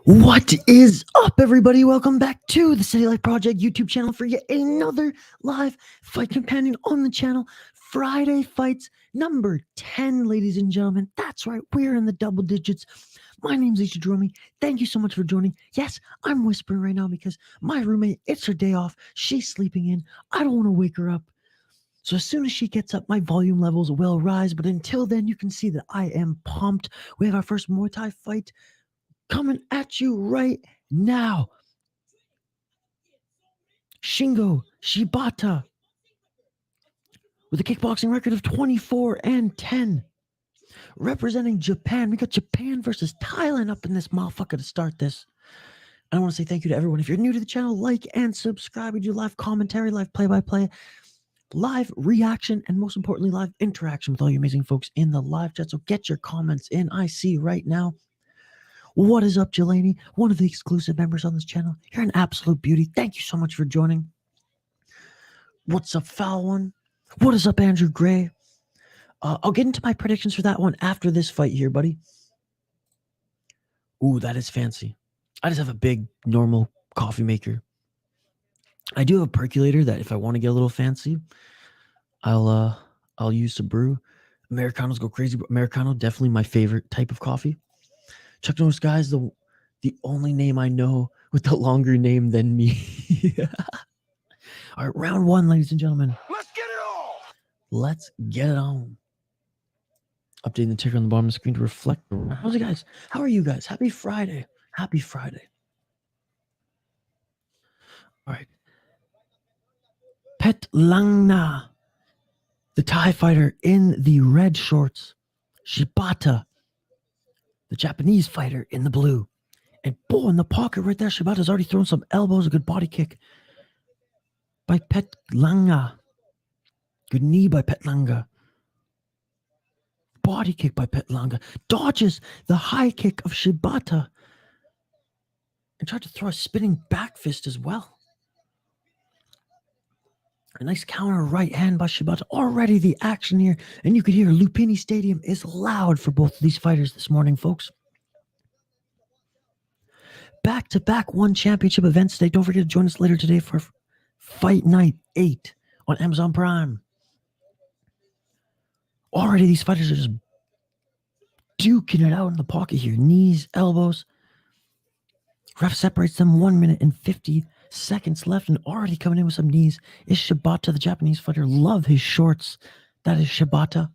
What is up, everybody? Welcome back to the City Life Project YouTube channel for yet another live fight companion on the channel. Friday fights number 10, ladies and gentlemen. That's right, we're in the double digits. My name's Isha Dromi. Thank you so much for joining. Yes, I'm whispering right now because my roommate, it's her day off. She's sleeping in. I don't want to wake her up. So as soon as she gets up, my volume levels will rise. But until then, you can see that I am pumped. We have our first Muay Thai fight coming at you right now. Shingo Shibata with a kickboxing record of 24-10. Representing Japan. We got Japan versus Thailand up in this motherfucker to start this. I want to say thank you to everyone. If you're new to the channel, like and subscribe. We do live commentary, live play-by-play, live reaction, and most importantly, live interaction with all you amazing folks in the live chat. So get your comments in. I see right now. What is up, Jelani? One of the exclusive members on this channel. You're an absolute beauty. Thank you so much for joining. What's up, Foul One? What is up, Andrew Gray? I'll get into my predictions for that one after this fight here, buddy. Ooh, that is fancy. I just have a big, normal coffee maker. I do have a percolator that if I want to get a little fancy, I'll use to brew. Americanos go crazy, but Americano, definitely my favorite type of coffee. Chuck Norris, guys, the only name I know with the longer name than me. All right, round one, ladies and gentlemen. Let's get it on. Let's get it on. Updating the ticker on the bottom of the screen to reflect. How's it, guys? How are you guys? Happy Friday. Happy Friday. All right. Petklangna, the Thai fighter in the red shorts. Shibata, the Japanese fighter in the blue. And boy, in the pocket right there, Shibata's already thrown some elbows, a good body kick by Petklangna. Good knee by Petklangna. Body kick by Petklangna. Dodges the high kick of Shibata. And tried to throw a spinning back fist as well. A nice counter right hand by Shibata. Already the action here. And you could hear Lumpinee Stadium is loud for both of these fighters this morning, folks. Back-to-back one championship events today. Don't forget to join us later today for Fight Night 8 on Amazon Prime. Already these fighters are just duking it out in the pocket here. Knees, elbows. Ref separates them 1 minute and 50 seconds left, and already coming in with some knees is Shibata, the Japanese fighter. Love his shorts. That is Shibata.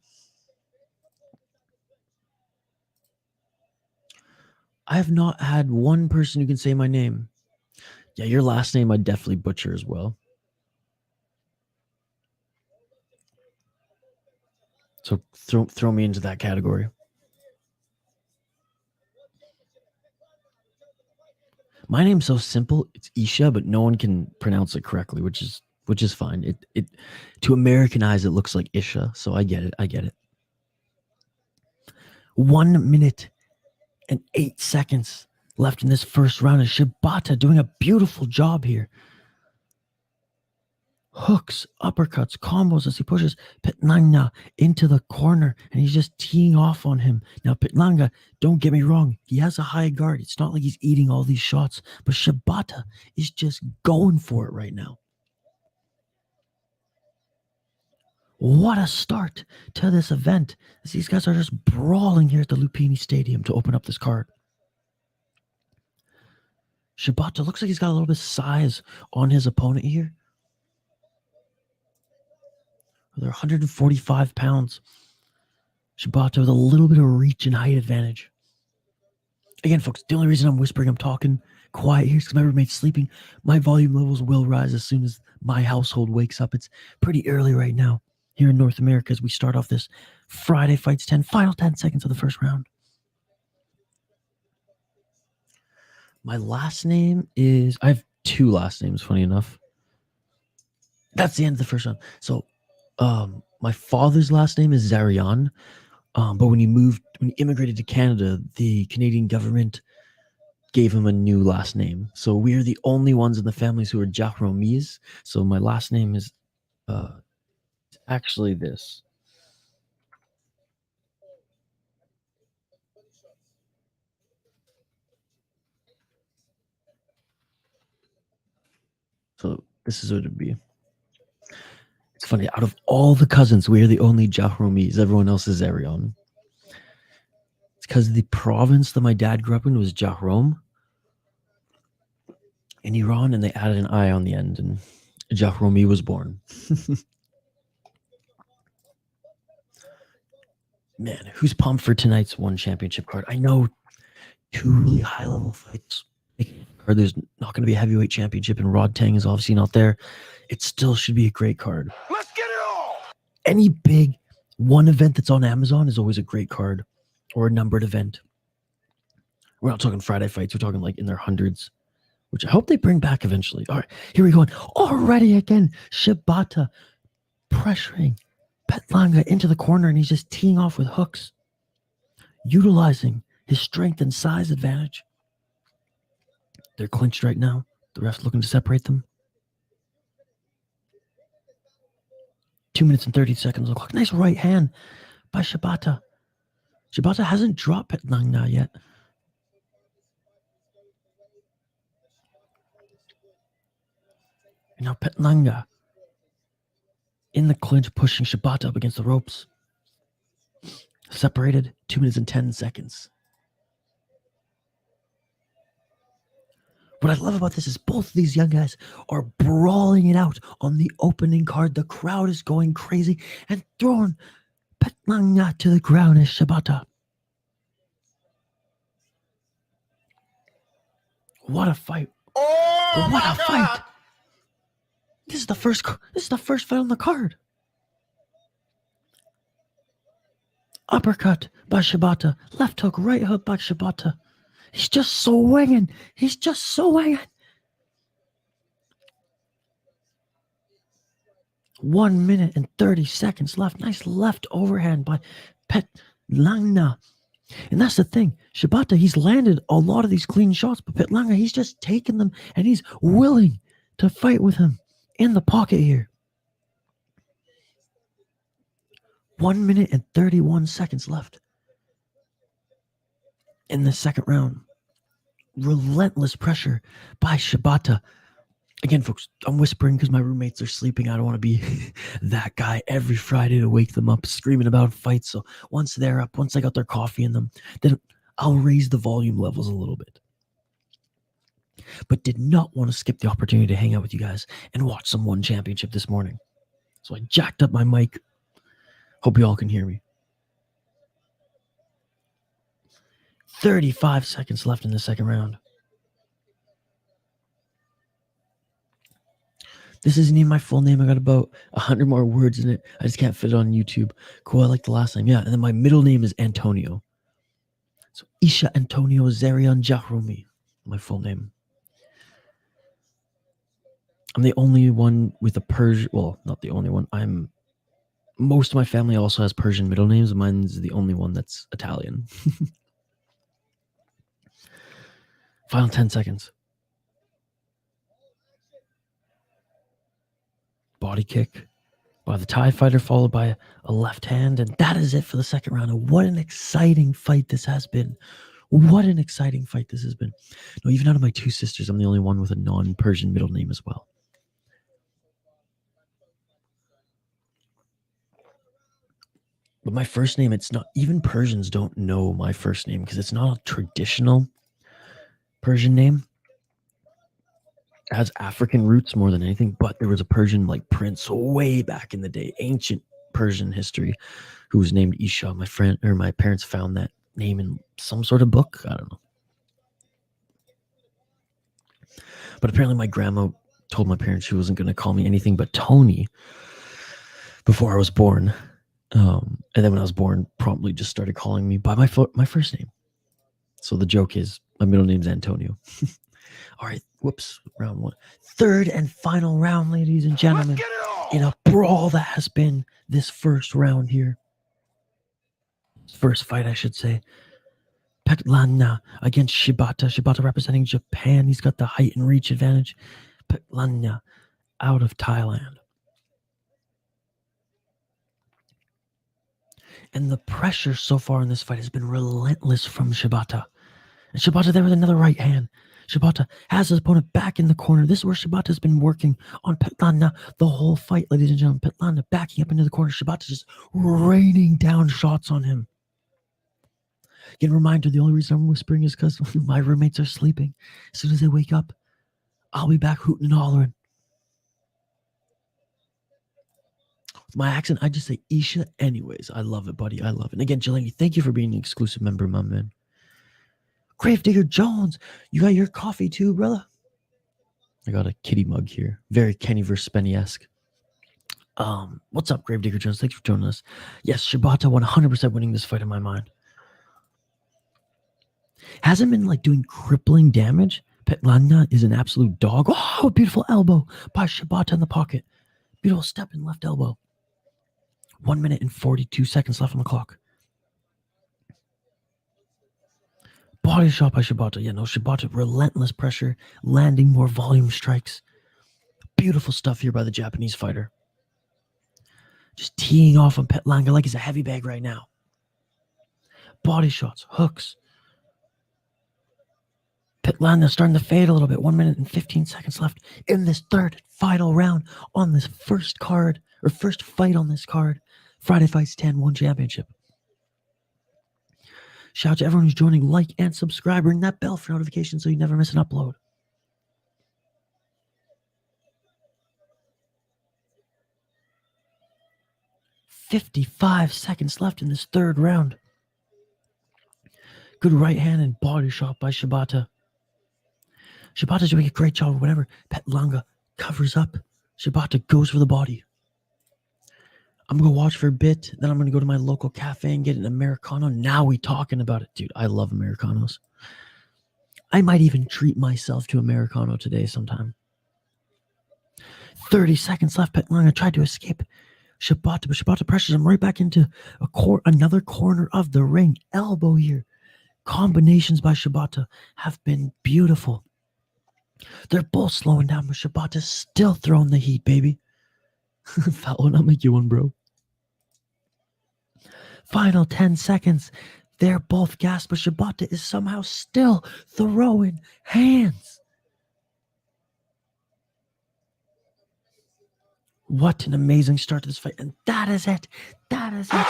I have not had one person who can say my name. Yeah, your last name I definitely butcher as well. So throw me into that category. My name's so simple, it's Isha, but no one can pronounce it correctly, which is fine. It to Americanize it looks like Isha, so I get it. 1 minute and 8 seconds left in this first round, and Shibata doing a beautiful job here. Hooks, uppercuts, combos as he pushes Petklangna into the corner, and he's just teeing off on him. Now, Petklangna, don't get me wrong, he has a high guard. It's not like he's eating all these shots, but Shibata is just going for it right now. What a start to this event, as these guys are just brawling here at the Lumpinee Stadium to open up this card. Shibata looks like he's got a little bit of size on his opponent here. They're 145 pounds. Shibata with a little bit of reach and height advantage. Again, folks, the only reason I'm whispering, I'm talking quiet here is because my roommate's sleeping. My volume levels will rise as soon as my household wakes up. It's pretty early right now here in North America as we start off this Friday Fights 10, final 10 seconds of the first round. My last name is, I have two last names, funny enough. That's the end of the first round. So, my father's last name is Zarian, but when he immigrated to Canada, the Canadian government gave him a new last name. So we are the only ones in the families who are Jahromis. So my last name is actually this. So this is what it'd be. It's funny, out of all the cousins, we are the only Jahromis. Everyone else is Zarian. It's because the province that my dad grew up in was Jahrom in Iran, and they added an I on the end, and Jahromi was born. Man, who's pumped for tonight's one championship card? I know two really high-level fights. There's not going to be a heavyweight championship, and Rod Tang is obviously not there. It still should be a great card. Let's get it on. Any big one event that's on Amazon is always a great card, or a numbered event. We're not talking Friday fights. We're talking like in their hundreds. which I hope they bring back eventually. All right, here we go. Already again, Shibata pressuring Petklangna into the corner, and he's just teeing off with hooks, utilizing his strength and size advantage. They're clinched right now. The ref's looking to separate them. 2 minutes and 30 seconds on the clock. Nice right hand by Shibata. Shibata hasn't dropped Petklangna yet. And now Petklangna in the clinch, pushing Shibata up against the ropes. Separated, 2 minutes and 10 seconds. What I love about this is both of these young guys are brawling it out on the opening card. The crowd is going crazy and throwing Petklangna to the ground as Shibata. What a fight. Oh, What my a God. fight. This is the first fight on the card. Uppercut by Shibata. Left hook, right hook by Shibata. He's just swinging. 1 minute and 30 seconds left. Nice left overhand by Petklangna. And that's the thing. Shibata, he's landed a lot of these clean shots, but Petklangna, he's just taken them and he's willing to fight with him in the pocket here. 1 minute and 31 seconds left in the second round. Relentless pressure by Shibata. Again, folks, I'm whispering because my roommates are sleeping. I don't want to be that guy every Friday to wake them up screaming about fights. So once they're up, once I got their coffee in them, then I'll raise the volume levels a little bit. But did not want to skip the opportunity to hang out with you guys and watch some One Championship this morning. So I jacked up my mic. Hope you all can hear me. 35 seconds left in the second round. This isn't even my full name. I got about 100 more words in it. I just can't fit it on YouTube. Cool, I like the last name. Yeah, and then my middle name is Antonio. So Isha Antonio Zarian Jahrumi, my full name. I'm the only one with a Persian, well, not the only one. Most of my family also has Persian middle names. Mine's the only one that's Italian. Final 10 seconds. Body kick by the Thai fighter, followed by a left hand. And that is it for the second round. And what an exciting fight this has been. What an exciting fight this has been. No, even out of my two sisters, I'm the only one with a non-Persian middle name as well. But my first name, it's not, even Persians don't know my first name because it's not a traditional Persian name. It has African roots more than anything, but there was a Persian like prince way back in the day, ancient Persian history, who was named Isha. My parents found that name in some sort of book. I don't know. But apparently my grandma told my parents she wasn't going to call me anything but Tony before I was born. And then when I was born, promptly just started calling me by my first name. So the joke is my middle name's Antonio. All right, whoops, round one. Third and final round, ladies and gentlemen, in a brawl that has been this first round here. First fight, I should say. Petklangna against Shibata. Shibata representing Japan. He's got the height and reach advantage. Petklangna out of Thailand. And the pressure so far in this fight has been relentless from Shibata. And Shibata there with another right hand. Shibata has his opponent back in the corner. This is where Shibata's been working on Petklangna the whole fight, ladies and gentlemen. Petklangna backing up into the corner. Shibata just raining down shots on him. Again, reminder, the only reason I'm whispering is because my roommates are sleeping. As soon as they wake up, I'll be back hooting and hollering. With my accent, I just say Isha anyways. I love it, buddy. I love it. And again, Jelani, thank you for being an exclusive member, my man. Gravedigger Jones, you got your coffee too, brother? I got a kitty mug here. Very Kenny vs. Spenny-esque. What's up, Gravedigger Jones? Thanks for joining us. Yes, Shibata 100% winning this fight in my mind. Hasn't been like doing crippling damage, Petklangna is an absolute dog. Oh, beautiful elbow by Shibata in the pocket. Beautiful step in left elbow. 1 minute and 42 seconds left on the clock. Body shot by Shibata. Yeah, no, Shibata, relentless pressure, landing more volume strikes. Beautiful stuff here by the Japanese fighter. Just teeing off on Petklangna like he's a heavy bag right now. Body shots, hooks. Petklangna starting to fade a little bit. 1 minute and 15 seconds left in this third final round on this first card, or first fight on this card. Friday Fights 10 1 Championship. Shout out to everyone who's joining. Like and subscribe. Ring that bell for notifications so you never miss an upload. $55 seconds left in this third round. Good right hand and body shot by Shibata. Shibata's doing a great job whenever Petklangna covers up. Shibata goes for the body. I'm going to watch for a bit. Then I'm going to go to my local cafe and get an Americano. Now we talking about it. Dude, I love Americanos. I might even treat myself to Americano today sometime. 30 seconds left. Petklangna tried to escape Shibata, but Shibata pressures him right back into another corner of the ring. Elbow here. Combinations by Shibata have been beautiful. They're both slowing down, but Shibata's still throwing the heat, baby. That one, I'll make you one, bro. Final 10 seconds. They're both gassed, but Shibata is somehow still throwing hands. What an amazing start to this fight. And that is it. That is it.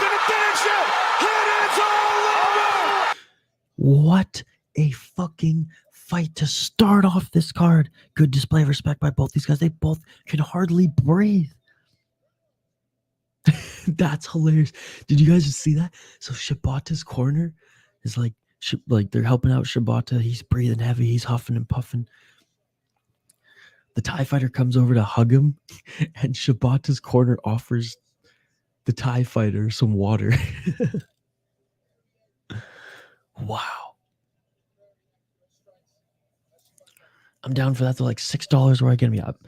What a fucking fight to start off this card. Good display of respect by both these guys. They both can hardly breathe. That's hilarious. Did you guys just see that? So Shibata's corner is like they're helping out Shibata. He's breathing heavy. He's huffing and puffing. The Thai fighter comes over to hug him, and Shibata's corner offers the Thai fighter some water. Wow. I'm down for that. They're like $6 where I get me up.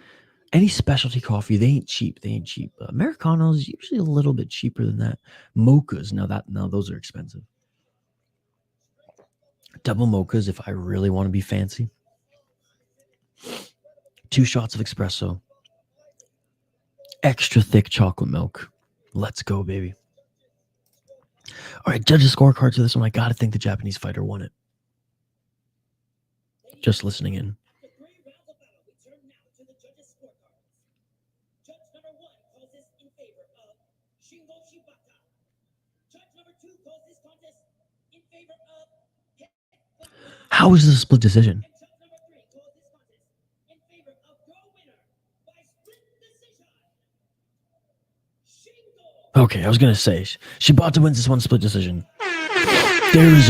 Any specialty coffee, they ain't cheap. They ain't cheap. Americanos usually a little bit cheaper than that. Mochas, now those are expensive. Double mochas if I really want to be fancy. 2 shots of espresso. Extra thick chocolate milk. Let's go, baby. All right, judges' scorecards for this one. I gotta think the Japanese fighter won it. Just listening in. How is this a split decision? Okay, I was gonna say Shibata wins this one split decision. There is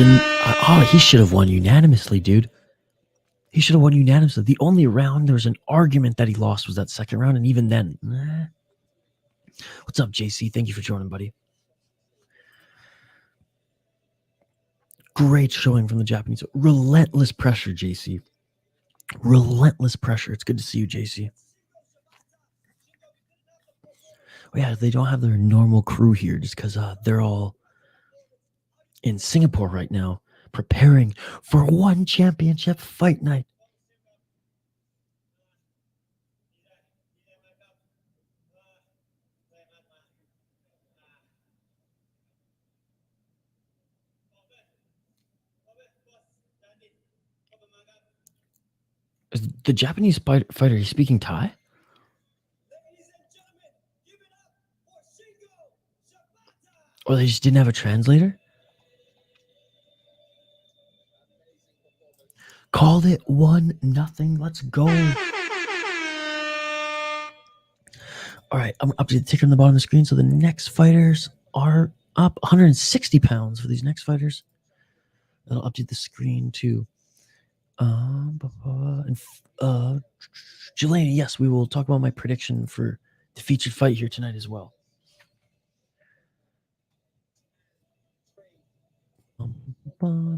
he should have won unanimously, dude. He should have won unanimously. The only round there was an argument that he lost was that second round, and even then, What's up, JC? Thank you for joining, buddy. Great showing from the Japanese. Relentless pressure, JC. Relentless pressure. It's good to see you, JC. Oh, yeah, they don't have their normal crew here just because they're all in Singapore right now preparing for one championship fight night. Is the Japanese fighter, he's speaking Thai? Or they just didn't have a translator? Called it 1-0. Let's go. All right, I'm up to the ticker on the bottom of the screen. So the next fighters are up 160 pounds for these next fighters. That'll update the screen to Jelani. Yes, we will talk about my prediction for the featured fight here tonight as well.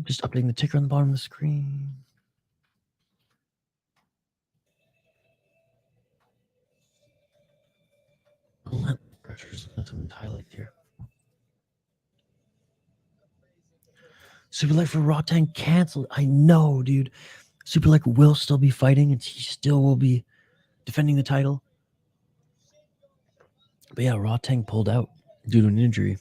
Just updating the ticker on the bottom of the screen. here. Super Light for Rotang canceled. I know, dude. Super Light will still be fighting, and he still will be defending the title. But yeah, Rotang pulled out due to an injury.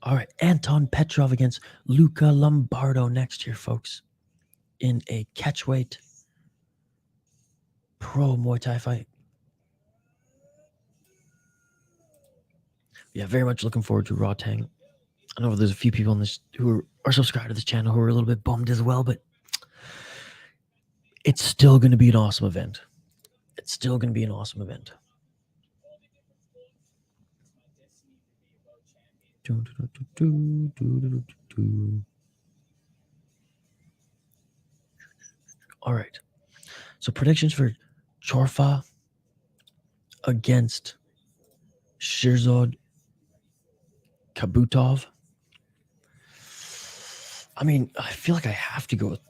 All right, Anton Petrov against Luca Lombardo next year, folks, in a catchweight pro Muay Thai fight. Yeah, very much looking forward to Rotang. I know there's a few people on this who are subscribed to this channel who are a little bit bummed as well, but it's still going to be an awesome event. It's still going to be an awesome event. All right. So predictions for Chorfah against Sherzod Kabutov. I mean, I feel like I have to go with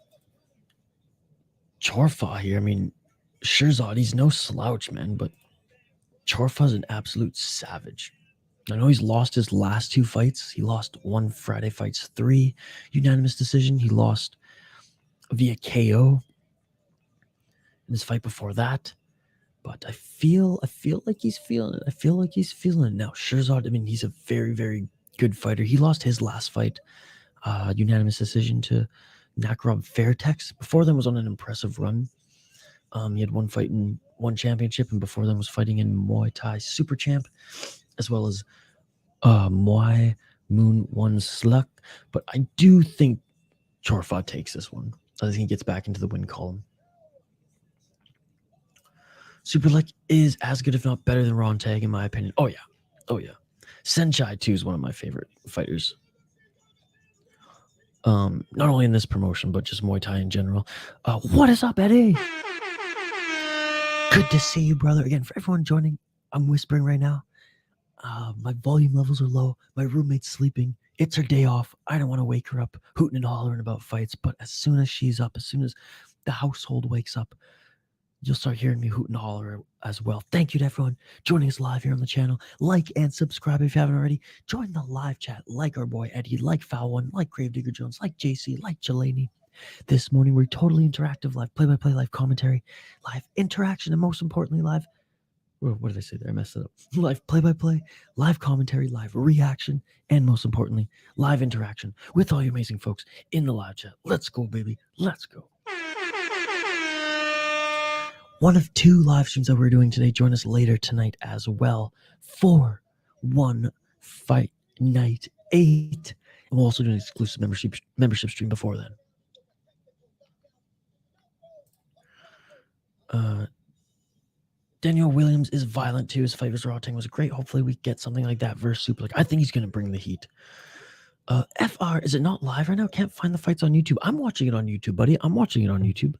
Chorfah here. I mean, Sherzod, he's no slouch, man, but Chorfah's an absolute savage. I know he's lost his last 2 fights. He lost 1 Friday Fights 3 unanimous decision. He lost via KO in his fight before that. But I feel like he's feeling it. I feel like he's feeling it now. Sherzod, I mean, he's a very, very good fighter. He lost his last fight, unanimous decision to Nakarov Fairtex. Before then was on an impressive run. He had 1 fight in 1 championship, and before then was fighting in Muay Thai Super Champ, as well as Muay Moon 1 Sluk. But I do think Chorfah takes this one. I think he gets back into the win column. Super Light is as good, if not better, than Rotang, in my opinion. Oh, yeah. Oh, yeah. Saenchai, too, is one of my favorite fighters. Not only in this promotion, but just Muay Thai in general. What is up, Eddie? Good to see you, brother. Again, for everyone joining, I'm whispering right now. My volume levels are low. My roommate's sleeping. It's her day off. I don't want to wake her up hooting and hollering about fights, but as soon as she's up, as soon as the household wakes up, you'll start hearing me hoot and holler as well. Thank you to everyone joining us live here on the channel. Like and subscribe if you haven't already. Join the live chat like our boy Eddie, like Foul One, like Gravedigger Jones, like JC, like Jelani. This morning we're totally interactive, live play-by-play, live commentary, live interaction, and most importantly, live... What did I say there? I messed it up. Live play-by-play, live commentary, live reaction, and most importantly, live interaction with all you amazing folks in the live chat. Let's go, baby. Let's go. One of 2 live streams that we're doing today. Join us later tonight as well for One Fight Night 8. And we'll also do an exclusive membership stream before then. Daniel Williams is violent too. His fight with Rotang was great. Hopefully we get something like that versus Super League. I think he's going to bring the heat. FR, is it not live right now? Can't find the fights on YouTube. I'm watching it on YouTube, buddy. I'm watching it on YouTube.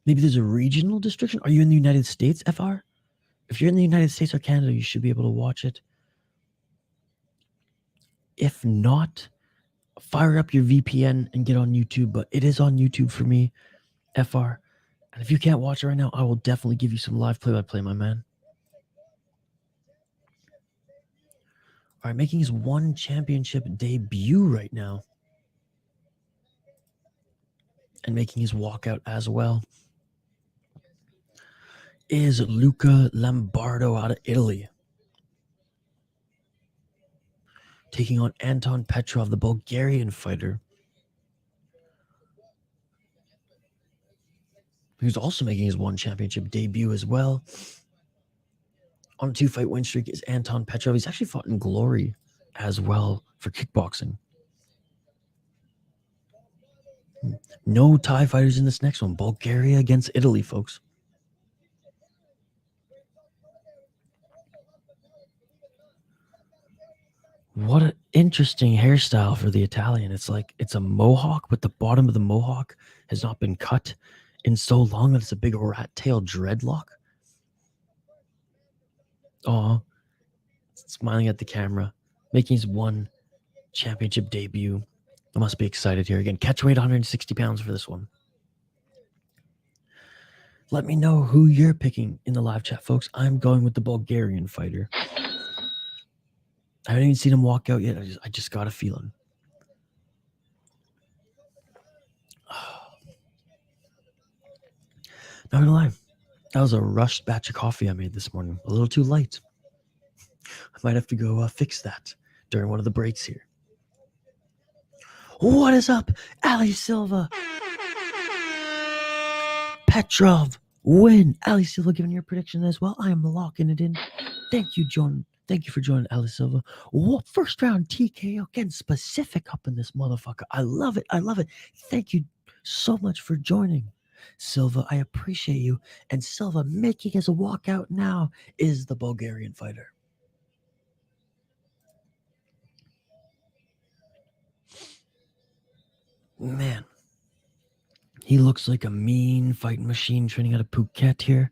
Maybe there's a regional restriction. Are you in the United States, FR? If you're in the United States or Canada, you should be able to watch it. If not, fire up your VPN and get on YouTube. But it is on YouTube for me, FR. And if you can't watch it right now, I will definitely give you some live play-by-play, my man. All right, making his 1 championship debut right now. And making his walkout as well is Luca Lombardo out of Italy. Taking on Anton Petrov, the Bulgarian fighter, who's also making his 1 championship debut as well. On a 2-fight win streak is Anton Petrov. He's actually fought in Glory as well for kickboxing. No Thai fighters in this next one. Bulgaria against Italy, folks. What an interesting hairstyle for the Italian. It's like it's a mohawk, but the bottom of the mohawk has not been cut in so long that it's a big rat tail dreadlock. Oh, smiling at the camera, making his 1 championship debut. I must be excited here again. Catch weight 160 pounds for this one. Let me know who you're picking in the live chat, folks. I'm going with the Bulgarian fighter. I haven't even seen him walk out yet. I just got a feeling. Not gonna lie, that was a rushed batch of coffee I made this morning. A little too light. I might have to go fix that during one of the breaks here. What is up, Ali Silva? Petrov, win. Ali Silva giving your prediction as well. I am locking it in. Thank you, John. Thank you for joining, Ali Silva. What first round TKO? Getting specific up in this motherfucker. I love it. I love it. Thank you so much for joining, Silva. I appreciate you. And Silva making his walkout now is the Bulgarian fighter. Man, he looks like a mean fighting machine training out of Phuket here.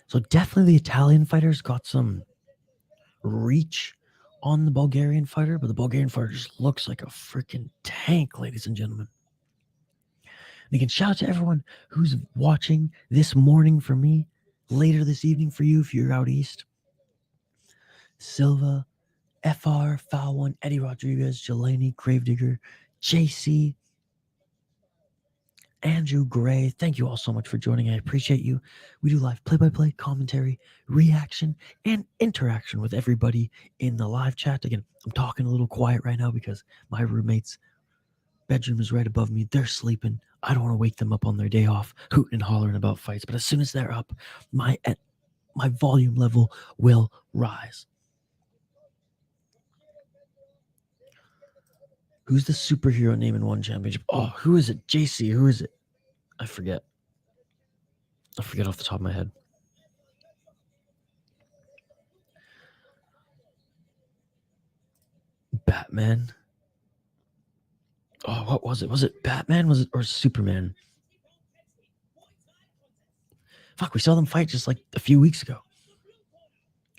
So definitely the Italian fighter's got some reach on the Bulgarian fighter, but the Bulgarian fighter just looks like a freaking tank, ladies and gentlemen. And again, shout out to everyone who's watching this morning for me, later this evening for you if you're out east. Silva, FR, Foul One, Eddie Rodriguez, Jelani, Gravedigger, JC, Andrew Gray. Thank you all so much for joining. I appreciate you. We do live play-by-play, commentary, reaction, and interaction with everybody in the live chat. Again, I'm talking a little quiet right now because my roommate's bedroom is right above me. They're sleeping. I don't want to wake them up on their day off, hooting and hollering about fights. But as soon as they're up, my volume level will rise. Who's the superhero name in one championship? Oh, who is it? JC, who is it? I forget. I forget off the top of my head. Batman. Oh, what was it? Was it Batman? Was it or Superman? Fuck, we saw them fight just like a few weeks ago.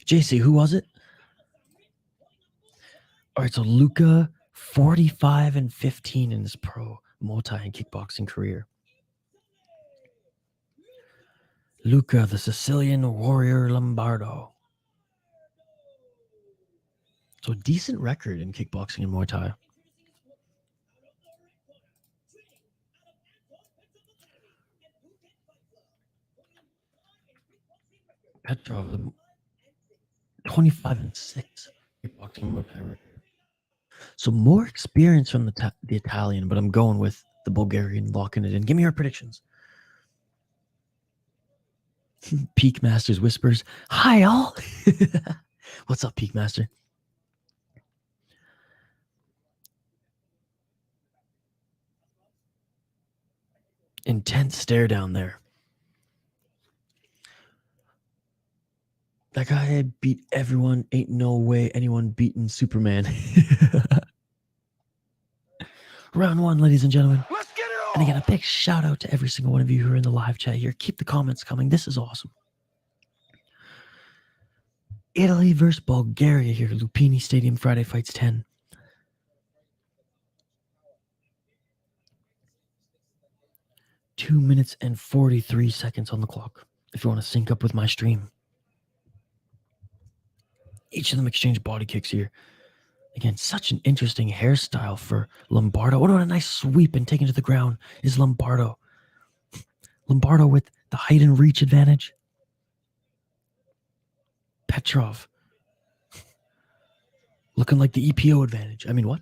JC, who was it? All right, so Luca, 45-15 in his pro Muay Thai and kickboxing career. Luca, the Sicilian warrior Lombardo. So a decent record in kickboxing and Muay Thai. Petrov, 25-6 kickboxing Muay Thai record. So more experience from the Italian, but I'm going with the Bulgarian, locking it in. Give me your predictions. Peak Masters whispers, hi all. What's up, Peak Master? Intense stare down there. That guy had beat everyone. Ain't no way anyone beating Superman. Round one, ladies and gentlemen. Let's get it on! And again, a big shout out to every single one of you who are in the live chat here. Keep the comments coming. This is awesome. Italy versus Bulgaria here. Lumpinee Stadium, Friday Fights 10. Two minutes and 43 seconds on the clock. If you want to sync up with my stream. Each of them exchange body kicks here. Again, such an interesting hairstyle for Lombardo. What a nice sweep and taken to the ground is Lombardo. Lombardo with the height and reach advantage. Petrov. Looking like the EPO advantage. I mean, what?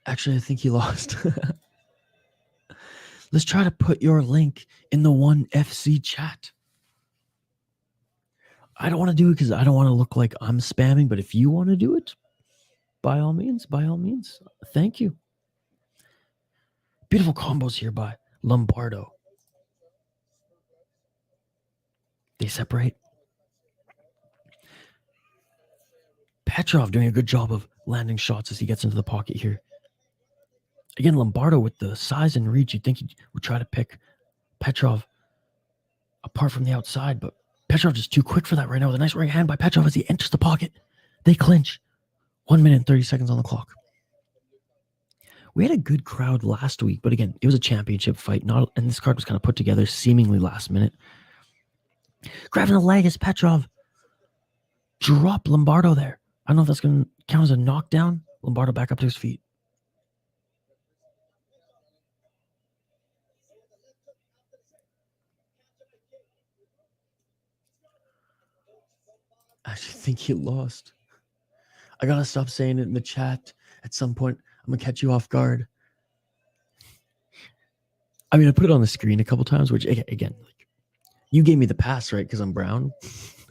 Actually, I think he lost. Let's try to put your link in the ONE FC chat. I don't want to do it because I don't want to look like I'm spamming, but if you want to do it, by all means, thank you. Beautiful combos here by Lombardo. They separate. Petrov doing a good job of landing shots as he gets into the pocket here. Again, Lombardo with the size and reach, you'd think he would try to pick Petrov apart from the outside, but Petrov just too quick for that right now. With a nice right hand by Petrov as he enters the pocket. They clinch. 1 minute and 30 seconds on the clock. We had a good crowd last week, but again, it was a championship fight. And this card was kind of put together seemingly last minute. Grabbing the leg as Petrov dropped Lombardo there. I don't know if that's going to count as a knockdown. Lombardo back up to his feet. I actually think he lost. I got to stop saying it in the chat. At some point, I'm going to catch you off guard. I mean, I put it on the screen a couple times, which, again, like, you gave me the pass, right? Because I'm brown.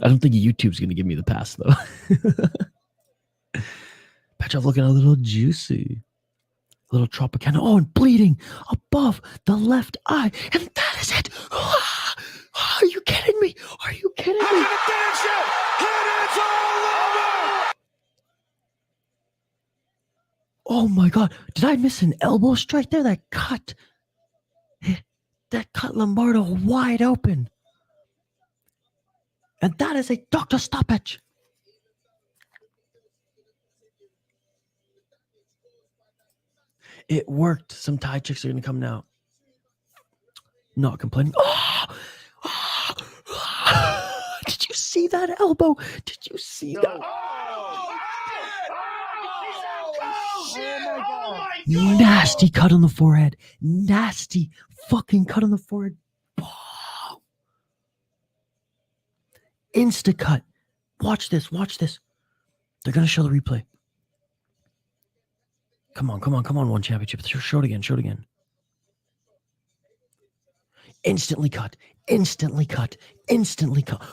I don't think YouTube's going to give me the pass, though. Petrov looking a little juicy. A little Tropicana. Oh, and bleeding above the left eye. And that is it. Are you kidding me? Are you kidding me? Oh, my God. Did I miss an elbow strike there? That cut Lombardo wide open. And that is a doctor stoppage. It worked. Some Thai chicks are going to come now. Not complaining. Did you see that elbow? Did you see that? Nasty cut on the forehead. Nasty fucking cut on the forehead. Insta cut. Watch this. Watch this. They're going to show the replay. Come on. One championship. Show it again. Instantly cut.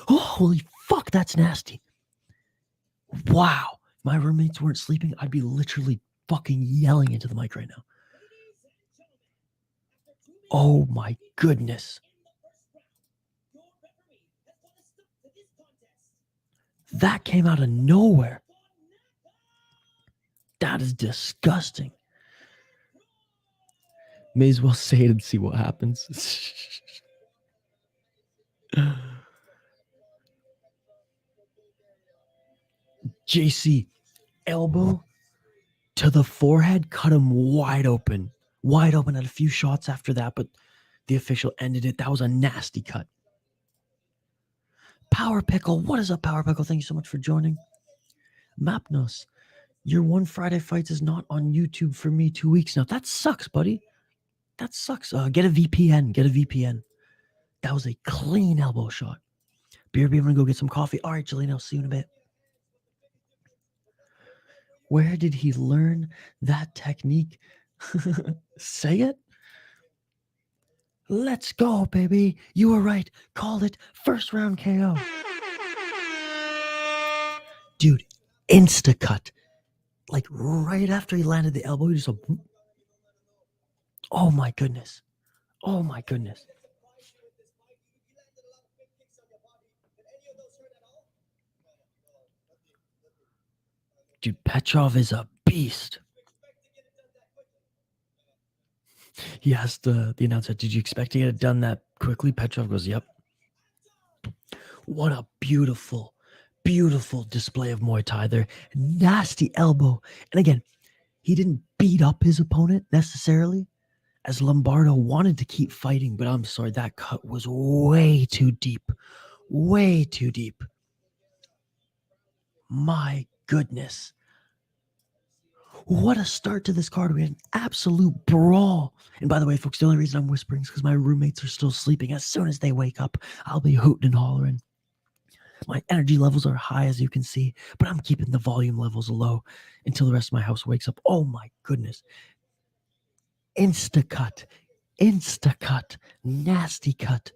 Oh, holy fuck, that's nasty. Wow. If my roommates weren't sleeping, I'd be literally fucking yelling into the mic right now. Oh my goodness. That came out of nowhere. That is disgusting. May as well say it and see what happens. JC, elbow to the forehead, cut him wide open. Had a few shots after that, but the official ended it. That was a nasty cut. Power Pickle, what is up, Power Pickle? Thank you so much for joining. Mapnos, your One Friday Fights is not on YouTube for me 2 weeks now. That sucks, buddy. That sucks. Get a VPN. That was a clean elbow shot. I'm going to go get some coffee. All right, Jelena, I'll see you in a bit. Where did he learn that technique? Say it. Let's go, baby. You were right. Called it first round KO. Dude, insta-cut. Like right after he landed the elbow, he just oh my goodness. Dude, Petrov is a beast. He asked the announcer, did you expect to get it done that quickly? Petrov goes, yep. What a beautiful display of Muay Thai there. Nasty elbow. And again, he didn't beat up his opponent necessarily, as Lombardo wanted to keep fighting, but I'm sorry, that cut was way too deep. My goodness. What a start to this card. We had an absolute brawl. And by the way, folks, the only reason I'm whispering is because my roommates are still sleeping. As soon as they wake up, I'll be hooting and hollering. My energy levels are high, as you can see, but I'm keeping the volume levels low until the rest of my house wakes up. Oh my goodness. Insta-cut. Nasty cut.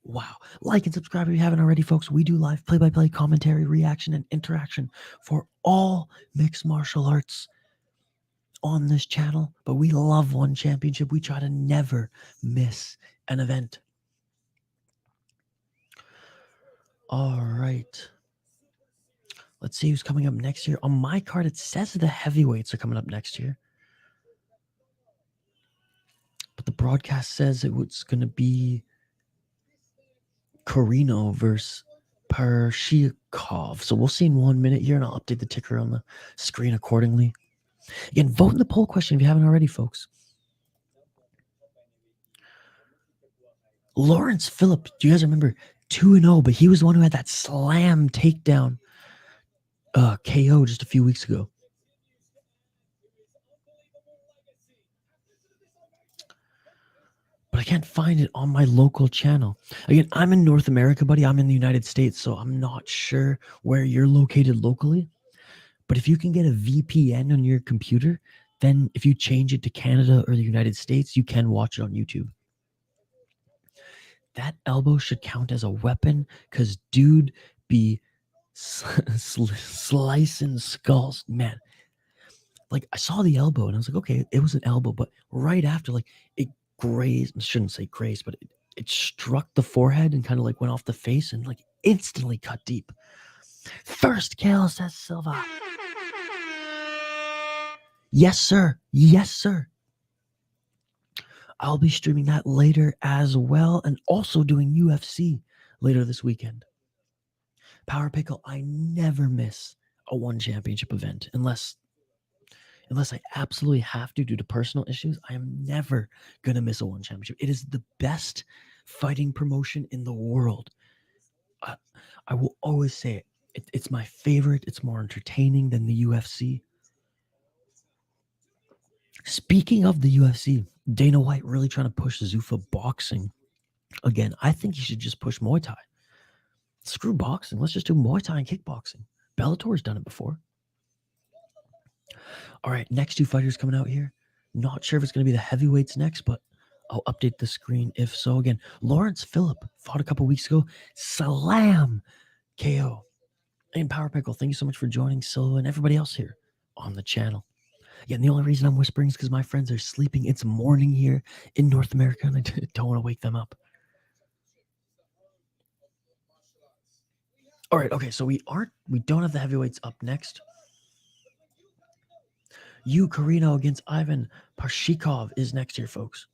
Wow. Like and subscribe if you haven't already, folks. We do live play-by-play commentary, reaction, and interaction for all mixed martial arts on this channel, but we love One Championship. We try to never miss an event. All right. Let's see who's coming up next year. On my card, it says the heavyweights are coming up next year. But the broadcast says it was going to be Karino versus Parshikov. So we'll see in 1 minute here, and I'll update the ticker on the screen accordingly. Again, vote in the poll question if you haven't already, folks. Lawrence Phillips, do you guys remember 2-0? But he was the one who had that slam takedown KO just a few weeks ago. But I can't find it on my local channel. Again, I'm in North America, buddy. I'm in the United States, so I'm not sure where you're located locally. But if you can get a VPN on your computer, then if you change it to Canada or the United States, you can watch it on YouTube. That elbow should count as a weapon because dude be slicing skulls. Man, like I saw the elbow and I was like, okay, it was an elbow. But right after, like it grazed, I shouldn't say grazed, but it struck the forehead and kind of like went off the face and like instantly cut deep. First kill, says Silva. Yes, sir. Yes, sir. I'll be streaming that later as well and also doing UFC later this weekend. Power Pickle, I never miss a one championship event unless I absolutely have to due to personal issues. I am never going to miss a one championship. It is the best fighting promotion in the world. I will always say it. It's my favorite. It's more entertaining than the UFC. Speaking of the UFC, Dana White really trying to push Zuffa boxing. Again, I think he should just push Muay Thai. Screw boxing. Let's just do Muay Thai and kickboxing. Bellator's done it before. All right, next two fighters coming out here. Not sure if it's going to be the heavyweights next, but I'll update the screen if so. Again, Lawrence Phillip fought a couple weeks ago. Slam KO. And Power Pickle, thank you so much for joining Silva and everybody else here on the channel. Again, the only reason I'm whispering is because my friends are sleeping. It's morning here in North America, and I don't want to wake them up. All right, okay, so we don't have the heavyweights up next. Karino against Ivan Parshikov is next here, folks.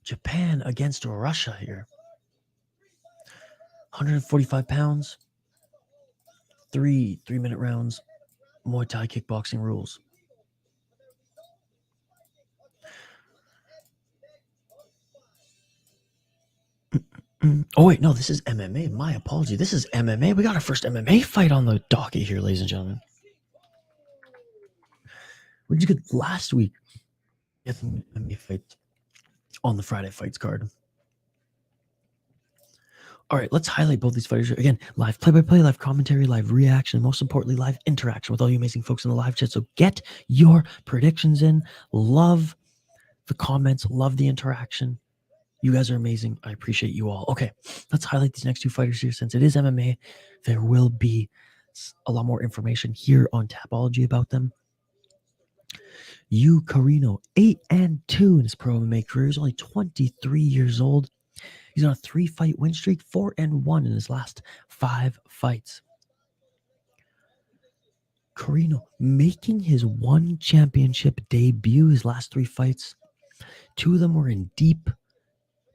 Japan against Russia here. 145 pounds. 3-minute rounds. Muay Thai kickboxing rules. Oh, wait, no, this is MMA. My apology. This is MMA. We got our first MMA fight on the docket here, ladies and gentlemen. What did you get last week? Get an MMA fight on the Friday Fights card. All right, let's highlight both these fighters. Again, live play-by-play, live commentary, live reaction, and most importantly, live interaction with all you amazing folks in the live chat. So get your predictions in. Love the comments. Love the interaction. You guys are amazing. I appreciate you all. Okay, let's highlight these next two fighters here. Since it is MMA, there will be a lot more information here on Tapology about them. Karino, 8-2 in his pro MMA career. He's only 23 years old. He's on a 3-fight win streak, 4-1 in his last 5 fights. Karino making his one championship debut, his last 3 fights. 2 of them were in deep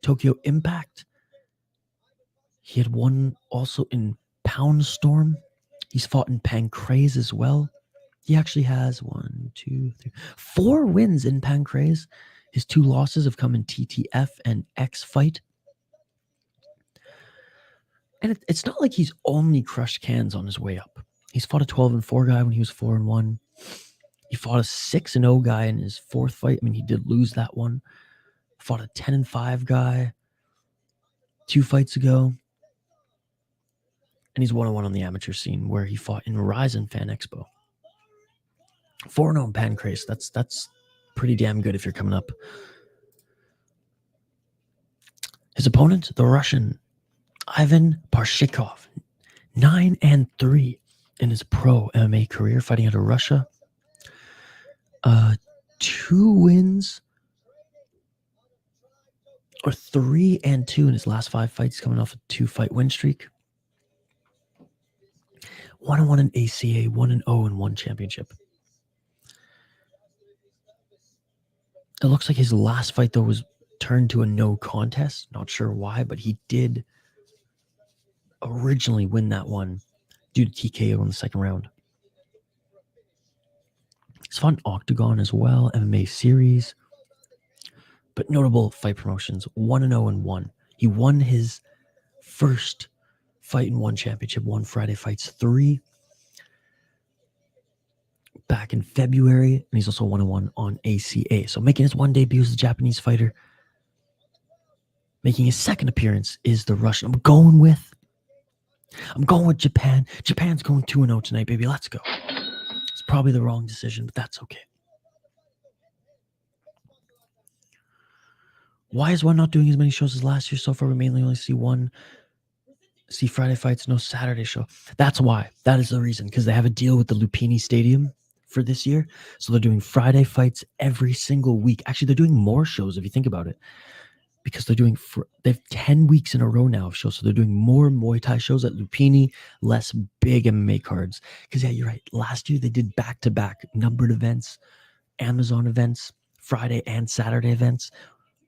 Tokyo Impact. He had one also in Pound Storm. He's fought in Pancrase as well. He actually has 4 wins in Pancrase. His 2 losses have come in TTF and X Fight. And it's not like he's only crushed cans on his way up. He's fought a 12-4 guy when he was 4-1. He fought a 6-0 guy in his 4th fight. I mean, he did lose that one. Fought a 10-5 guy 2 fights ago. And he's 1-1 on the amateur scene where he fought in Ryzen Fan Expo. 4-0 in Pancrase. That's pretty damn good if you're coming up. His opponent, the Russian Ivan Parshikov, 9-3 in his pro MMA career, fighting out of Russia. 2 wins, or 3-2 in his last 5 fights, coming off a 2-fight win streak. 1-1 in ACA, 1-0 in 1 championship. It looks like his last fight, though, was turned to a no contest. Not sure why, but he did originally win that one due to TKO in the second round. It's fun octagon as well, MMA series. But notable fight promotions, 1-0-1. He won his first Fight in One championship, won Friday Fights 3 back in February, and he's also 1-1 on ACA. So making his one debut as a Japanese fighter. Making his second appearance is the Russian. I'm going with Japan. Japan's going 2-0 tonight, baby. Let's go. It's probably the wrong decision, but that's okay. Why is one not doing as many shows as last year? So far, we mainly only see Friday fights, no Saturday show. That's why. That is the reason, because they have a deal with the Lumpinee Stadium for this year. So they're doing Friday fights every single week. Actually, they're doing more shows if you think about it, because they have 10 weeks in a row now of shows. So they're doing more Muay Thai shows at Lumpinee, less big MMA cards. Because yeah, you're right. Last year they did back-to-back numbered events, Amazon events, Friday and Saturday events.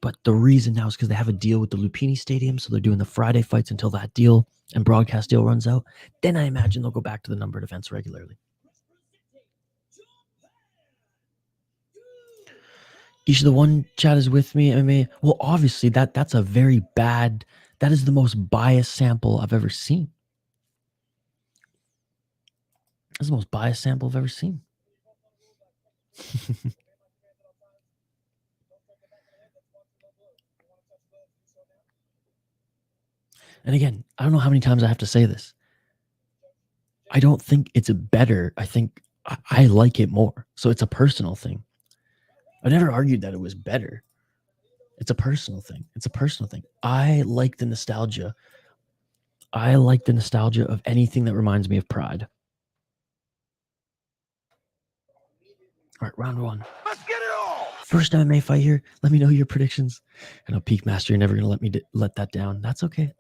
But the reason now is because they have a deal with the Lumpinee Stadium, so they're doing the Friday fights until that deal and broadcast deal runs out. Then I imagine they'll go back to the numbered events regularly. Each of the one chat is with me. MMA. Well, obviously that's a very bad. That is the most biased sample I've ever seen. That's the most biased sample I've ever seen. And again, I don't know how many times I have to say this. I don't think it's better. I think I like it more. So it's a personal thing. I never argued that it was better. It's a personal thing. I like the nostalgia. I like the nostalgia of anything that reminds me of Pride. All right, round one. Let's get it all. First MMA fight here. Let me know your predictions. I know Peak Master, you're never going to let me let that down. That's okay.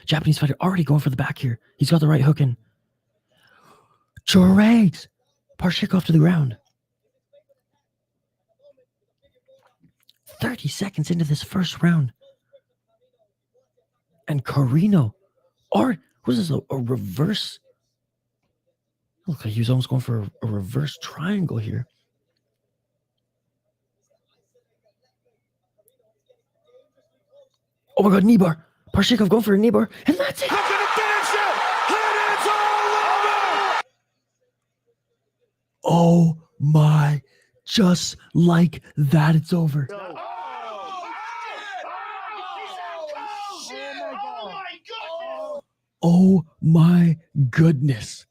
Japanese fighter already going for the back here. He's got the right hook in. Charades. Parshikov to the ground. 30 seconds into this first round. And Karino. Or was this a reverse? Look like he was almost going for a reverse triangle here. Oh my God, knee bar. Parshikov going for a knee bar. And that's it. Look at the finish it. And it's all over. Oh my. Just like that, it's over. Oh my goodness.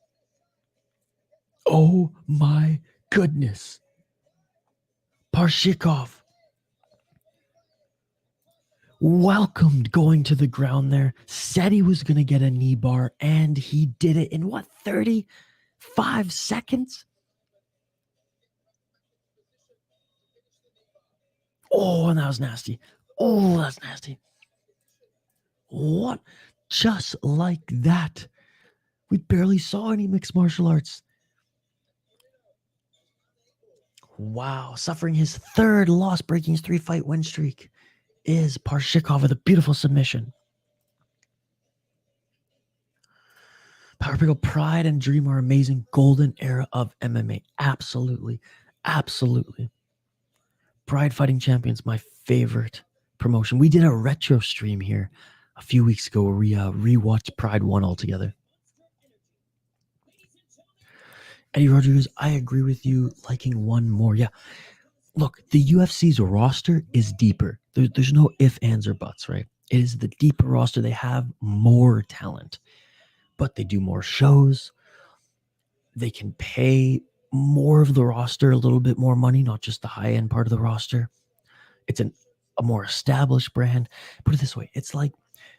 Oh my goodness. Parshikov welcomed going to the ground there, said he was going to get a knee bar, and he did it in what, 35 seconds? Oh, and that was nasty. Oh, that's nasty. What? Just like that. We barely saw any mixed martial arts. Wow. Suffering his third loss, breaking his 3-fight win streak, is Parshikov with a beautiful submission. Power Pickle, Pride, and Dream are amazing. Golden era of MMA. Absolutely. Pride Fighting Champions, my favorite promotion. We did a retro stream here a few weeks ago where we rewatched Pride 1 all together. Eddie Rodriguez, I agree with you, liking one more. Yeah. Look, the UFC's roster is deeper. There's no ifs, ands, or buts, right? It is the deeper roster. They have more talent, but they do more shows. They can pay more of the roster a little bit more money, not just the high-end part of the roster. It's a more established brand. Put it this way. It's like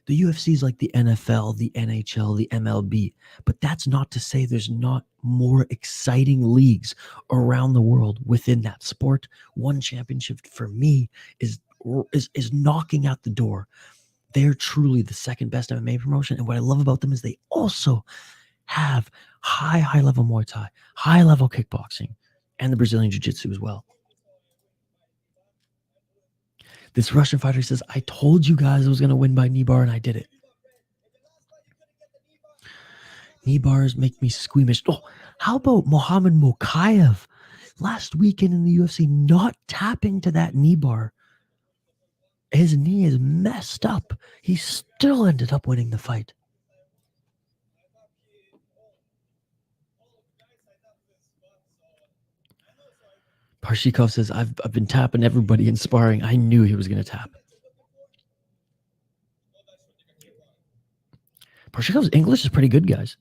the UFC is like the NFL, the NHL, the MLB. But that's not to say there's not more exciting leagues around the world within that sport. One championship for me is knocking out the door. They're truly the second best MMA promotion. And what I love about them is they also have high level Muay Thai, high level kickboxing, and the Brazilian Jiu-Jitsu as well. This Russian fighter says, I told you guys I was going to win by knee bar, and I did it. Knee bars make me squeamish. Oh, how about Mohammed Mokaev last weekend in the UFC not tapping to that knee bar? His knee is messed up. He still ended up winning the fight. Parshikov says, I've been tapping everybody in sparring. I knew he was going to tap. Parshikov's English is pretty good, guys.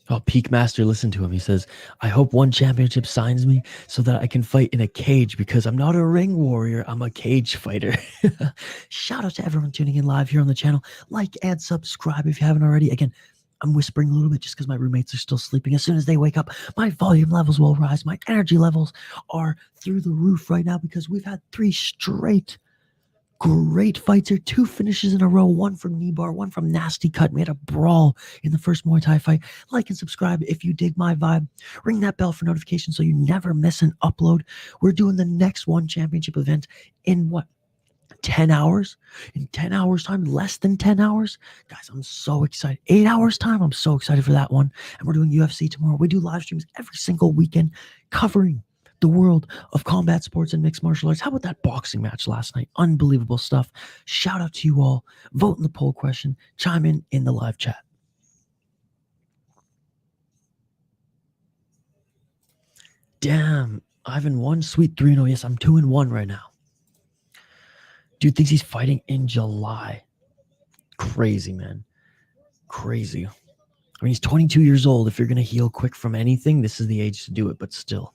Oh, Peak Master, listen to him. He says, I hope one championship signs me so that I can fight in a cage because I'm not a ring warrior. I'm a cage fighter. Shout out to everyone tuning in live here on the channel. Like and subscribe if you haven't already. Again, I'm whispering a little bit just because my roommates are still sleeping. As soon as they wake up, my volume levels will rise. My energy levels are through the roof right now because we've had 3 straight great fights here. 2 finishes in a row, 1 from knee bar, 1 from nasty cut. We had a brawl in the first Muay Thai fight. Like and subscribe if you dig my vibe. Ring that bell for notifications so you never miss an upload. We're doing the next one championship event in 10 hours? In 10 hours time, less than 10 hours? Guys, I'm so excited. 8 hours time, I'm so excited for that one. And we're doing UFC tomorrow. We do live streams every single weekend covering the world of combat sports and mixed martial arts. How about that boxing match last night? Unbelievable stuff. Shout out to you all. Vote in the poll question. Chime in the live chat. Damn, Ivan won. Sweet 3-0. Yes, I'm 2-1 right now. Dude thinks he's fighting in July. Crazy, man. Crazy. I mean, he's 22 years old. If you're going to heal quick from anything, this is the age to do it, but still.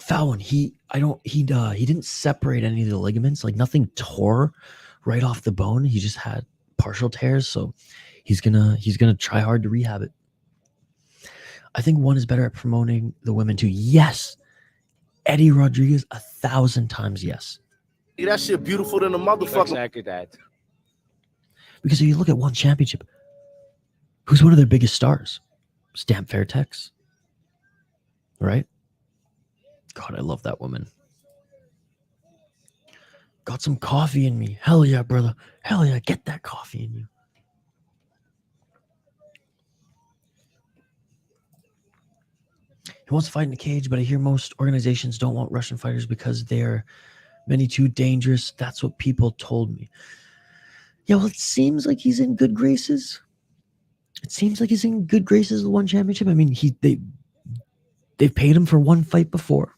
Foul one. He didn't separate any of the ligaments. Like nothing tore right off the bone. He just had partial tears. So he's gonna try hard to rehab it. I think one is better at promoting the women too. Yes. Eddie Rodriguez, 1,000 times yes. That shit beautiful than a motherfucker. Exactly that. Because if you look at one championship, who's one of their biggest stars? Stamp Fairtex. Right? God, I love that woman. Got some coffee in me. Hell yeah, brother. Hell yeah, get that coffee in you. He wants to fight in a cage, but I hear most organizations don't want Russian fighters because they're many too dangerous. That's what people told me. Yeah, well, it seems like he's in good graces. It seems like he's in good graces with one championship. I mean, they've paid him for one fight before.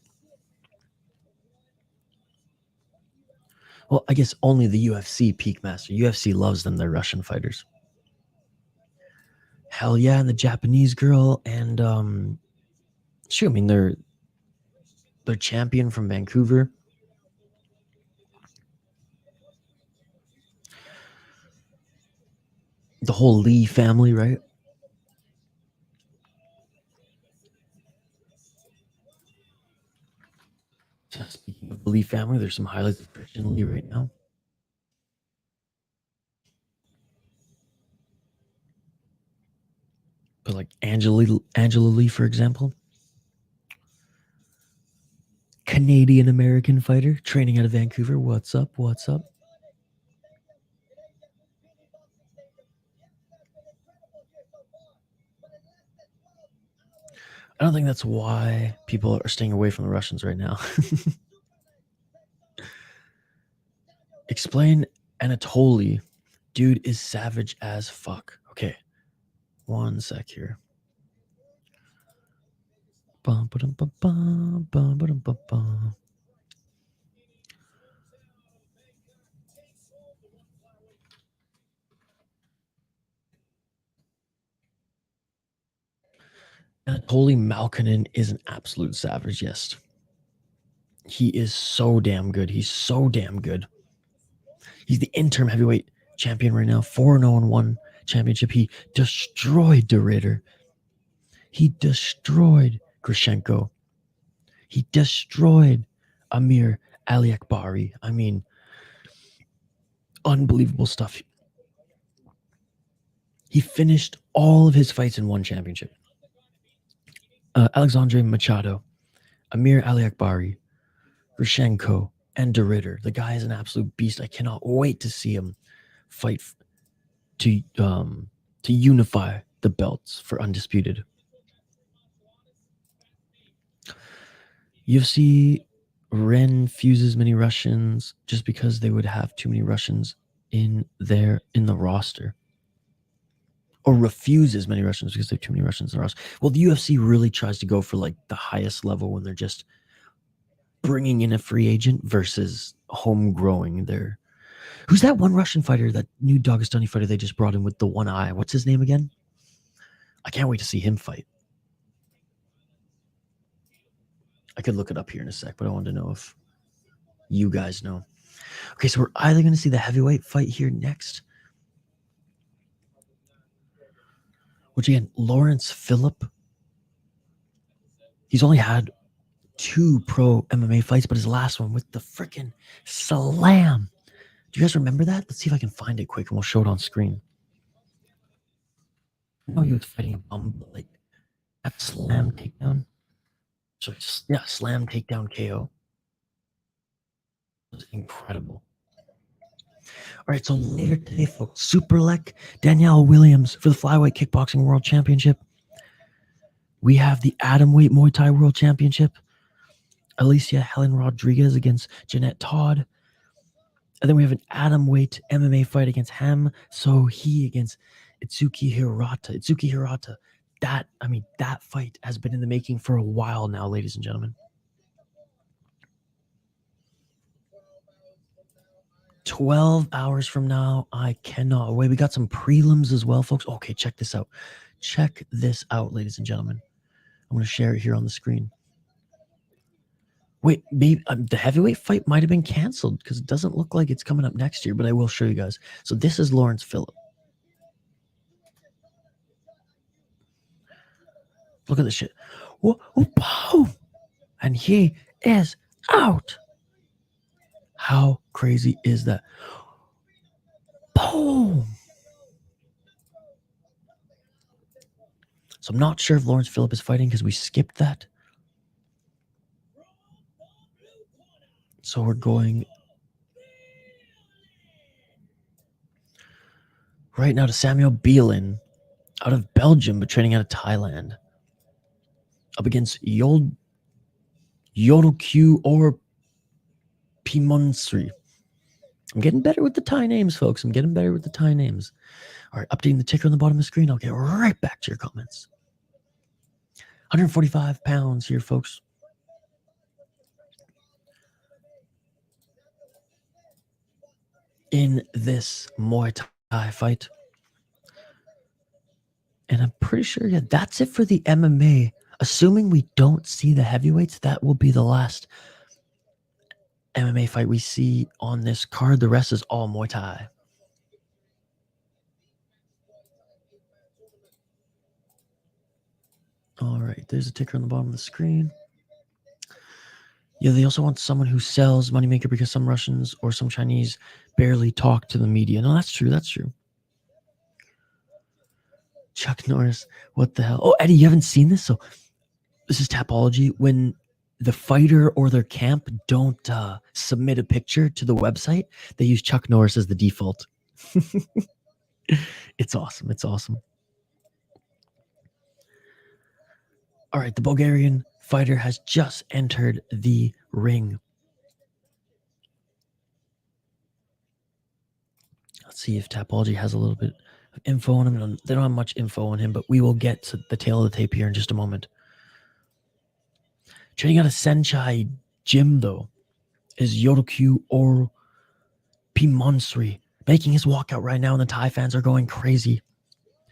Well, I guess only the UFC Peak Master. UFC loves them, they're Russian fighters. Hell yeah, and the Japanese girl, and sure, I mean they're champion from Vancouver. The whole Lee family, right? Speaking of the Lee family, there's some highlights of Christian Lee right now. But like Angela Lee, for example. Canadian-American fighter training out of Vancouver. What's up? What's up? I don't think that's why people are staying away from the Russians right now. Explain Anatoly. Dude is savage as fuck. Okay. One sec here. Bum, ba-dum, bum, bum, bum, ba-dum, bum, bum. Anatoly Malkinen is an absolute savage, yes. He is so damn good. He's so damn good. He's the interim heavyweight champion right now. 4-0-1 championship. He destroyed De Ridder. He destroyed Grushenko. He destroyed Amir Aliakbari. I mean, unbelievable stuff. He finished all of his fights in one championship. Alexandre Machado, Amir Aliakbari, Rishenko, and DeRitter. The guy is an absolute beast. I cannot wait to see him fight to unify the belts for undisputed. UFC refuses many Russians just because they would have too many Russians in the roster. Or refuses many Russians because they have too many Russians in the roster. Well, the UFC really tries to go for like the highest level when they're just bringing in a free agent versus home growing their. Who's that one Russian fighter, that new Dagestani fighter they just brought in with the one eye? What's his name again? I can't wait to see him fight. I could look it up here in a sec, but I wanted to know if you guys know. Okay, so we're either going to see the heavyweight fight here next, which again, Lawrence Phillip. He's only had 2 pro MMA fights, but his last one with the freaking slam. Do you guys remember that? Let's see if I can find it quick and we'll show it on screen. I know he was fighting a bum, but like that slam takedown. So yeah, slam takedown KO. It was incredible. All right, so later today, folks, Superlek Danielle Williams for the Flyweight Kickboxing World Championship. We have the Atomweight Muay Thai World Championship. Alicia Helen Rodriguez against Jeanette Todd. And then we have an Atomweight MMA fight against Ham Sohee against Itsuki Hirata. Itsuki Hirata. That fight has been in the making for a while now, ladies and gentlemen. 12 hours from now, I cannot wait. We got some prelims as well, folks. Okay, check this out. Check this out, ladies and gentlemen. I'm going to share it here on the screen. Wait, maybe the heavyweight fight might have been canceled because it doesn't look like it's coming up next year, but I will show you guys. So this is Lawrence Phillip. Look at this shit. Whoa, boom! And he is out. How crazy is that? Boom! So I'm not sure if Lawrence Phillip is fighting because we skipped that. So we're going right now to Samuel Bielen out of Belgium, but training out of Thailand. Up against Yod-IQ or Pimonsri. I'm getting better with the Thai names, folks. I'm getting better with the Thai names. All right, updating the ticker on the bottom of the screen. I'll get right back to your comments. 145 pounds here, folks. In this Muay Thai fight. And I'm pretty sure, yeah, that's it for the MMA. Assuming we don't see the heavyweights, that will be the last MMA fight we see on this card. The rest is all Muay Thai. All right, there's a ticker on the bottom of the screen. Yeah, they also want someone who sells moneymaker because some Russians or some Chinese barely talk to the media. No, that's true. That's true. Chuck Norris, what the hell? Oh, Eddie, you haven't seen this? So this is Tapology. When the fighter or their camp don't submit a picture to the website, they use Chuck Norris as the default. It's awesome. It's awesome. All right, the Bulgarian fighter has just entered the ring. Let's see if Tapology has a little bit of info on him. They don't have much info on him, but we will get to the tail of the tape here in just a moment. Training out of Saenchai gym, though, is Yod-IQ or Pimonsri, making his walkout right now, and the Thai fans are going crazy.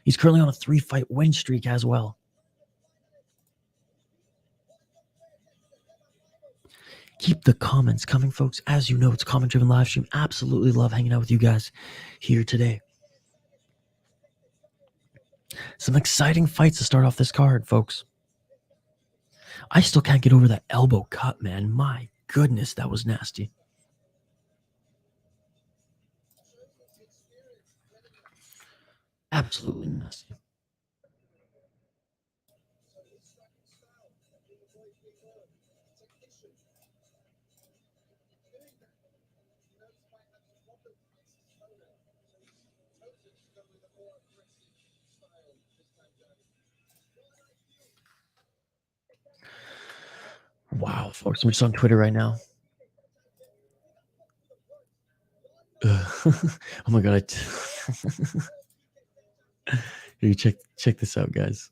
He's currently on a 3-fight win streak as well. Keep the comments coming, folks. As you know, it's a comment-driven live stream. Absolutely love hanging out with you guys here today. Some exciting fights to start off this card, folks. I still can't get over that elbow cut, man. My goodness, that was nasty. Absolutely nasty. Wow, folks, I'm just on Twitter right now. Oh my god! Here, check this out, guys.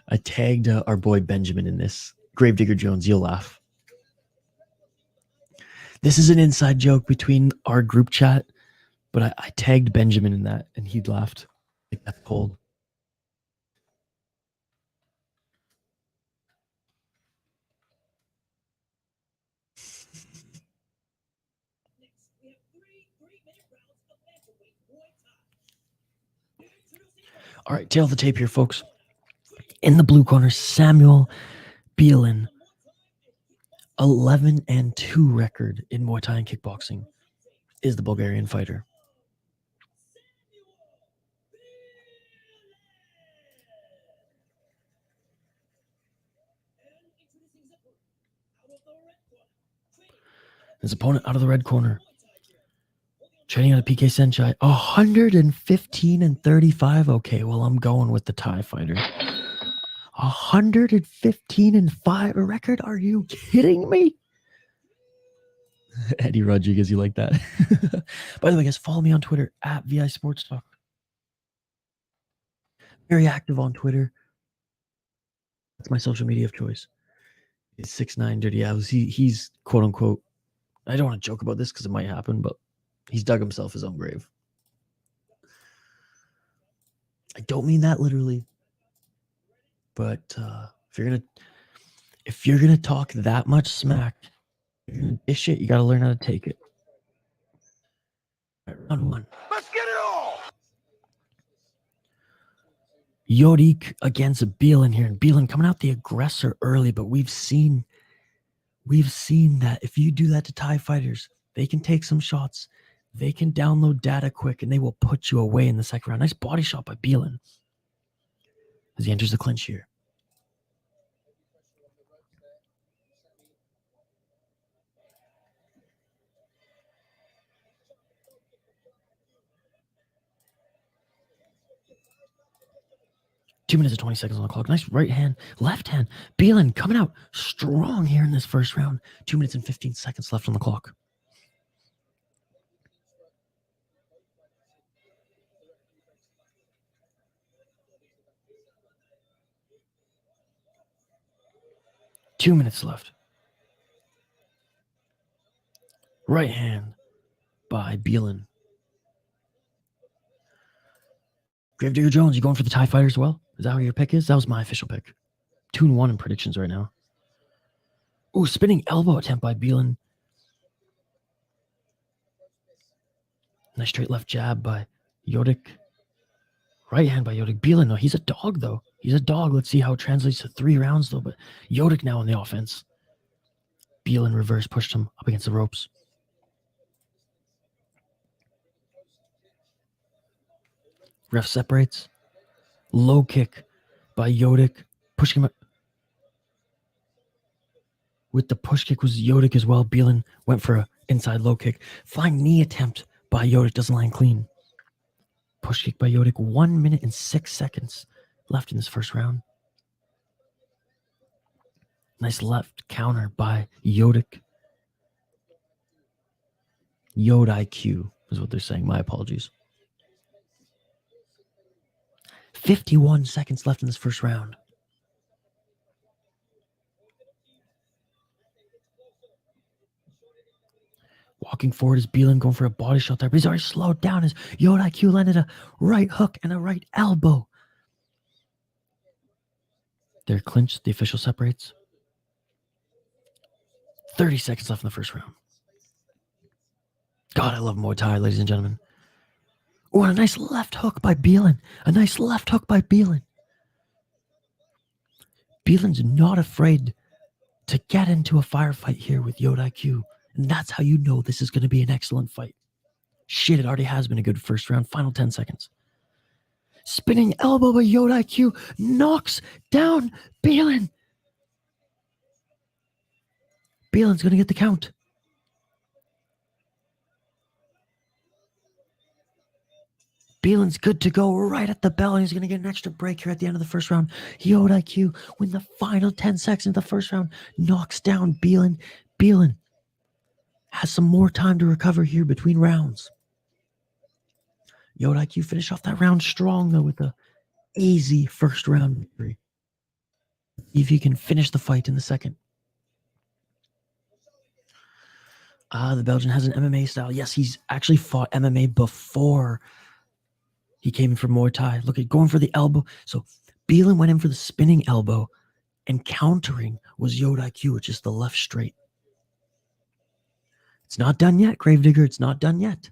I tagged our boy Benjamin in this. Gravedigger Jones, you'll laugh. This is an inside joke between our group chat, but I tagged Benjamin in that, and he laughed. Like, that's cold. All right, tail of the tape here, folks. In the blue corner, Samuel Bielen, 11-2 record in Muay Thai and kickboxing, is the Bulgarian fighter. His opponent out of the red corner, training out of PK.Saenchai, 115-35. Okay, well, I'm going with the Thai fighter. 115-5 a record? Are you kidding me? Eddie Rodriguez, you like that? By the way, guys, follow me on Twitter at VI Sports Talk. Very active on Twitter. That's my social media of choice. It's 6'9" Dirty Owls. He's quote unquote. I don't want to joke about this because it might happen, but he's dug himself his own grave. I don't mean that literally, but if you're gonna talk that much smack, you're gonna dish it. You got to learn how to take it. Right, round one. Let's get it all! Yod-IQ against Bielen here, and Bielen coming out the aggressor early, but we've seen that if you do that to Thai fighters, they can take some shots, they can download data quick, and they will put you away in the second round. Nice body shot by Bielen as he enters the clinch here. Two minutes and 20 seconds on the clock. Nice right hand, left hand. Bielen coming out strong here in this first round. 2 minutes and 15 seconds left on the clock. Two minutes left. Right hand by Bielen. Gravedigger Jones, you going for the Thai fighter as well? Is that what your pick is? That was my official pick. 2-1 in predictions right now. Ooh, spinning elbow attempt by Bielen. Nice straight left jab by Yod-IQ. Right hand by Yod-IQ. Bielen, no, he's a dog, though. He's a dog. Let's see how it translates to 3 rounds, though. But Yod-IQ now on the offense. Bielen reverse pushed him up against the ropes. Ref separates. Low kick by Yod-IQ. Pushing him up. With the push kick was Yod-IQ as well. Bielen went for an inside low kick. Flying knee attempt by Yod-IQ. Doesn't land clean. Push kick by Yod-IQ. 1 minute and 6 seconds left in this first round. Nice left counter by Yod-IQ. Yod-IQ is what they're saying. My apologies. 51 seconds left in this first round. Walking forward is Bielen going for a body shot there, but he's already slowed down as Yod-IQ landed a right hook and a right elbow. They're clinched. The official separates. 30 seconds left in the first round. God, I love Muay Thai, ladies and gentlemen. Oh, and a nice left hook by Bielen. A nice left hook by Bielen. Bielen's not afraid to get into a firefight here with Yod-IQ. And that's how you know this is going to be an excellent fight. Shit, it already has been a good first round. Final 10 seconds. Spinning elbow by Yod-IQ knocks down Bielen. Bielen's going to get the count. Bielen's good to go right at the bell, and he's going to get an extra break here at the end of the first round. Yod-IQ, when the final 10 seconds of the first round, knocks down Bielen. Bielen has some more time to recover here between rounds. Yod-IQ finished off that round strong, though, with a easy first round victory. See if he can finish the fight in the second. The Belgian has an MMA style. Yes, he's actually fought MMA before he came in for Muay Thai. Look at going for the elbow. So Bielen went in for the spinning elbow, and countering was Yod-IQ, which is the left straight. It's not done yet, Gravedigger. It's not done yet.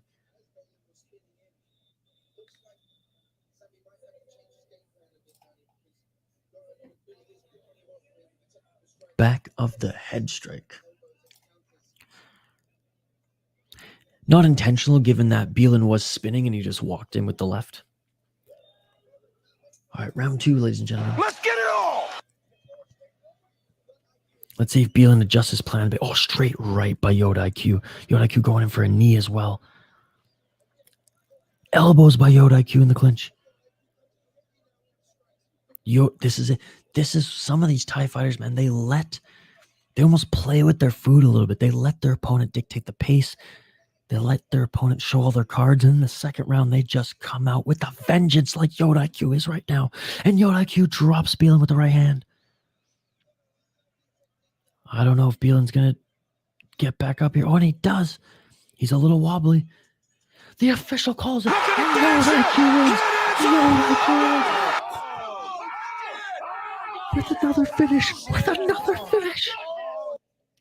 Back of the head strike. Not intentional, given that Bielen was spinning and he just walked in with the left. All right, round 2, ladies and gentlemen. Let's get it all! Let's see if Bielen adjusts his plan. Oh, straight right by Yod-IQ. Yod-IQ going in for a knee as well. Elbows by Yod-IQ in the clinch. This is it. This is some of these Thai fighters, man. They almost play with their food a little bit. They let their opponent dictate the pace. They let their opponent show all their cards. And in the second round, they just come out with a vengeance like Yod-IQ is right now. And Yod-IQ drops Bielen with the right hand. I don't know if Bielen's going to get back up here. Oh, and he does. He's a little wobbly. The official calls it. And Yod-IQ wins. Yod-IQ wins. With another finish. With another finish.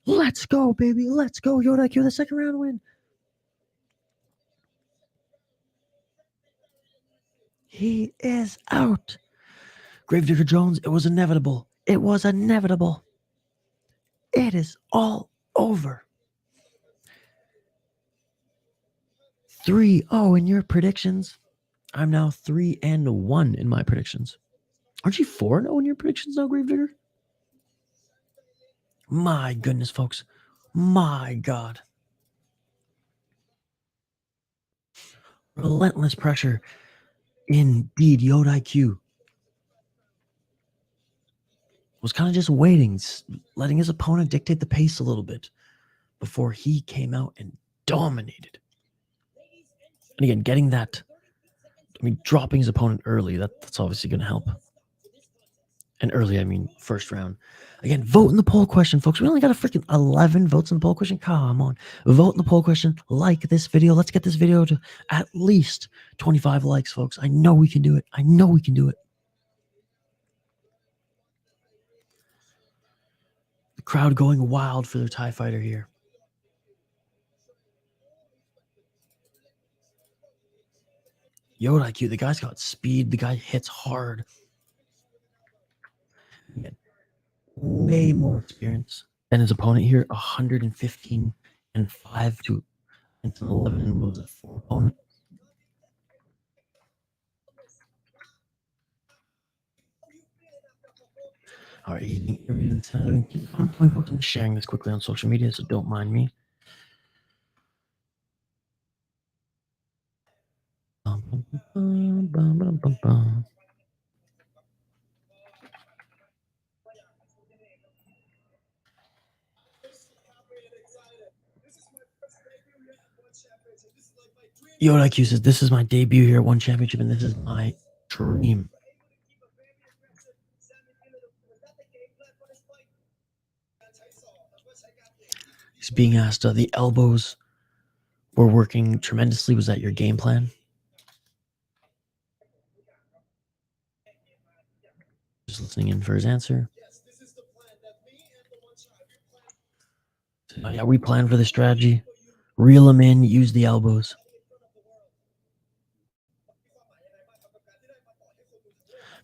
Let's go, baby. Let's go. Yod-IQ, the second round win. He is out. Gravedigger Jones, it was inevitable. It was inevitable. It is all over. 3-0 in your predictions. I'm now 3-1 in my predictions. Aren't you 4-0 in your predictions now, Gravedigger? My goodness, folks. My God. Relentless pressure. Indeed, Yod-IQ was kind of just waiting, letting his opponent dictate the pace a little bit before he came out and dominated. And again, getting that, dropping his opponent early, that's obviously going to help. And early, I mean first round. Again, vote in the poll question, folks. We only got a freaking 11 votes in the poll question. Come on. Vote in the poll question. Like this video. Let's get this video to at least 25 likes, folks. I know we can do it. I know we can do it. The crowd going wild for their Thai fighter here. Yod-IQ, the guy's got speed. The guy hits hard. Again, way more experience than his opponent here. 115 and 5 to 11 was a 4 opponent. All right, I'm sharing this quickly on social media, so don't mind me. Yod-IQ says, this is my debut here at One Championship, and this is my dream. He's being asked, the elbows were working tremendously. Was that your game plan? Just listening in for his answer. Yeah, we planned for the strategy. Reel him in, use the elbows.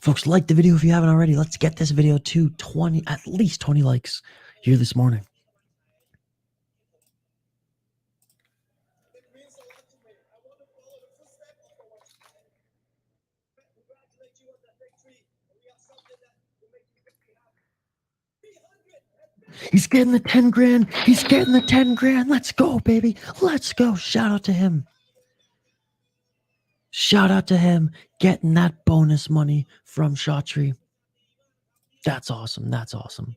Folks, like the video if you haven't already. Let's get this video to at least 20 likes here this morning. He's getting the 10 grand. He's getting the 10 grand. Let's go, baby. Let's go. Shout out to him. Shout out to him getting that bonus money from Shatri. That's awesome. That's awesome.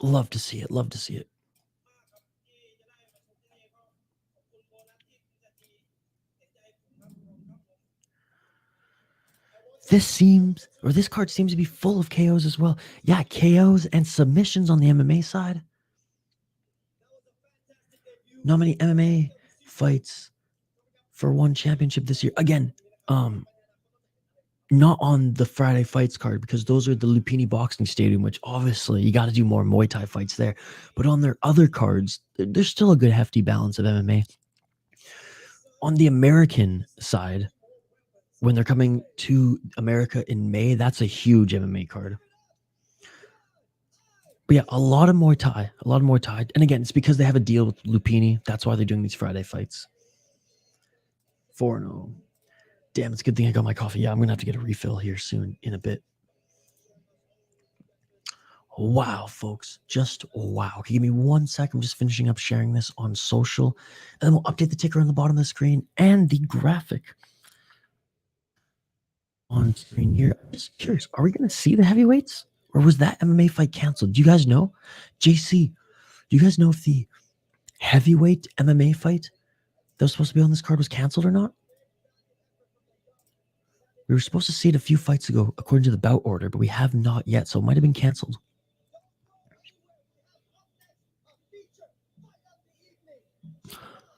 Love to see it. Love to see it. This card seems to be full of KOs as well. Yeah, KOs and submissions on the MMA side. Not many MMA fights for one championship this year. Again, not on the Friday fights card because those are the Lumpinee Boxing Stadium, which obviously you got to do more Muay Thai fights there. But on their other cards, there's still a good hefty balance of MMA. On the American side, when they're coming to America in May, that's a huge MMA card. But yeah, a lot of Muay Thai. And again, it's because they have a deal with Lumpinee. That's why they're doing these Friday fights. 4-0. Damn, it's a good thing I got my coffee. Yeah, I'm going to have to get a refill here soon in a bit. Wow, folks. Just wow. Okay, give me 1 sec. I'm just finishing up sharing this on social. And then we'll update the ticker on the bottom of the screen and the graphic on screen here. I'm just curious. Are we going to see the heavyweights? Or was that MMA fight canceled? Do you guys know? JC, do you guys know if the heavyweight MMA fight that was supposed to be on this card was canceled or not? We were supposed to see it a few fights ago according to the bout order, but we have not yet, so it might have been canceled.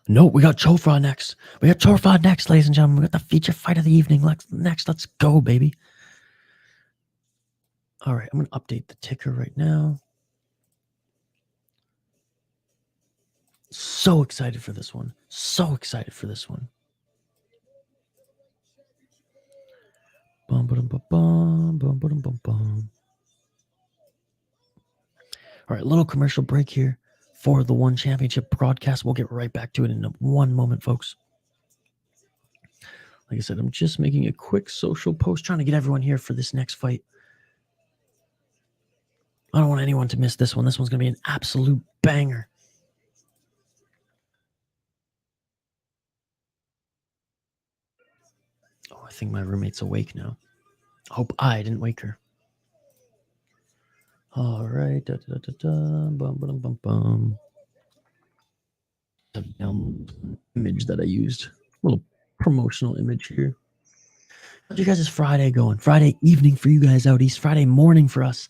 No, we got Chorfah next. Ladies and gentlemen. We got the feature fight of the evening. Let's go, baby. All right, I'm going to update the ticker right now. So excited for this one. Bum, ba-dum, ba-bum, bum, ba-dum, bum, bum. All right, little commercial break here for the One Championship broadcast. We'll get right back to it in one moment, folks. Like I said, I'm just making a quick social post, trying to get everyone here for this next fight. I don't want anyone to miss this one. This one's going to be an absolute banger. Oh, I think my roommate's awake now. Hope I didn't wake her. All right. Bum, bum, bum, bum. The image that I used. A little promotional image here. How's you guys' Friday going? Friday evening for you guys out east. Friday morning for us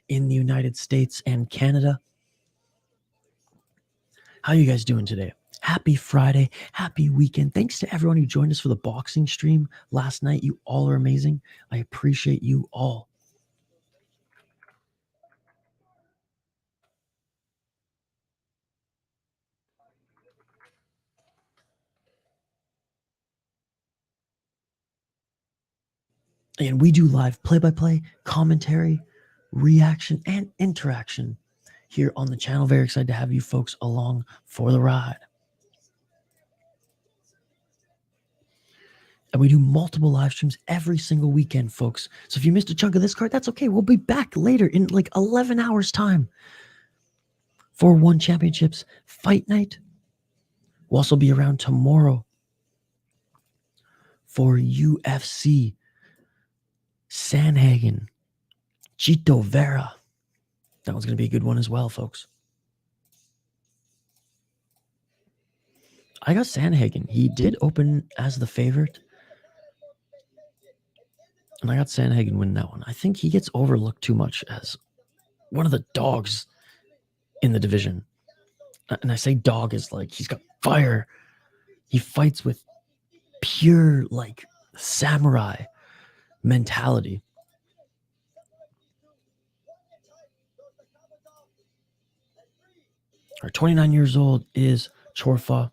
in the United States and Canada. How you guys doing today? Happy Friday. Happy weekend. Thanks to everyone who joined us for the boxing stream last night. You all are amazing. I appreciate you all. And we do live play-by-play, commentary, reaction, and interaction here on the channel. Very excited to have you folks along for the ride. And we do multiple live streams every single weekend, folks. So if you missed a chunk of this card, that's okay. We'll be back later in like 11 hours time for One Championships Fight Night. We'll also be around tomorrow for UFC Sanhagen, Chito Vera. That one's going to be a good one as well, folks. I got Sanhagen. He did open as the favorite. And I got Sanhagen winning that one. I think he gets overlooked too much as one of the dogs in the division. And I say dog is like he's got fire. He fights with pure like samurai mentality. Our 29 years old is Chorfah.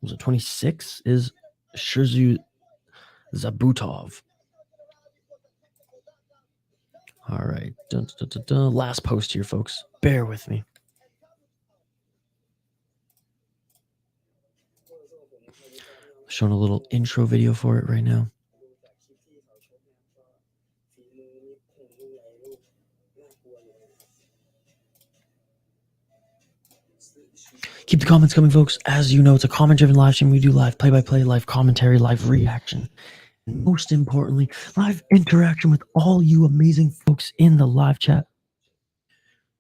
Was it 26? Is Sherzod Kabutov. All right. Dun, dun, dun, dun. Last post here, folks. Bear with me. Showing a little intro video for it right now. Keep the comments coming, folks. As you know, it's a comment-driven live stream. We do live play-by-play, live commentary, live reaction, and most importantly, live interaction with all you amazing folks in the live chat.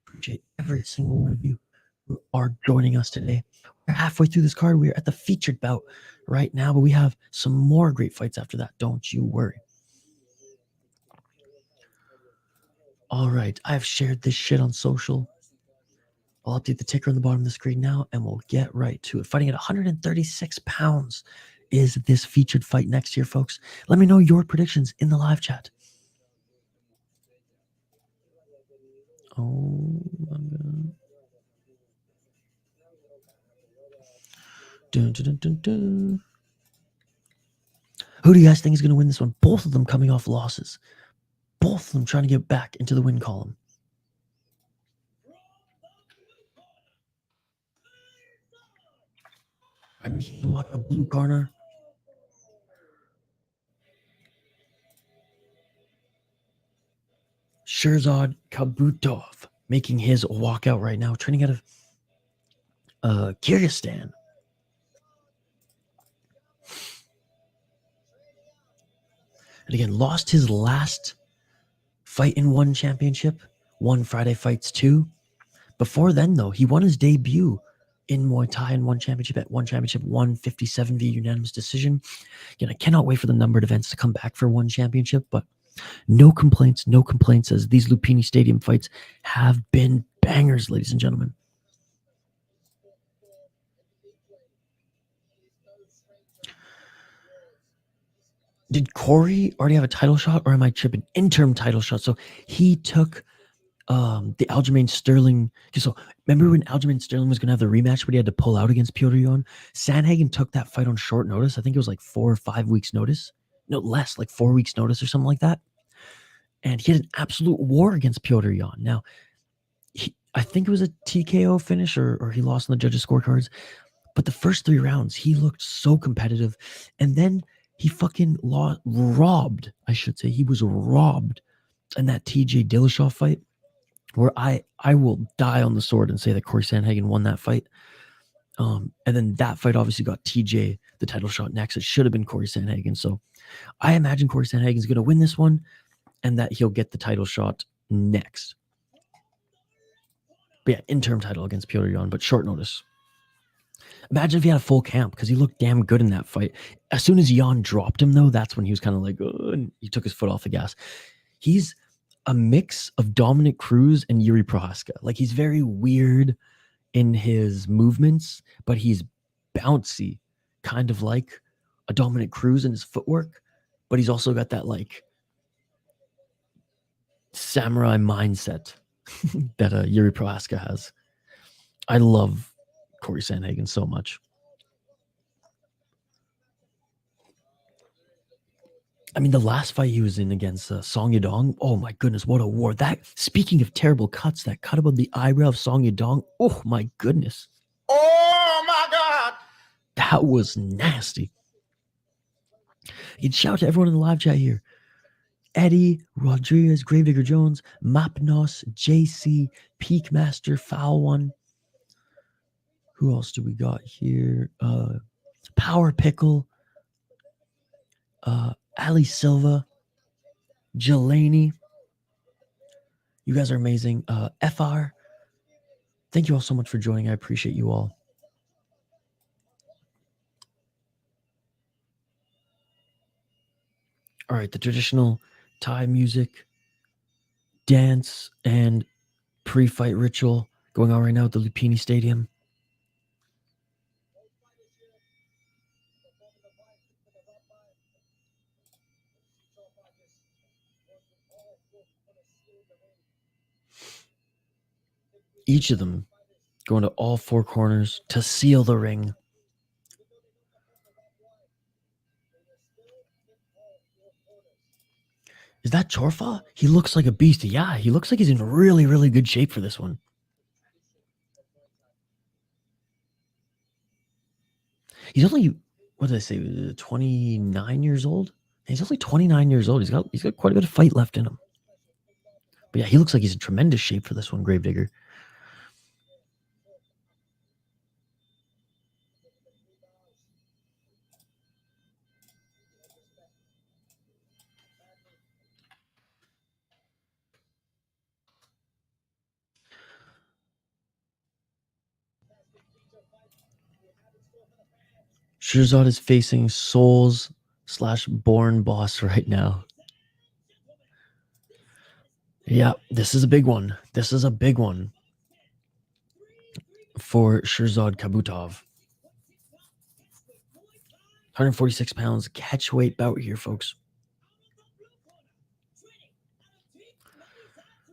Appreciate every single one of you who are joining us today. We're halfway through this card. We're at the featured bout right now, but we have some more great fights after that. Don't you worry. All right, I've shared this shit on social. I'll update the ticker on the bottom of the screen now, and we'll get right to it. Fighting at 136 pounds is this featured fight next year, folks. Let me know your predictions in the live chat. Oh my God. Dun, dun, dun, dun, dun. Who do you guys think is going to win this one? Both of them coming off losses. Both of them trying to get back into the win column. I'm a blue corner. Sherzod Kabutov making his walkout right now, training out of Kyrgyzstan. And again, lost his last fight in one championship, won Friday Fights 2. Before then, though, he won his debut in Muay Thai and won championship at one championship, 157 via unanimous decision. Again, I cannot wait for the numbered events to come back for one championship, but no complaints, as these Lumpinee Stadium fights have been bangers, ladies and gentlemen. Did Corey already have a title shot, or am I tripping? Interim title shot. So he took the Aljamain Sterling. So remember when Aljamain Sterling was going to have the rematch, but he had to pull out against Petr Yan? Sandhagen took that fight on short notice. I think it was like 4 or 5 weeks notice. No, less, like 4 weeks notice or something like that. And he had an absolute war against Petr Yan. Now, I think it was a TKO finish, or he lost on the judges' scorecards. But the first 3 rounds, he looked so competitive. And then he fucking robbed, I should say. He was robbed in that TJ Dillashaw fight, where I will die on the sword and say that Corey Sandhagen won that fight. And then that fight obviously got TJ the title shot next. It should have been Corey Sandhagen. So I imagine Corey Sandhagen is going to win this one and that he'll get the title shot next. But yeah, interim title against Petr Yan, but short notice. Imagine if he had a full camp, because he looked damn good in that fight. As soon as Yan dropped him, though, that's when he was kind of like, and he took his foot off the gas. He's a mix of Dominic Cruz and Yuri Prohaska. Like, he's very weird in his movements, but he's bouncy, kind of like a Dominic Cruz in his footwork. But he's also got that, like, samurai mindset that Yuri Prohaska has. I love Corey Sandhagen so much. I mean, the last fight he was in against Song Yadong, oh my goodness, what a war. That, speaking of terrible cuts, that cut above the eyebrow of Song Yadong, oh my goodness. Oh my God. That was nasty. You'd shout to everyone in the live chat here. Eddie, Rodriguez, Gravedigger Jones, Mapnos, JC, Peakmaster, Foul One. Who else do we got here? Power Pickle, Ali Silva, Jelani. You guys are amazing. FR. Thank you all so much for joining. I appreciate you all. All right, the traditional Thai music, dance, and pre-fight ritual going on right now at the Lumpinee Stadium. Each of them going to all 4 corners to seal the ring. Is that Chorfah? He looks like a beast. Yeah, he looks like he's in really, really good shape for this one. He's only, what did I say, 29 years old? He's only 29 years old. He's got quite a bit of fight left in him. But yeah, he looks like he's in tremendous shape for this one, Gravedigger. Sherzod is facing Souls/Born Boss right now. Yeah, this is a big one. This is a big one for Sherzod Kabutov. 146 pounds, catchweight bout here, folks.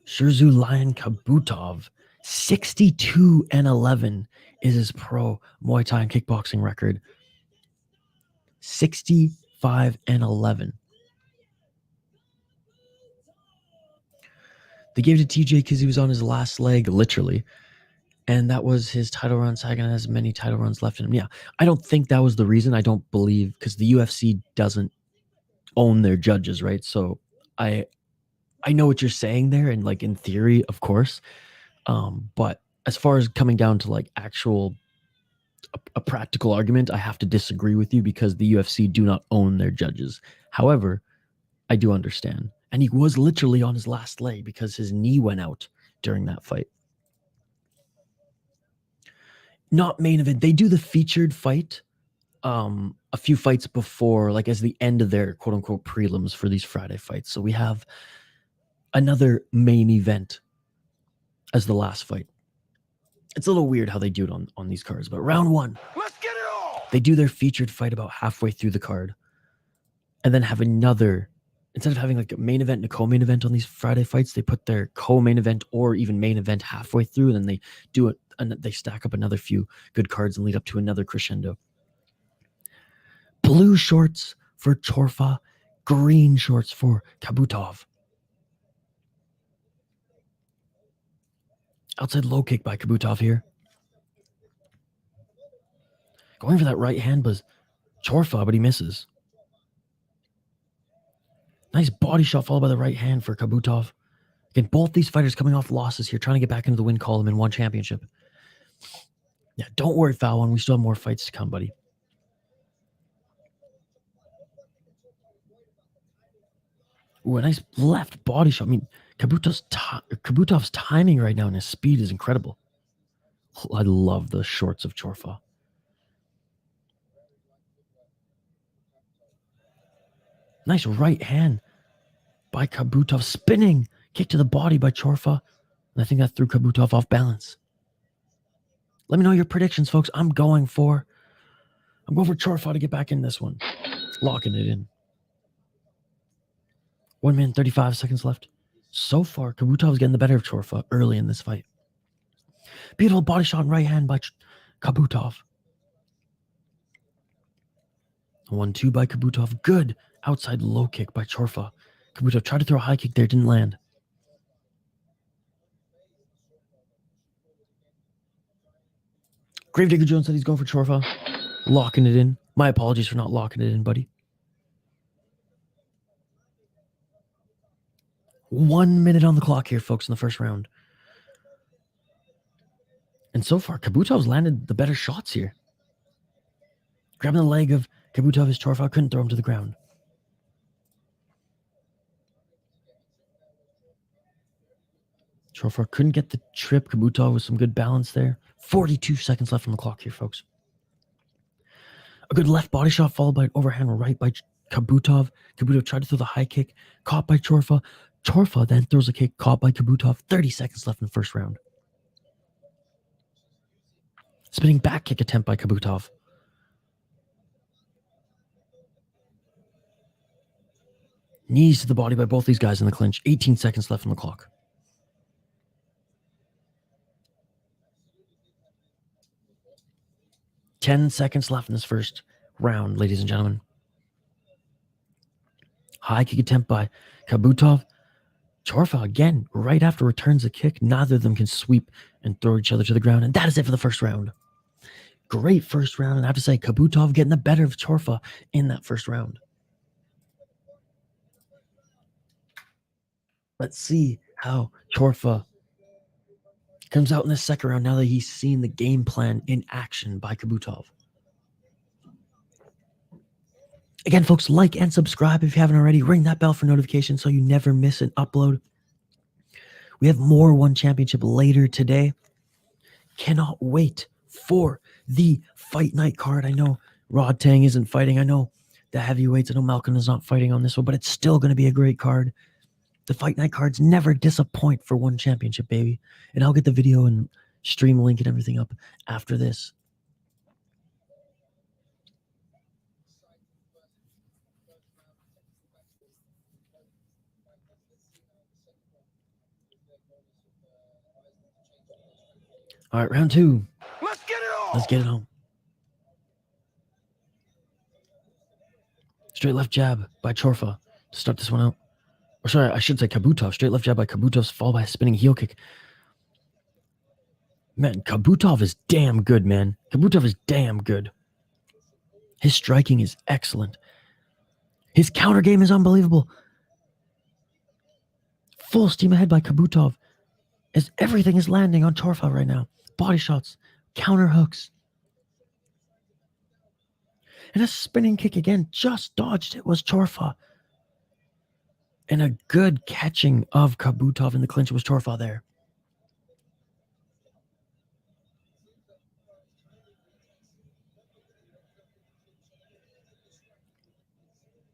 Sherzod Lion Kabutov, 62-11 is his pro Muay Thai and kickboxing record. 65-11. They gave it to TJ because he was on his last leg, literally. And that was his title run. Sagan has many title runs left in him. Yeah, I don't think that was the reason. I don't believe, because the UFC doesn't own their judges, right? So I know what you're saying there, and like in theory, of course. But as far as coming down to like actual a practical argument, I have to disagree with you because the UFC do not own their judges. However, I do understand. And he was literally on his last leg because his knee went out during that fight. Not main event. They do the featured fight a few fights before, like as the end of their quote unquote prelims for these Friday fights. So we have another main event as the last fight. It's a little weird how they do it on these cards, but round one, Let's get it on! they do their featured fight about halfway through the card and then have another, instead of having like a main event and a co-main event on these Friday fights, they put their co-main event or even main event halfway through, and then they do it and they stack up another few good cards and lead up to another crescendo. Blue shorts for Chorfah, green shorts for Kabutov. Outside low kick by Kabutov here. Going for that right hand was Chorfah, but he misses. Nice body shot followed by the right hand for Kabutov. Again, both these fighters coming off losses here, trying to get back into the win column in one championship. Yeah, don't worry, Foul One. We still have more fights to come, buddy. Ooh, a nice left body shot. I mean, Kabutov's timing right now and his speed is incredible. I love the shorts of Chorfah. Nice right hand by Kabutov. Spinning kick to the body by Chorfah. And I think that threw Kabutov off balance. Let me know your predictions, folks. I'm going for Chorfah to get back in this one. Locking it in. 1 minute, 35 seconds left. So far, Kabutov's getting the better of Chorfah early in this fight. Beautiful body shot and right hand by Kabutov. 1-2 by Kabutov. Good outside low kick by Chorfah. Kabutov tried to throw a high kick there, didn't land. Gravedigger Jones said he's going for Chorfah. Locking it in. My apologies for not locking it in, buddy. 1 minute on the clock here, folks, in the first round. And so far, Kabutov's landed the better shots here. Grabbing the leg of Kabutov as Chorfah couldn't throw him to the ground. Chorfah couldn't get the trip. Kabutov with some good balance there. 42 seconds left on the clock here, folks. A good left body shot followed by an overhand right by Kabutov. Kabutov tried to throw the high kick, caught by Chorfah. Chorfah then throws a kick, caught by Kabutov. 30 seconds left in the first round. Spinning back kick attempt by Kabutov. Knees to the body by both these guys in the clinch. 18 seconds left on the clock. Ten seconds left in this first round, ladies and gentlemen. High kick attempt by Kabutov. Chorfah again, right after returns a kick. Neither of them can sweep and throw each other to the ground. And that is it for the first round. Great first round. And I have to say, Kabutov getting the better of Chorfah in that first round. Let's see how Chorfah comes out in the second round now that he's seen the game plan in action by Kabutov. Again, folks, like and subscribe if you haven't already. Ring that bell for notifications so you never miss an upload. We have more One Championship later today. Cannot wait for the fight night card. I know Rod Tang isn't fighting. I know the heavyweights. I know Malcolm is not fighting on this one, but it's still going to be a great card. The fight night cards never disappoint for one championship, baby. And I'll get the video and stream link and everything up after this. All right, round 2. Let's get it on. Let's get it home. Straight left jab by Chorfah to start this one out. Or sorry, I should say Kabutov. Straight left jab by Kabutov's followed by a spinning heel kick. Man, Kabutov is damn good, man. Kabutov is damn good. His striking is excellent. His counter game is unbelievable. Full steam ahead by Kabutov as everything is landing on Chorfah right now. Body shots, counter hooks. And a spinning kick again, just dodged it, was Chorfah. And a good catching of Kabutov in the clinch was Chorfah there.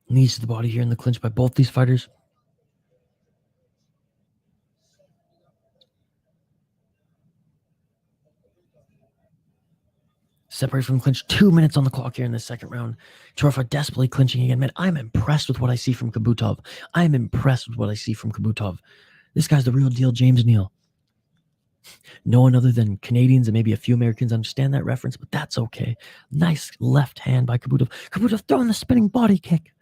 Knees to the body here in the clinch by both these fighters. Separate from clinch. 2 minutes on the clock here in the second round. Chorfah desperately clinching again. Man, I'm impressed with what I see from Kabutov. I'm impressed with what I see from Kabutov. This guy's the real deal, James Neal. No one other than Canadians and maybe a few Americans understand that reference, but that's okay. Nice left hand by Kabutov. Kabutov throwing the spinning body kick.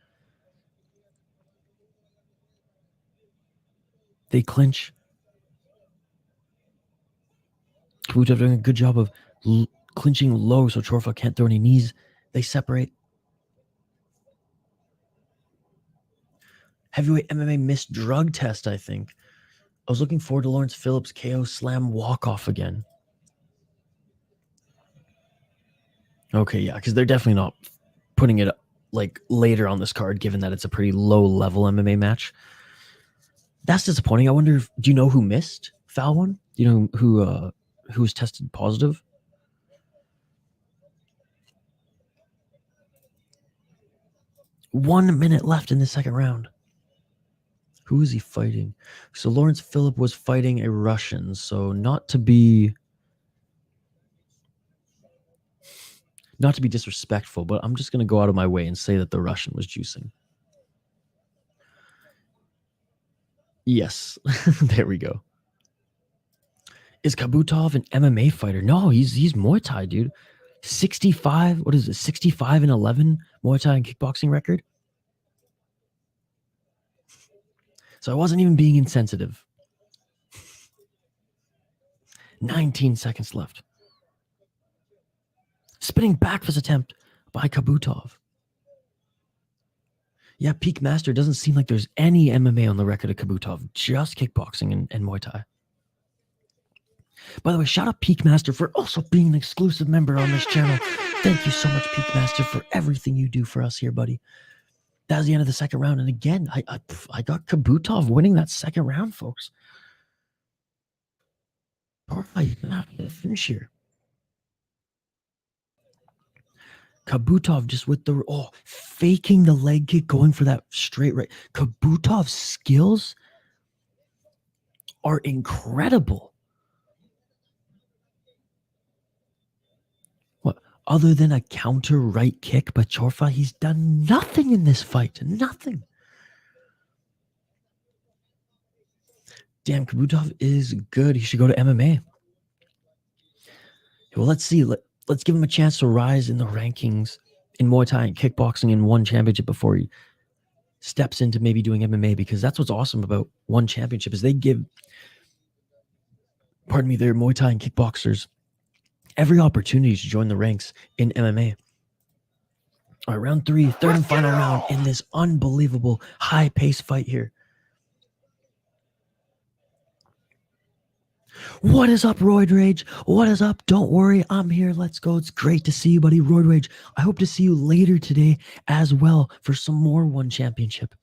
They clinch. Kabutov doing a good job of clinching low so Chorfah can't throw any knees. They separate. Heavyweight MMA missed drug test, I think. I was looking forward to Lawrence Phillips KO slam walk-off again. Okay, yeah, because they're definitely not putting it like later on this card, given that it's a pretty low-level MMA match. That's disappointing. I wonder if, do you know who missed foul one? Do you know who was tested positive? One minute left in the second round. Who is he fighting? So Lawrence Phillip was fighting a Russian. So not to be disrespectful, but I'm just going to go out of my way and say that the Russian was juicing. Yes. There we go. Is Kabutov an MMA fighter? No, he's Muay Thai, dude. 65, what is it? 65-11 Muay Thai and kickboxing record. So I wasn't even being insensitive. 19 seconds left. Spinning back fist attempt by Kabutov. Yeah, Peak Master doesn't seem like there's any MMA on the record of Kabutov. Just kickboxing and Muay Thai. By the way, shout out Peak Master for also being an exclusive member on this channel. Thank you so much, Peak Master, for everything you do for us here, buddy. That was the end of the second round. And again, I got Kabutov winning that second round, folks. Chorfah, you're going to have to finish here. Kabutov just with the, faking the leg kick, going for that straight right. Kabutov's skills are incredible. What, other than a counter right kick by Chorfah, he's done nothing in this fight. Nothing. Damn, Kabutov is good. He should go to MMA. Well, let's see. Let's give him a chance to rise in the rankings in Muay Thai and kickboxing in one championship before he steps into maybe doing MMA, because that's what's awesome about one championship is they give, their Muay Thai and kickboxers every opportunity to join the ranks in MMA. All right, round 3, third and final round in this unbelievable high-paced fight here. What is up, Roid Rage? What is up? Don't worry, I'm here. Let's go. It's great to see you, buddy. Roid Rage, I hope to see you later today as well for some more one championship.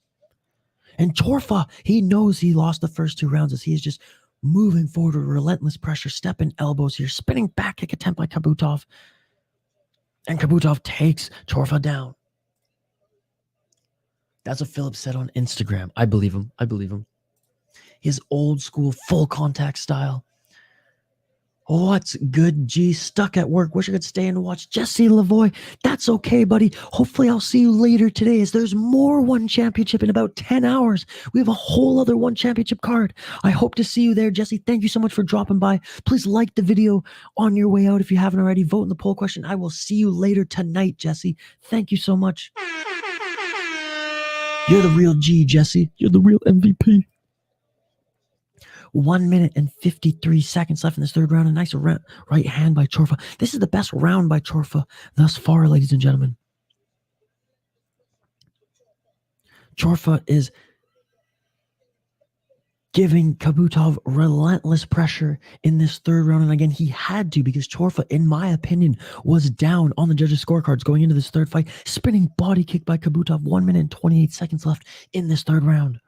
And Chorfah, he knows he lost the first 2 rounds as he is just moving forward with relentless pressure, stepping elbows here, spinning back kick attempt by Kabutov. And Kabutov takes Chorfah down. That's what Phillips said on Instagram. I believe him. I believe him. His old school full contact style. What's good, G? Stuck at work. Wish I could stay and watch Jesse Lavoie. That's okay, buddy. Hopefully I'll see you later today as there's more One Championship in about 10 hours. We have a whole other One Championship card. I hope to see you there, Jesse. Thank you so much for dropping by. Please like the video on your way out if you haven't already. Vote in the poll question. I will see you later tonight, Jesse. Thank you so much. You're the real G, Jesse. You're the real MVP. 1 minute and 53 seconds left in this third round. A nice right hand by Chorfah. This is the best round by Chorfah thus far, ladies and gentlemen. Chorfah is giving Kabutov relentless pressure in this third round. And again, he had to, because Chorfah, in my opinion, was down on the judges' scorecards going into this third fight. Spinning body kick by Kabutov. 1 minute and 28 seconds left in this third round.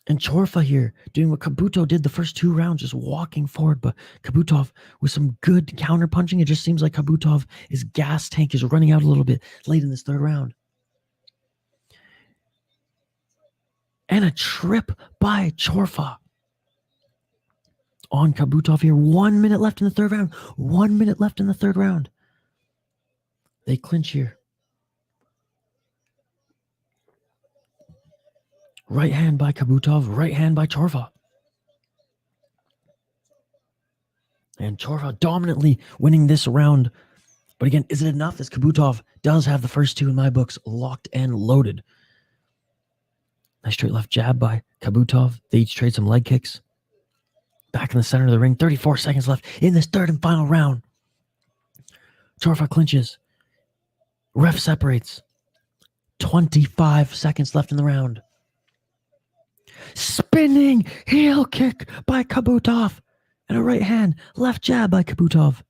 And Chorfah here doing what Kabutov did the first 2 rounds, just walking forward. But Kabutov with some good counter punching. It just seems like Kabutov, his gas tank is running out a little bit late in this third round. And a trip by Chorfah on Kabutov here. 1 minute left in the third round. 1 minute left in the third round. They clinch here. Right hand by Kabutov. Right hand by Chorfah. And Chorfah dominantly winning this round. But again, is it enough? As Kabutov does have the first 2 in my books locked and loaded. Nice straight left jab by Kabutov. They each trade some leg kicks. Back in the center of the ring. 34 seconds left in this third and final round. Chorfah clinches. Ref separates. 25 seconds left in the round. Spinning heel kick by Kabutov. And a right hand, left jab by Kabutov.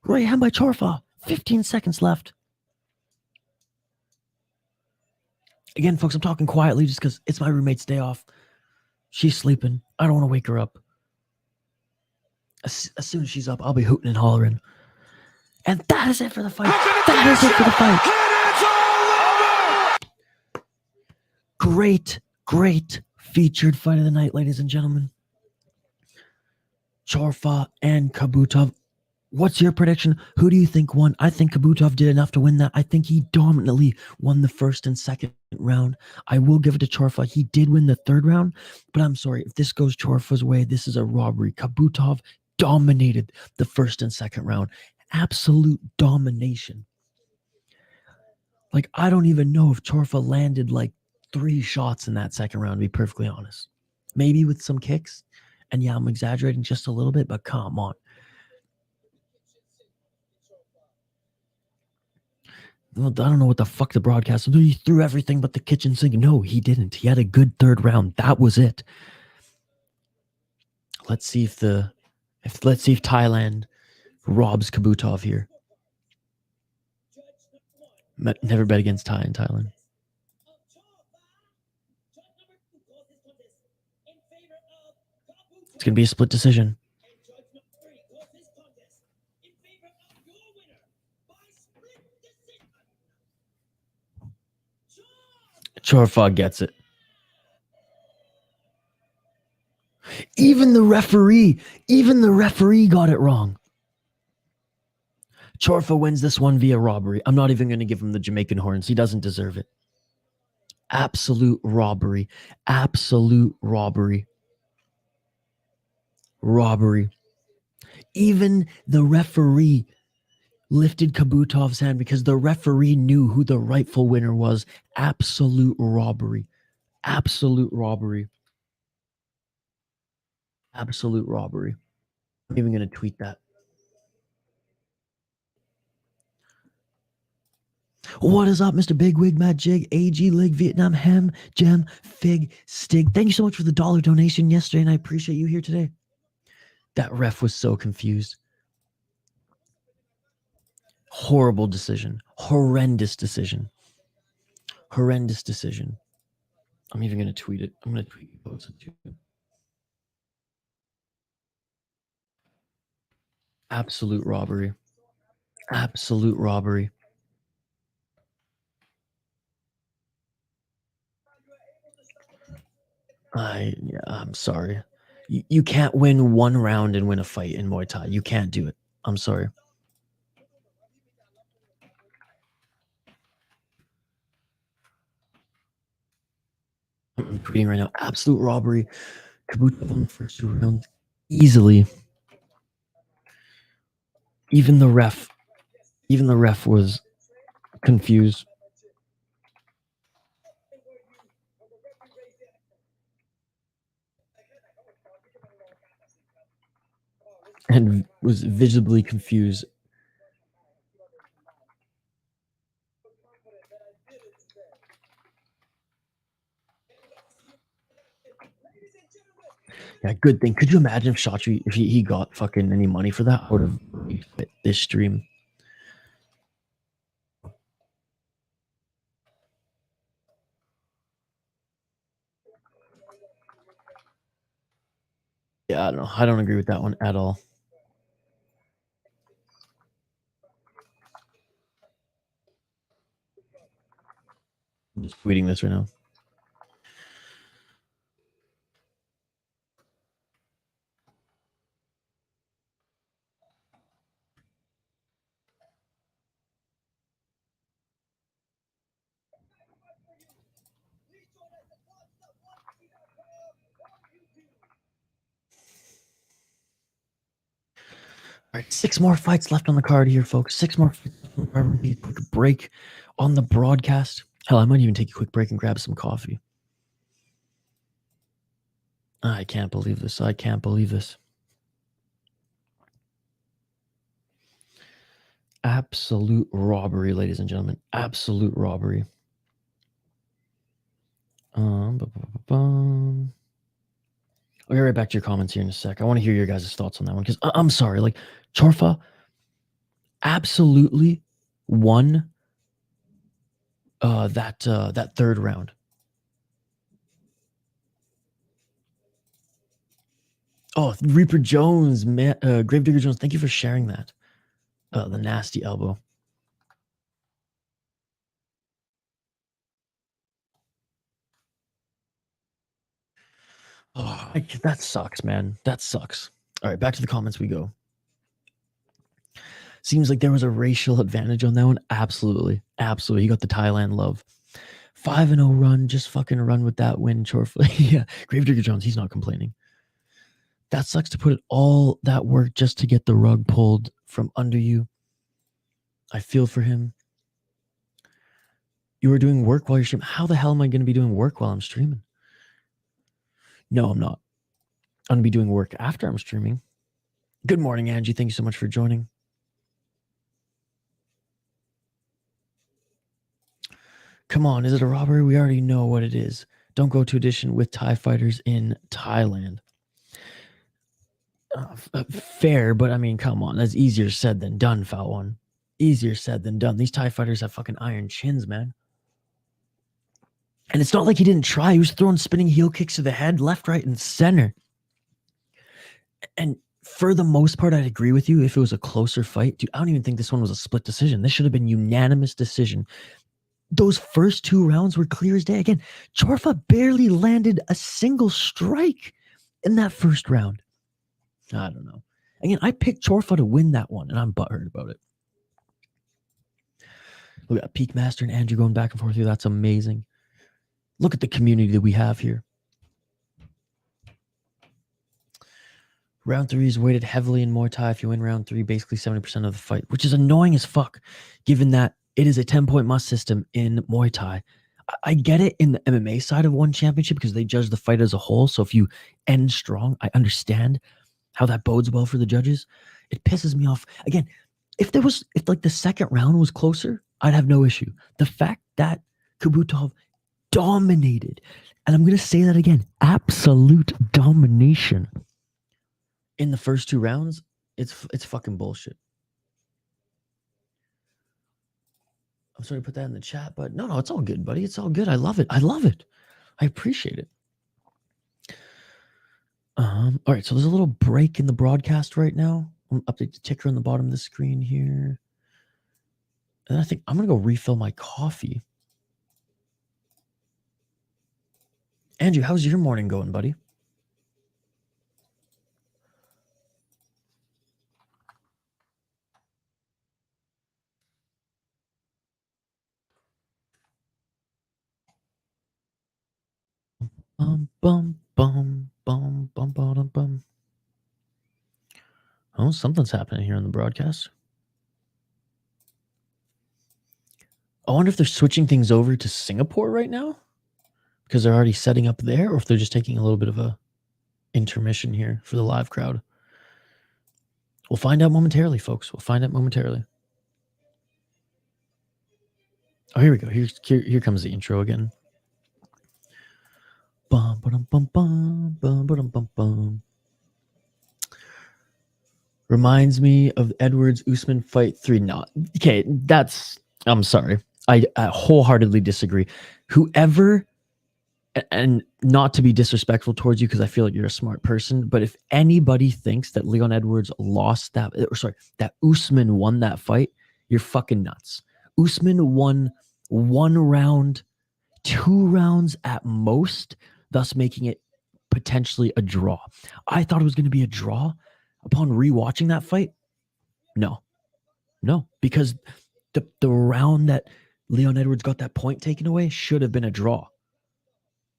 Right hand by Chorfah. 15 seconds left. Again, folks, I'm talking quietly just because it's my roommate's day off. She's sleeping. I don't want to wake her up. As soon as she's up, I'll be hooting and hollering. And that is it for the fight. That is it for the fight. Great featured fight of the night, ladies and gentlemen. Chorfah and Kabutov. What's your prediction? Who do you think won? I think Kabutov did enough to win that. I think he dominantly won the first and second round. I will give it to Chorfah. He did win the third round, but I'm sorry. If this goes Chorfah's way, this is a robbery. Kabutov dominated the first and second round. Absolute domination. Like, I don't even know if Chorfah landed like 3 shots in that second round, to be perfectly honest. Maybe with some kicks. And yeah, I'm exaggerating just a little bit, but come on. I don't know what the fuck the broadcast. He threw everything but the kitchen sink. No, he didn't. He had a good third round. That was it. Let's see if Thailand robs Kabutov here. Never bet against Thai in Thailand. It's gonna be a split decision. Chorfah gets it. Even the referee got it wrong. Chorfah wins this one via robbery. I'm not even going to give him the Jamaican horns. He doesn't deserve it. Absolute robbery. Absolute robbery. Robbery. Even the referee lifted Kabutov's hand because the referee knew who the rightful winner was. Absolute robbery. Absolute robbery. Absolute robbery. I'm even going to tweet that. What is up, Mr. Bigwig, Matt Jig, AG Lig, Vietnam Hem, Gem, Fig, Stig? Thank you so much for the $1 donation yesterday, and I appreciate you here today. That ref was so confused. Horrible decision. Horrendous decision. Horrendous decision. I'm even going to tweet it. I'm going to tweet it too. Absolute robbery. Absolute robbery. I'm sorry. You can't win one round and win a fight in Muay Thai. You can't do it. I'm sorry. I'm tweeting right now. Absolute robbery. Kabutov on the first 2 rounds. Easily. Even the ref was confused. And was visibly confused. Yeah, good thing. Could you imagine if Shotri, if he got fucking any money for that, I would have quit this stream. Yeah, I don't know. I don't agree with that one at all. I'm just tweeting this right now. All right, 6 more fights left on the card here, folks. 6 more fights. A quick break on the broadcast. Hell, I might even take a quick break and grab some coffee. I can't believe this. I can't believe this. Absolute robbery, ladies and gentlemen. Absolute robbery. I'll get right back to your comments here in a sec. I want to hear your guys' thoughts on that one because I'm sorry. Like, Chorfah absolutely won that third round. Oh, Reaper Jones, man, Gravedigger Jones, thank you for sharing that. The nasty elbow. Oh, that sucks, man. That sucks. All right, back to the comments we go. Seems like there was a racial advantage on that one. Absolutely. Absolutely. He got the Thailand love. 5-0 run. Just fucking run with that win, Chorfah. Yeah. Gravedigger Jones, he's not complaining. That sucks to put all that work just to get the rug pulled from under you. I feel for him. You were doing work while you're streaming. How the hell am I going to be doing work while I'm streaming? No, I'm not. I'm going to be doing work after I'm streaming. Good morning, Angie. Thank you so much for joining. Come on, is it a robbery? We already know what it is. Don't go to audition with Thai fighters in Thailand. Fair, but I mean, come on. That's easier said than done, foul one. Easier said than done. These Thai fighters have fucking iron chins, man. And it's not like he didn't try. He was throwing spinning heel kicks to the head, left, right, and center. And for the most part, I'd agree with you if it was a closer fight. Dude, I don't even think this one was a split decision. This should have been unanimous decision. Those first 2 rounds were clear as day. Again, Chorfah barely landed a single strike in that first round. I don't know. Again, I picked Chorfah to win that one, and I'm butthurt about it. Look at Peak Master and Andrew going back and forth here. That's amazing. Look at the community that we have here. Round 3 is weighted heavily in Muay Thai. If you win round 3, basically 70% of the fight, which is annoying as fuck, given that it is a 10-point must system in Muay Thai. I get it in the MMA side of one championship because they judge the fight as a whole. So if you end strong, I understand how that bodes well for the judges. It pisses me off. Again, if like the second round was closer, I'd have no issue. The fact that Kabutov dominated, and I'm going to say that again, absolute domination in the first 2 rounds, it's fucking bullshit. I'm sorry to put that in the chat, but no, it's all good, buddy. It's all good. I love it. I appreciate it. All right, so there's a little break in the broadcast right now. update the ticker on the bottom of the screen here. And I think I'm going to go refill my coffee. Andrew, how's your morning going, buddy? Bum, bum, bum, bum, bum, bum, bum. Oh, something's happening here on the broadcast. I wonder if they're switching things over to Singapore right now because they're already setting up there, or if they're just taking a little bit of a intermission here for the live crowd. We'll find out momentarily, folks. We'll find out momentarily. Oh, here we go. Here comes the intro again. Bum, ba-dum, bum, bum, bum, ba-dum, bum, bum. Reminds me of Edwards Usman fight 3. No, okay, I'm sorry. I wholeheartedly disagree. Whoever, and not to be disrespectful towards you because I feel like you're a smart person, but if anybody thinks that Leon Edwards lost that, or sorry, that Usman won that fight, you're fucking nuts. Usman won 1 round, 2 rounds at most, thus making it potentially a draw. I thought it was going to be a draw upon rewatching that fight. No, because the round that Leon Edwards got that point taken away should have been a draw.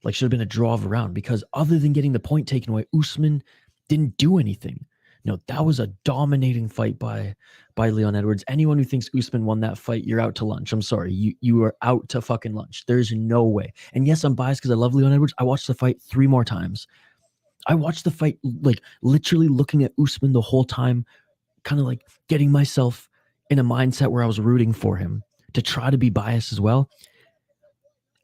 Like, should have been a draw of a round, because other than getting the point taken away, Usman didn't do anything. No, that was a dominating fight by Leon Edwards. Anyone who thinks Usman won that fight, you're out to lunch. I'm sorry. You are out to fucking lunch. There's no way. And yes, I'm biased because I love Leon Edwards. I watched the fight 3 more times. I watched the fight, like, literally looking at Usman the whole time, kind of like getting myself in a mindset where I was rooting for him to try to be biased as well.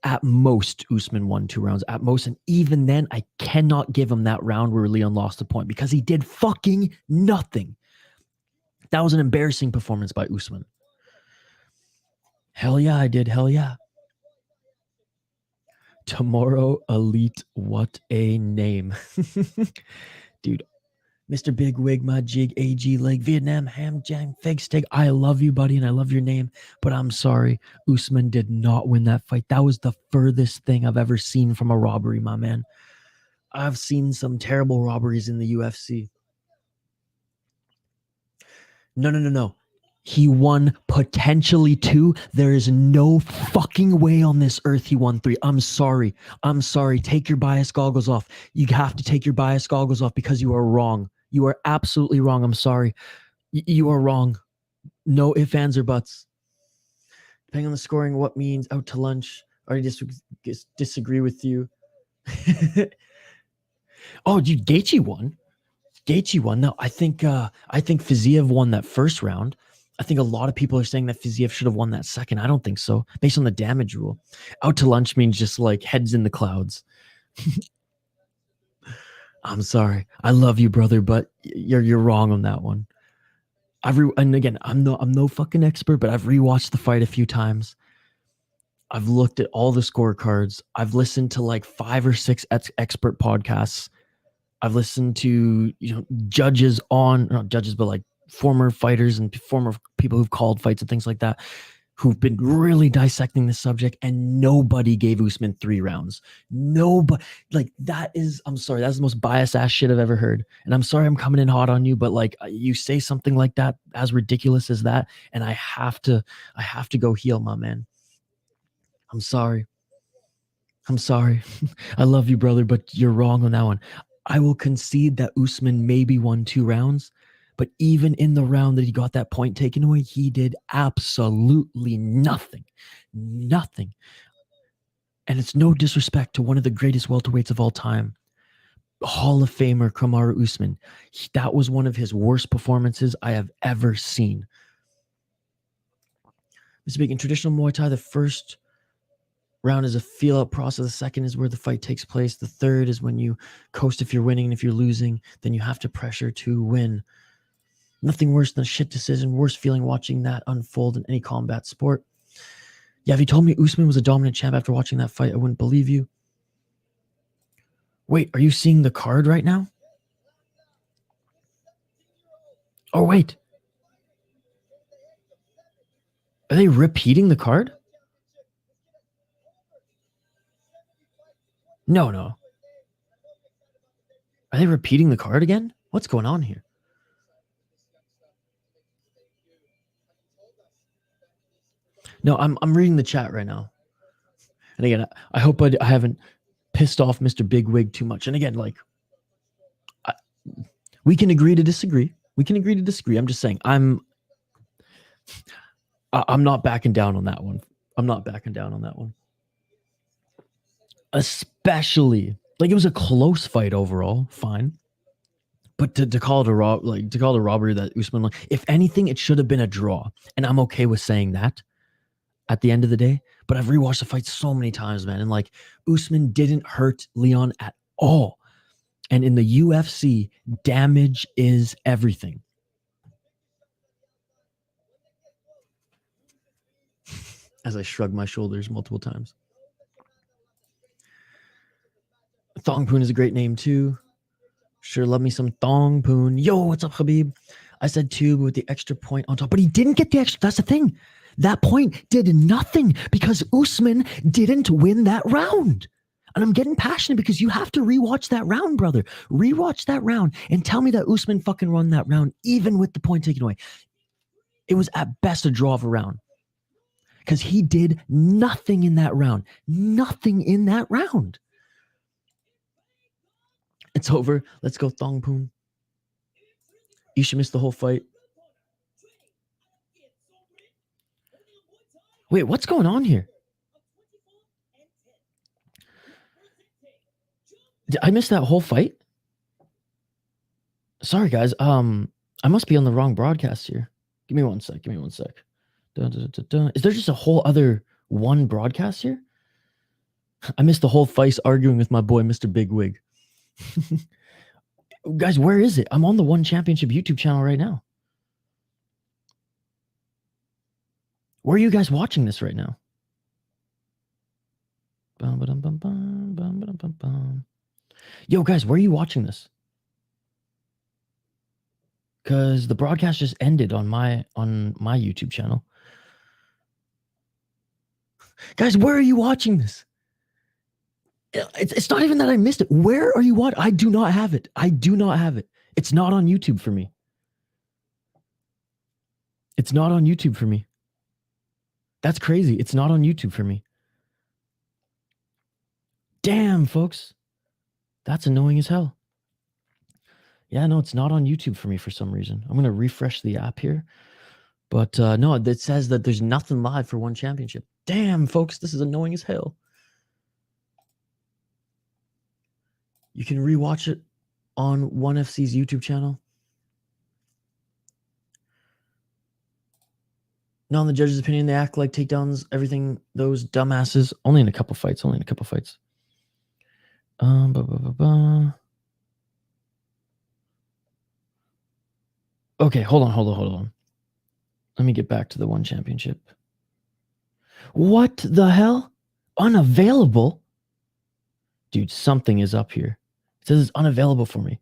At most, Usman won 2 rounds. At most, and even then, I cannot give him that round where Leon lost the point because he did fucking nothing. That was an embarrassing performance by Usman. Hell yeah, I did. Hell yeah. Tomorrow Elite, what a name. Dude, Mr. Big Wig, my jig, AG leg, Vietnam, ham, jam, fig steak. I love you, buddy, and I love your name, but I'm sorry. Usman did not win that fight. That was the furthest thing I've ever seen from a robbery, my man. I've seen some terrible robberies in the UFC. No. He won potentially 2. There is no fucking way on this earth he won 3. I'm sorry. Take your bias goggles off. You have to take your bias goggles off because you are wrong. You are absolutely wrong. I'm sorry. You are wrong. No ifs, ands, or buts. Depending on the scoring, what means out to lunch. I disagree with you. Oh, dude, Gaethje won. No, I think Fiziev won that first round. I think a lot of people are saying that Fiziev should have won that second. I don't think so, based on the damage rule. Out to lunch means just like heads in the clouds. I'm sorry. I love you, brother, but you're wrong on that one. And again, I'm no fucking expert, but I've rewatched the fight a few times. I've looked at all the scorecards. I've listened to like 5 or 6 expert podcasts. I've listened to, judges not judges, but like former fighters and former people who've called fights and things like that, who've been really dissecting this subject, and nobody gave Usman 3 rounds. Nobody. Like, I'm sorry, that's the most biased ass shit I've ever heard. And I'm sorry I'm coming in hot on you, but like, you say something like that, as ridiculous as that, and I have to go heel, my man. I'm sorry. I love you, brother, but you're wrong on that one. I will concede that Usman maybe won 2 rounds, but even in the round that he got that point taken away, he did absolutely nothing. Nothing. And it's no disrespect to one of the greatest welterweights of all time, Hall of Famer Kamaru Usman. That was one of his worst performances I have ever seen. Mr. Big, in traditional Muay Thai, the first round is a feel-out process. The second is where the fight takes place. The third is when you coast if you're winning, and if you're losing, then you have to pressure to win. Nothing worse than a shit decision. Worst feeling watching that unfold in any combat sport. Yeah, if you told me Usman was a dominant champ after watching that fight, I wouldn't believe you. Wait, are you seeing the card right now? Oh, wait. Are they repeating the card? No. Are they repeating the card again? What's going on here? No, I'm reading the chat right now. And again, I hope I haven't pissed off Mr. Bigwig too much. And again, like, we can agree to disagree. I'm just saying, I'm not backing down on that one. Especially, like, it was a close fight overall, fine. But to call it a robbery that Usman, like, if anything, it should have been a draw. And I'm okay with saying that at the end of the day. But I've rewatched the fight so many times, man. And like, Usman didn't hurt Leon at all. And in the UFC, damage is everything. As I shrug my shoulders multiple times. Thongpoon is a great name too. Sure, love me some Thongpoon. Yo, what's up, Khabib? I said 2, but with the extra point on top. But he didn't get the extra. That's the thing. That point did nothing because Usman didn't win that round. And I'm getting passionate because you have to rewatch that round, brother. Rewatch that round and tell me that Usman fucking won that round, even with the point taken away. It was at best a draw of a round because he did nothing in that round. Nothing in that round. It's over. Let's go, Thongpoon. Isha missed the whole fight. Wait, what's going on here? Did I miss that whole fight? Sorry, guys. I must be on the wrong broadcast here. Give me one sec. Is there just a whole other one broadcast here? I missed the whole fight arguing with my boy, Mr. Bigwig. Guys, where is it? I'm on the One Championship YouTube channel right now. Where are you guys watching this right now? Yo, guys, where are you watching this? Because the broadcast just ended on my YouTube channel. Guys, where are you watching this? It's not even that I missed it. Where are you watching? I do not have it. It's not on YouTube for me. That's crazy. It's not on YouTube for me. Damn, folks. That's annoying as hell. Yeah, no, it's not on YouTube for me for some reason. I'm going to refresh the app here. But no, it says that there's nothing live for One Championship. Damn, folks, this is annoying as hell. You can rewatch it on ONE FC's YouTube channel. Not in the judge's opinion, they act like takedowns, everything, those dumbasses. Only in a couple fights. Okay, hold on. Let me get back to the One Championship. What the hell? Unavailable? Dude, something is up here. It says it's unavailable for me.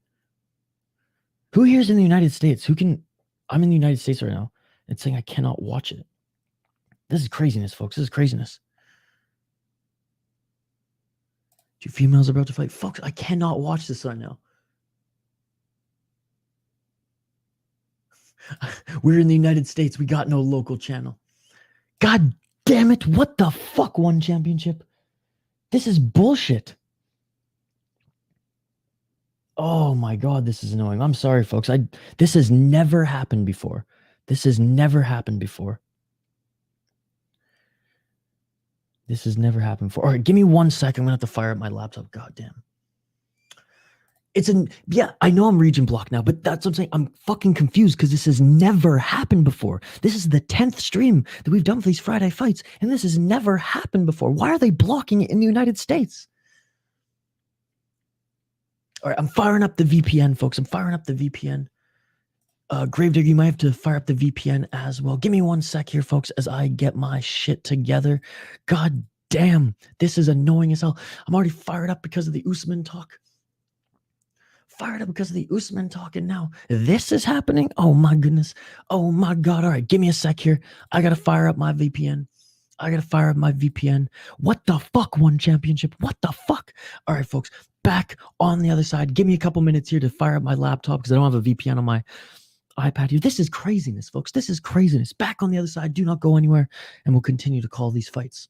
Who here is in the United States? I'm in the United States right now. It's saying I cannot watch it. This is craziness, folks. This is craziness. 2 females are about to fight. Folks, I cannot watch this right now. We're in the United States. We got no local channel. God damn it. What the fuck, One Championship? This is bullshit. Oh my God, this is annoying. I'm sorry, folks. This has never happened before. All right, give me 1 second. I'm going to have to fire up my laptop. God damn. Yeah, I know I'm region blocked now, but that's what I'm saying. I'm fucking confused because this has never happened before. This is the 10th stream that we've done for these Friday fights, and this has never happened before. Why are they blocking it in the United States? All right, I'm firing up the VPN, folks. Gravedigger, you might have to fire up the VPN as well. Give me 1 sec here, folks, as I get my shit together. God damn, this is annoying as hell. I'm already fired up because of the Usman talk. fired up because of the Usman talking now. This is happening. Oh my goodness. Oh my God. All right, give me a sec here. I gotta fire up my VPN. What the fuck? One championship. What the fuck? All right, folks. Back on the other side. Give me a couple minutes here to fire up my laptop because I don't have a VPN on my iPad here. This is craziness, folks. This is craziness. Back on the other side. Do not go anywhere, and we'll continue to call these fights.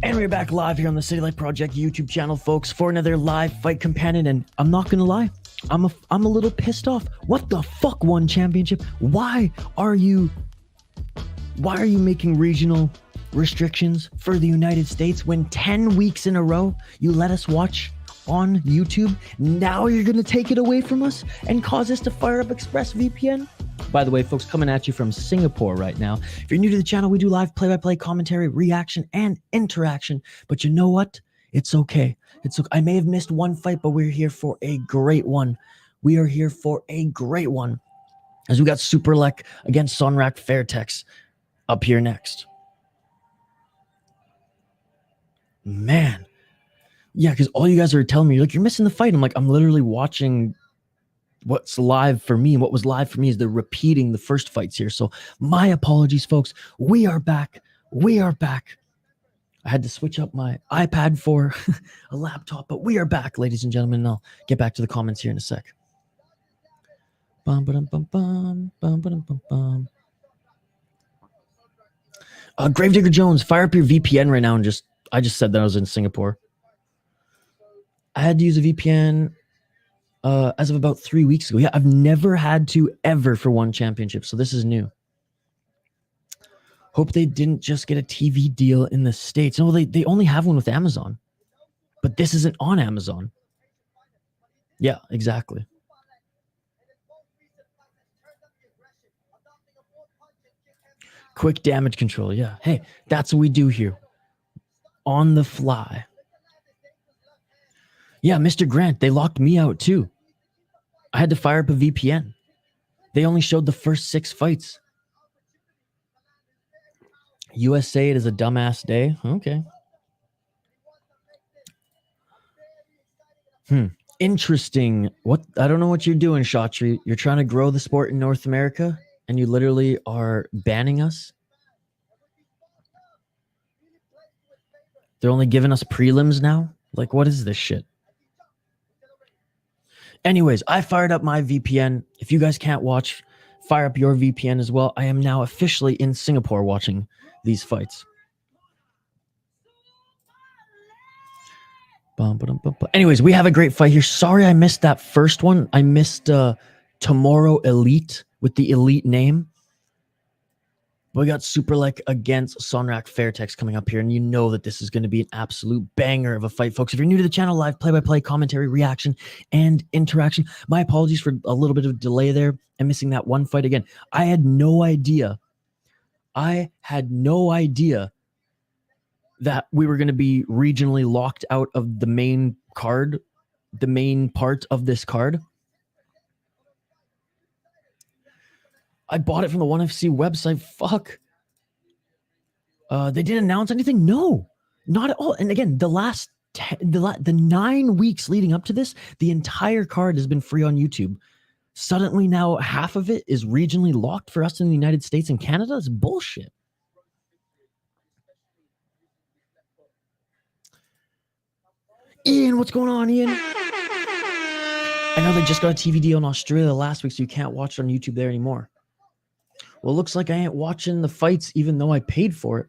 And we're back live here on the City Light Project YouTube channel, folks, for another live fight companion. And I'm not gonna lie, I'm a little pissed off. What the fuck, one championship? Why are you making regional restrictions for the United States when 10 weeks in a row you let us watch on YouTube? Now you're gonna take it away from us and cause us to fire up ExpressVPN? By the way, folks, coming at you from Singapore right now. If you're new to the channel, we do live play-by-play commentary, reaction, and interaction. But you know what? It's okay. It's okay. I may have missed one fight, but we're here for a great one. We are here for a great one. As we got Superlek against Sonrak Fairtex up here next. Man. Yeah, because all you guys are telling me, like, you're missing the fight. I'm like, I'm literally watching what's live for me. And what was live for me is they're repeating the first fights here. So my apologies, folks. We are back. We are back. I had to switch up my iPad for a laptop, but we are back, ladies and gentlemen. And I'll get back to the comments here in a sec. Bum, ba-dum, bum, bum, bum, ba-dum, bum, bum. Gravedigger Jones, fire up your VPN right now and I just said that I was in Singapore. I had to use a VPN as of about 3 weeks ago. Yeah, I've never had to ever for one championship, so this is new. Hope they didn't just get a TV deal in the States. No, they only have one with Amazon, but this isn't on Amazon. Yeah, exactly. Quick damage control. Yeah. Hey, that's what we do here. On the fly. Yeah, Mr. Grant, they locked me out too. I had to fire up a VPN. They only showed the first 6 fights. USA, it is a dumbass day. Okay. Interesting. What? I don't know what you're doing, Shatri. You're trying to grow the sport in North America, and you literally are banning us. They're only giving us prelims now? Like, what is this shit? Anyways, I fired up my VPN. If you guys can't watch, fire up your VPN as well. I am now officially in Singapore watching these fights. Anyways, we have a great fight here. Sorry I missed that first one. I missed Tomorrow Elite with the elite name. We got Superlek against Sonrak Fairtex coming up here, and you know that this is going to be an absolute banger of a fight, folks. If you're new to the channel, live play-by-play, commentary, reaction, and interaction. My apologies for a little bit of delay there and missing that one fight again. I had no idea that we were going to be regionally locked out of the main card, the main part of this card. I bought it from the 1FC website. Fuck. They didn't announce anything? No, not at all. And again, the 9 weeks leading up to this, the entire card has been free on YouTube. Suddenly now half of it is regionally locked for us in the United States and Canada? It's bullshit. Ian, what's going on, Ian? I know they just got a TV deal in Australia last week, so you can't watch it on YouTube there anymore. Well, it looks like I ain't watching the fights even though I paid for it.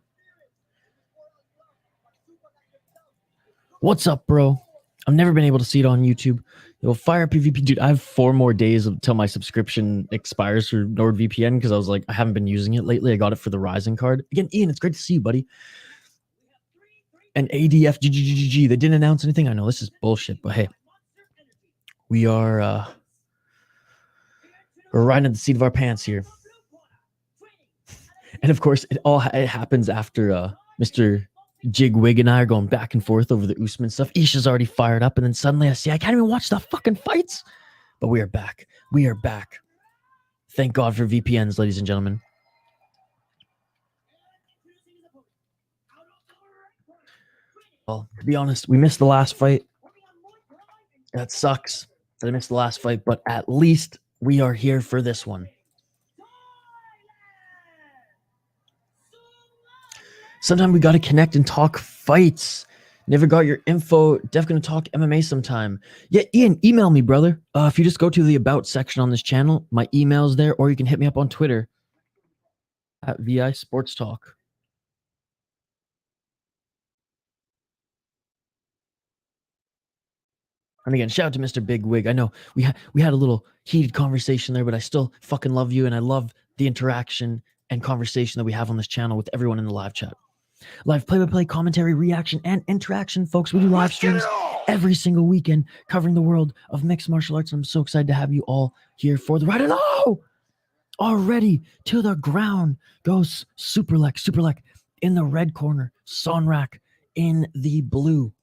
What's up, bro? I've never been able to see it on YouTube. You'll fire up your VPN. Dude, I have 4 more days until my subscription expires for NordVPN because I was like, I haven't been using it lately. I got it for the Ryzen card. Again, Ian, it's great to see you, buddy. And ADFGGGG, they didn't announce anything. I know this is bullshit, but hey, we're riding at the seat of our pants here. And of course, it happens after Mr. Jigwig and I are going back and forth over the Usman stuff. Isha's already fired up, and then suddenly I see I can't even watch the fucking fights. But we are back. We are back. Thank God for VPNs, ladies and gentlemen. Well, to be honest, we missed the last fight. That sucks that I missed the last fight, but at least we are here for this one. Sometimes we got to connect and talk fights. Never got your info. Def gonna talk MMA sometime. Yeah, Ian, email me, brother. If you just go to the About section on this channel, my email's there, or you can hit me up on Twitter at VI Sports Talk. And again, shout out to Mr. Big Wig. I know we had a little heated conversation there, but I still fucking love you, and I love the interaction and conversation that we have on this channel with everyone in the live chat. Live play-by-play, commentary, reaction, and interaction, folks. We do live streams every single weekend covering the world of mixed martial arts. I'm so excited to have you all here for the ride. And oh, already to the ground goes Superlek in the red corner, Sonrak in the blue.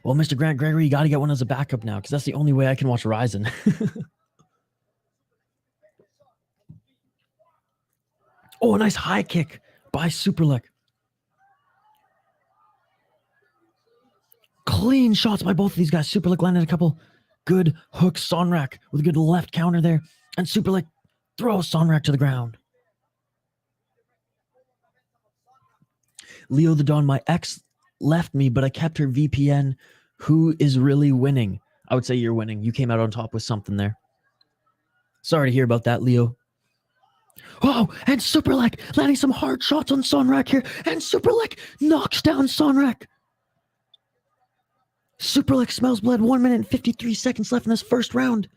Well, Mr. Grant Gregory, you got to get one as a backup now because that's the only way I can watch Ryzen. Oh, a nice high kick by Superlek. Clean shots by both of these guys. Superlek landed a couple good hooks. Sonrak with a good left counter there. And Superlek throws Sonrak to the ground. Leo the Don, my ex left me, but I kept her VPN. Who is really winning? I would say you're winning. You came out on top with something there. Sorry to hear about that, Leo. Oh, and Superlek landing some hard shots on Sonrak here. And Superlek knocks down Sonrak. Superlek smells blood. 1 minute and 53 seconds left in this first round.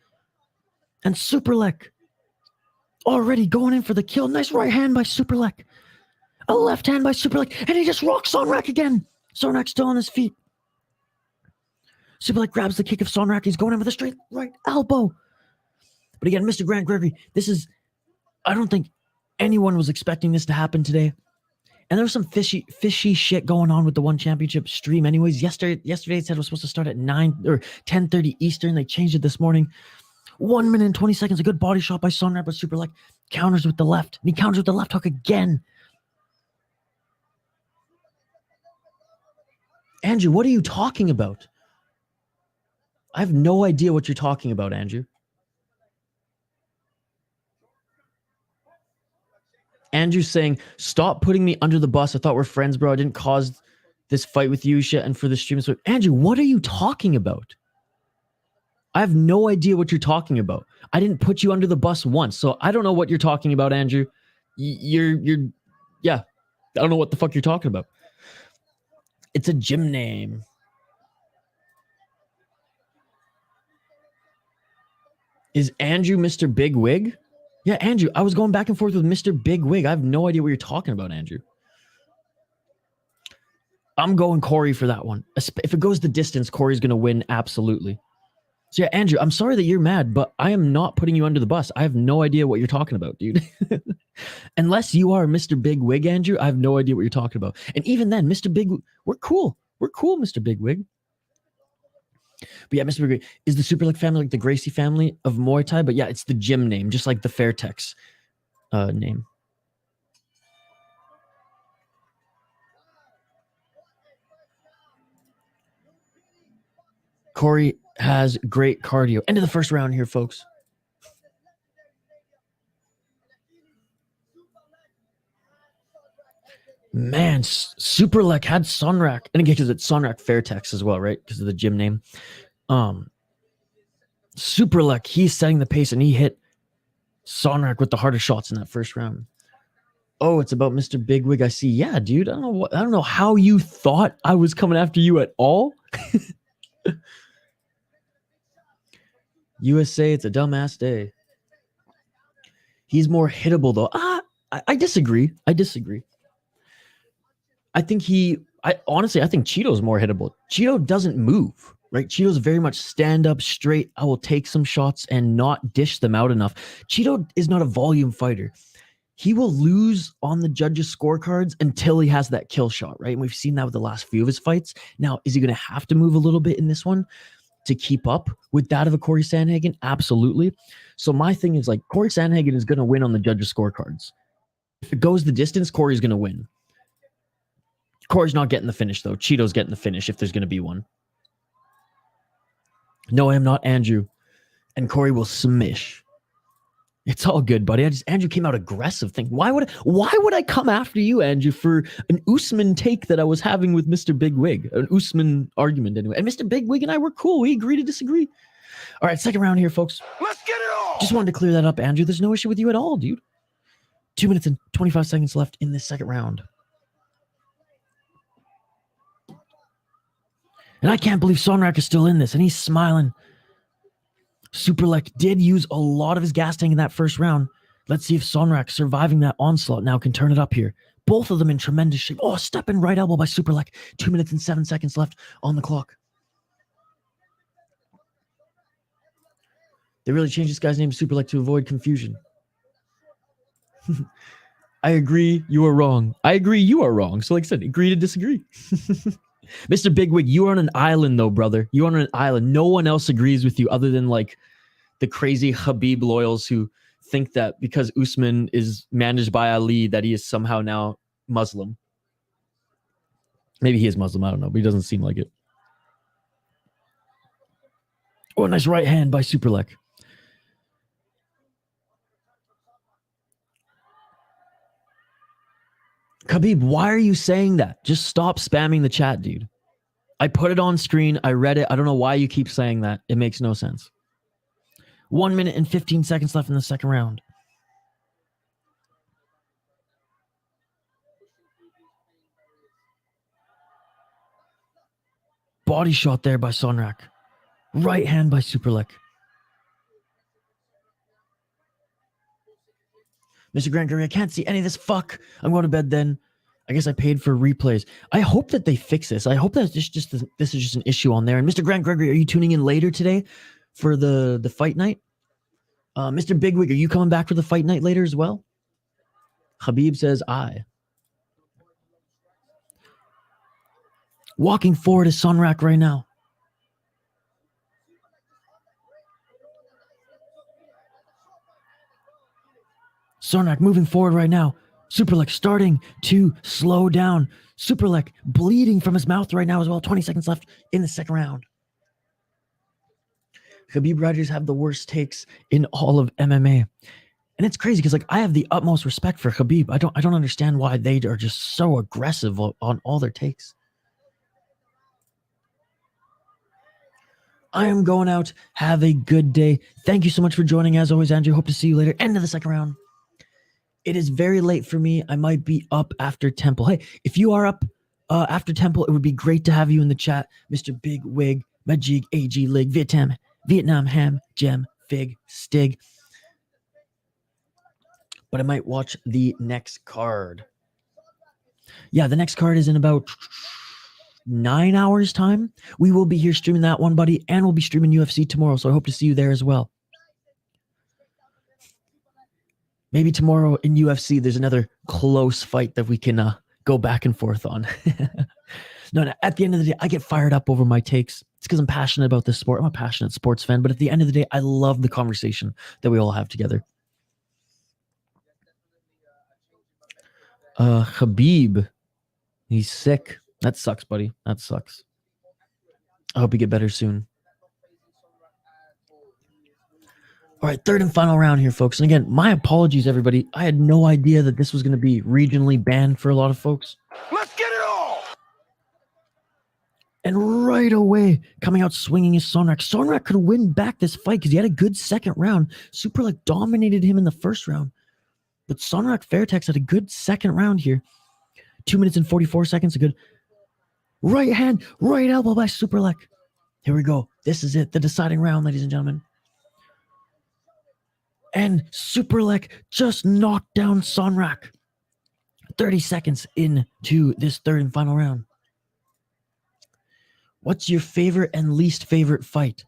And Superlek already going in for the kill. Nice right hand by Superlek. A left hand by Superlek. And he just rocks Sonrak again. Sonrak still on his feet. Superlek grabs the kick of Sonrak. He's going in with a straight right elbow. But again, Mr. Grant Gregory, this is... I don't think anyone was expecting this to happen today. And there was some fishy shit going on with the One Championship stream anyways. Yesterday it said it was supposed to start at 9 or 10:30 Eastern. They changed it this morning. 1 minute and 20 seconds. A good body shot by Sonrak, but Superlek counters with the left. And he counters with the left hook again. Andrew, what are you talking about? I have no idea what you're talking about, Andrew. Andrew's saying, stop putting me under the bus. I thought we're friends, bro. I didn't cause this fight with you shit and for the stream. So, Andrew, what are you talking about? I have no idea what you're talking about. I didn't put you under the bus once, so I don't know what you're talking about, Andrew. Yeah. I don't know what the fuck you're talking about. It's a gym name. Is Andrew Mr. Big Wig? Yeah, Andrew, I was going back and forth with Mr. Big Wig. I have no idea what you're talking about, Andrew. I'm going Corey for that one. If it goes the distance, Corey's going to win, absolutely. So yeah, Andrew, I'm sorry that you're mad, but I am not putting you under the bus. I have no idea what you're talking about, dude. Unless you are Mr. Big Wig, Andrew, I have no idea what you're talking about. And even then, Mr. Big, we're cool. We're cool, Mr. Big Wig. But yeah, Mr. Big Wig is the Superlek family, like the Gracie family of Muay Thai. But yeah, it's the gym name, just like the Fairtex name. Corey has great cardio. End of the first round here, folks. Man, Superlek had Sonrak. And again, because it's Sonrak Fairtex as well, right? Because of the gym name. Superlek, he's setting the pace and he hit Sonrak with the harder shots in that first round. Oh, it's about Mr. Bigwig. I see. Yeah, dude. I don't know how you thought I was coming after you at all. USA, it's a dumbass day. He's more hittable though. I disagree. I think honestly, I think Cheeto's more hittable. Cheeto doesn't move, right? Cheeto's very much stand up straight. I will take some shots and not dish them out enough. Cheeto is not a volume fighter. He will lose on the judges' scorecards until he has that kill shot, right? And we've seen that with the last few of his fights. Now, is he going to have to move a little bit in this one to keep up with that of a Corey Sandhagen? Absolutely. So my thing is like, Corey Sandhagen is going to win on the judges' scorecards. If it goes the distance, Corey's going to win. Corey's not getting the finish, though. Cheeto's getting the finish if there's going to be one. No, I am not Andrew. And Corey will smish. It's all good, buddy. Andrew came out aggressive. Why would I come after you, Andrew, for an Usman take that I was having with Mr. Big Wig? An Usman argument, anyway. And Mr. Big Wig and I were cool. We agreed to disagree. All right, second round here, folks. Let's get it on! Just wanted to clear that up, Andrew. There's no issue with you at all, dude. 2 minutes and 25 seconds left in this second round. And I can't believe Sonrak is still in this, and he's smiling. Superlek did use a lot of his gas tank in that first round. Let's see if Sonrak, surviving that onslaught now, can turn it up here. Both of them in tremendous shape. Oh, step in right elbow by Superlek. 2 minutes and 7 seconds left on the clock. They really changed this guy's name to Superlek to avoid confusion. I agree, you are wrong. I agree, you are wrong. So like I said, agree to disagree. Mr. Bigwig, you are on an island though, brother. You're on an island. No one else agrees with you other than like the crazy Khabib loyals who think that because Usman is managed by Ali that he is somehow now Muslim. Maybe he is Muslim, I don't know, but he doesn't seem like it. Oh, nice right hand by Superlek. Khabib, why are you saying that? Just stop spamming the chat, dude. I put it on screen. I read it. I don't know why you keep saying that. It makes no sense. 1 minute and 15 seconds left in the second round. Body shot there by Sonrak. Right hand by Superlek. Mr. Grant Curry, I can't see any of this. Fuck. I'm going to bed then. I guess I paid for replays. I hope that they fix this. I hope that this is just an issue on there. And Mr. Grant Gregory, are you tuning in later today for the fight night? Mr. Bigwig, are you coming back for the fight night later as well? Khabib says aye. Walking forward is Sonrak right now. Sonrak moving forward right now. Superlek starting to slow down. Superlek bleeding from his mouth right now as well. 20 seconds left in the second round. Khabib Riders have the worst takes in all of MMA. And it's crazy because like I have the utmost respect for Khabib. I don't understand why they are just so aggressive on all their takes. I am going out. Have a good day. Thank you so much for joining. As always, Andrew. Hope to see you later. End of the second round. It is very late for me. I might be up after Temple. Hey, if you are up after Temple, it would be great to have you in the chat. Mr. Big Wig, Majig, AG, Lig, Vietnam, Ham, Gem, Fig, Stig. But I might watch the next card. Yeah, the next card is in about 9 hours time. We will be here streaming that one, buddy, and we'll be streaming UFC tomorrow, so I hope to see you there as well. Maybe tomorrow in UFC, there's another close fight that we can go back and forth on. No, at the end of the day, I get fired up over my takes. It's because I'm passionate about this sport. I'm a passionate sports fan, but at the end of the day, I love the conversation that we all have together. Khabib, he's sick. That sucks, buddy. That sucks. I hope you get better soon. All right, third and final round here, folks. And again, my apologies, everybody. I had no idea that this was going to be regionally banned for a lot of folks. Let's get it all! And right away, coming out swinging is Sonrak. Sonrak could win back this fight because he had a good second round. Superlek dominated him in the first round. But Sonrak Fairtex had a good second round here. 2 minutes and 44 seconds. A good right hand, right elbow by Superlek. Here we go. This is it. The deciding round, ladies and gentlemen. And Superlek just knocked down Sonrak. 30 seconds into this third and final round. What's your favorite and least favorite fight?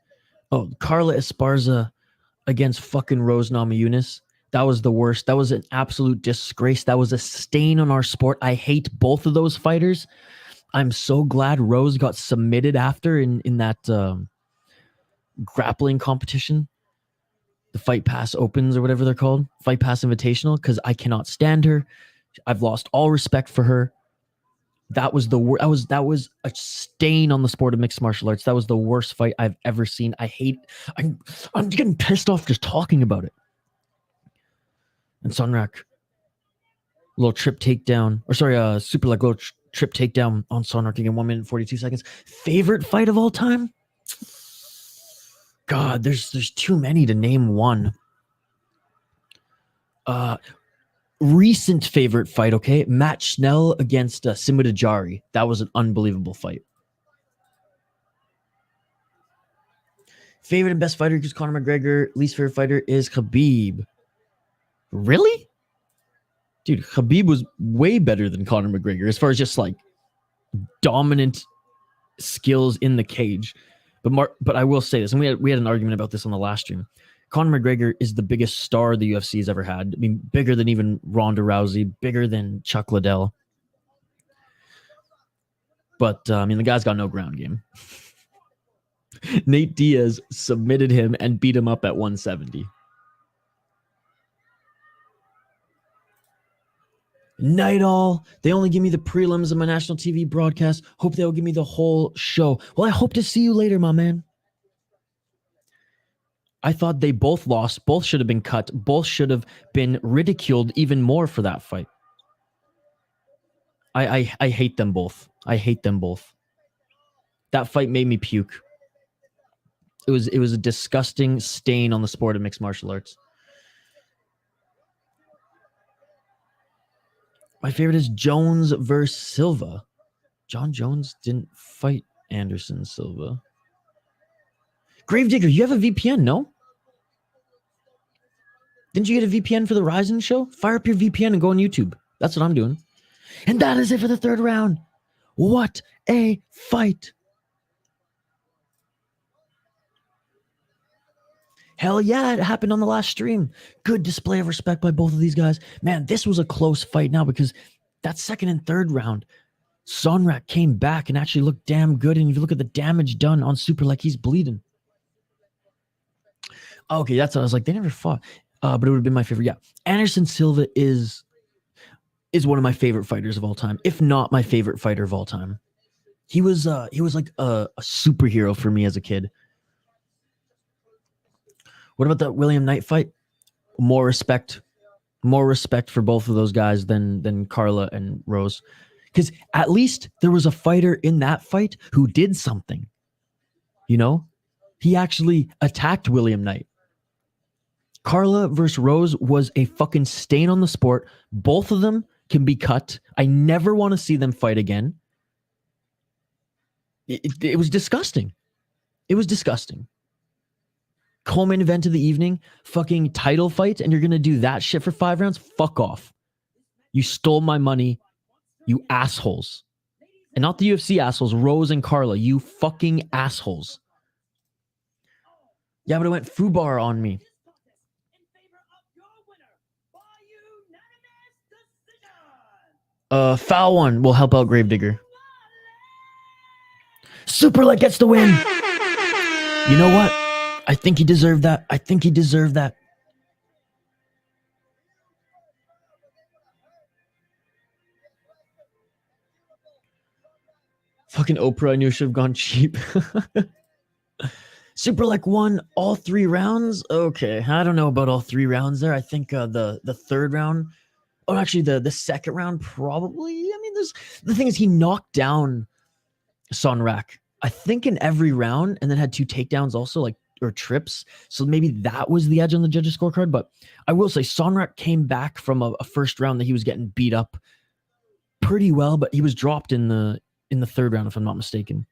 Oh, Carla Esparza against fucking Rose Namajunas. That was the worst. That was an absolute disgrace. That was a stain on our sport. I hate both of those fighters. I'm so glad Rose got submitted after in that grappling competition. The Fight Pass Opens or whatever they're called. Fight Pass Invitational, because I cannot stand her. I've lost all respect for her. That was the worst. That was a stain on the sport of mixed martial arts. That was the worst fight I've ever seen. I'm getting pissed off just talking about it. And Sonrak, little trip takedown. Or sorry, Superlek, little trip takedown on Sonrak again. 1 minute and 42 seconds. Favorite fight of all time? God, there's too many to name one. Recent favorite fight, okay? Matt Schnell against Simudajari. That was an unbelievable fight. Favorite and best fighter is Conor McGregor. Least favorite fighter is Khabib. Really? Dude, Khabib was way better than Conor McGregor as far as just like dominant skills in the cage. But I will say this, and we had an argument about this on the last stream. Conor McGregor is the biggest star the UFC has ever had. I mean, bigger than even Ronda Rousey, bigger than Chuck Liddell. But, I mean, the guy's got no ground game. Nate Diaz submitted him and beat him up at 170. Night all. They only give me the prelims of my national TV broadcast. Hope they'll give me the whole show. Well, I hope to see you later, my man. I thought they both lost. Both should have been cut. Both should have been ridiculed even more for that fight. I hate them both. I hate them both. That fight made me puke. It was a disgusting stain on the sport of mixed martial arts. My favorite is Jones versus Silva. John Jones didn't fight Anderson Silva. Gravedigger, you have a VPN, no? Didn't you get a VPN for the Ryzen show? Fire up your VPN and go on YouTube. That's what I'm doing. And that is it for the third round. What a fight. Hell yeah, it happened on the last stream. Good display of respect by both of these guys. Man, this was a close fight now because that second and third round, Sonrak came back and actually looked damn good. And if you look at the damage done on Super, like he's bleeding. Okay, that's what I was like. They never fought, but it would have been my favorite. Yeah, Anderson Silva is one of my favorite fighters of all time, if not my favorite fighter of all time. He was like a superhero for me as a kid. What about that William Knight fight? More respect for both of those guys than Carla and Rose. Because at least there was a fighter in that fight who did something. You know? He actually attacked William Knight. Carla versus Rose was a fucking stain on the sport. Both of them can be cut. I never want to see them fight again. It was disgusting. It was disgusting. Co-main event of the evening, fucking title fight, and you're going to do that shit for 5 rounds? Fuck off. You stole my money, you assholes. And not the UFC assholes, Rose and Carla, you fucking assholes. Yeah, but it went foobar on me. Foul one will help out Gravedigger. Superlet gets the win. You know what? I think he deserved that. I think he deserved that. Fucking Oprah, I knew should have gone cheap. Superlek won all 3 rounds. Okay, I don't know about all 3 rounds there. I think the third round, or actually the second round, probably. I mean, the thing is, he knocked down Sonrak, I think, in every round, and then had 2 takedowns also, like, or trips. So maybe that was the edge on the judges' scorecard. But I will say Sonrak came back from a first round that he was getting beat up pretty well, but he was dropped in the third round, if I'm not mistaken.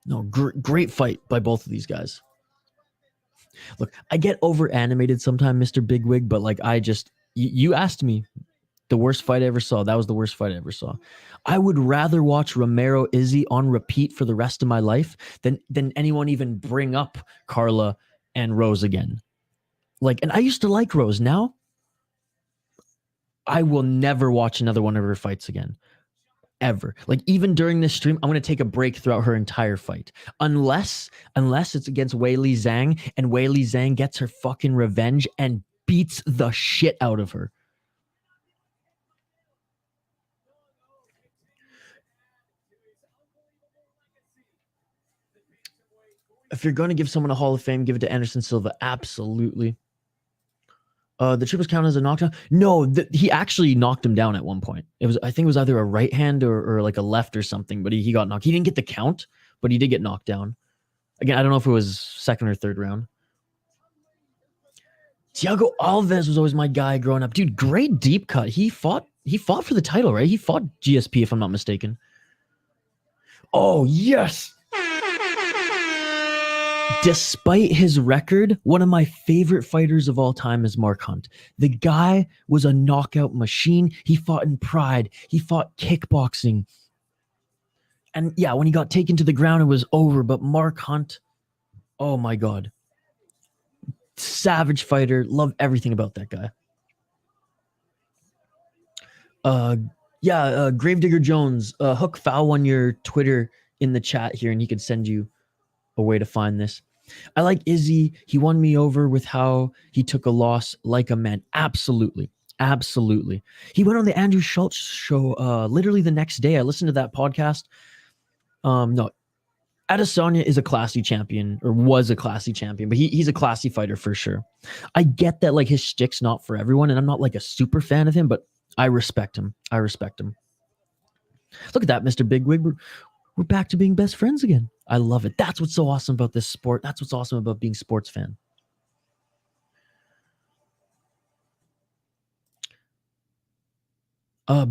No, great fight by both of these guys. Look, I get over animated sometimes, Mr. Bigwig, but like you asked me the worst fight I ever saw. That was the worst fight I ever saw. I would rather watch Romero Izzy on repeat for the rest of my life than anyone even bring up Carla and Rose again. Like, and I used to like Rose. Now, I will never watch another one of her fights again. Ever. Like, even during this stream, I'm going to take a break throughout her entire fight. Unless it's against Weili Zhang and Weili Zhang gets her fucking revenge and beats the shit out of her. If you're going to give someone a Hall of Fame, give it to Anderson Silva. Absolutely. The trip was counted as a knockdown. No, he actually knocked him down at one point. I think it was either a right hand or like a left or something, but he got knocked. He didn't get the count, but he did get knocked down. Again, I don't know if it was second or third round. Thiago Alves was always my guy growing up. Dude, great deep cut. He fought for the title, right? He fought GSP, if I'm not mistaken. Oh, yes. Despite his record, one of my favorite fighters of all time is Mark Hunt. The guy was a knockout machine. He fought in Pride. He fought kickboxing. And yeah, when he got taken to the ground, it was over. But Mark Hunt, oh my God. Savage fighter. Love everything about that guy. Gravedigger Jones, Hook Foul on your Twitter in the chat here, and he could send you a way to find this. I like Izzy. He won me over with how he took a loss like a man. Absolutely. Absolutely. He went on the Andrew Schultz show literally the next day. I listened to that podcast. No, Adesanya is a classy champion, or was a classy champion, but he's a classy fighter for sure. I get that like his shtick's not for everyone, and I'm not like a super fan of him, but I respect him. I respect him. Look at that, Mr. Bigwig. We're back to being best friends again. I love it. That's what's so awesome about this sport. That's what's awesome about being a sports fan.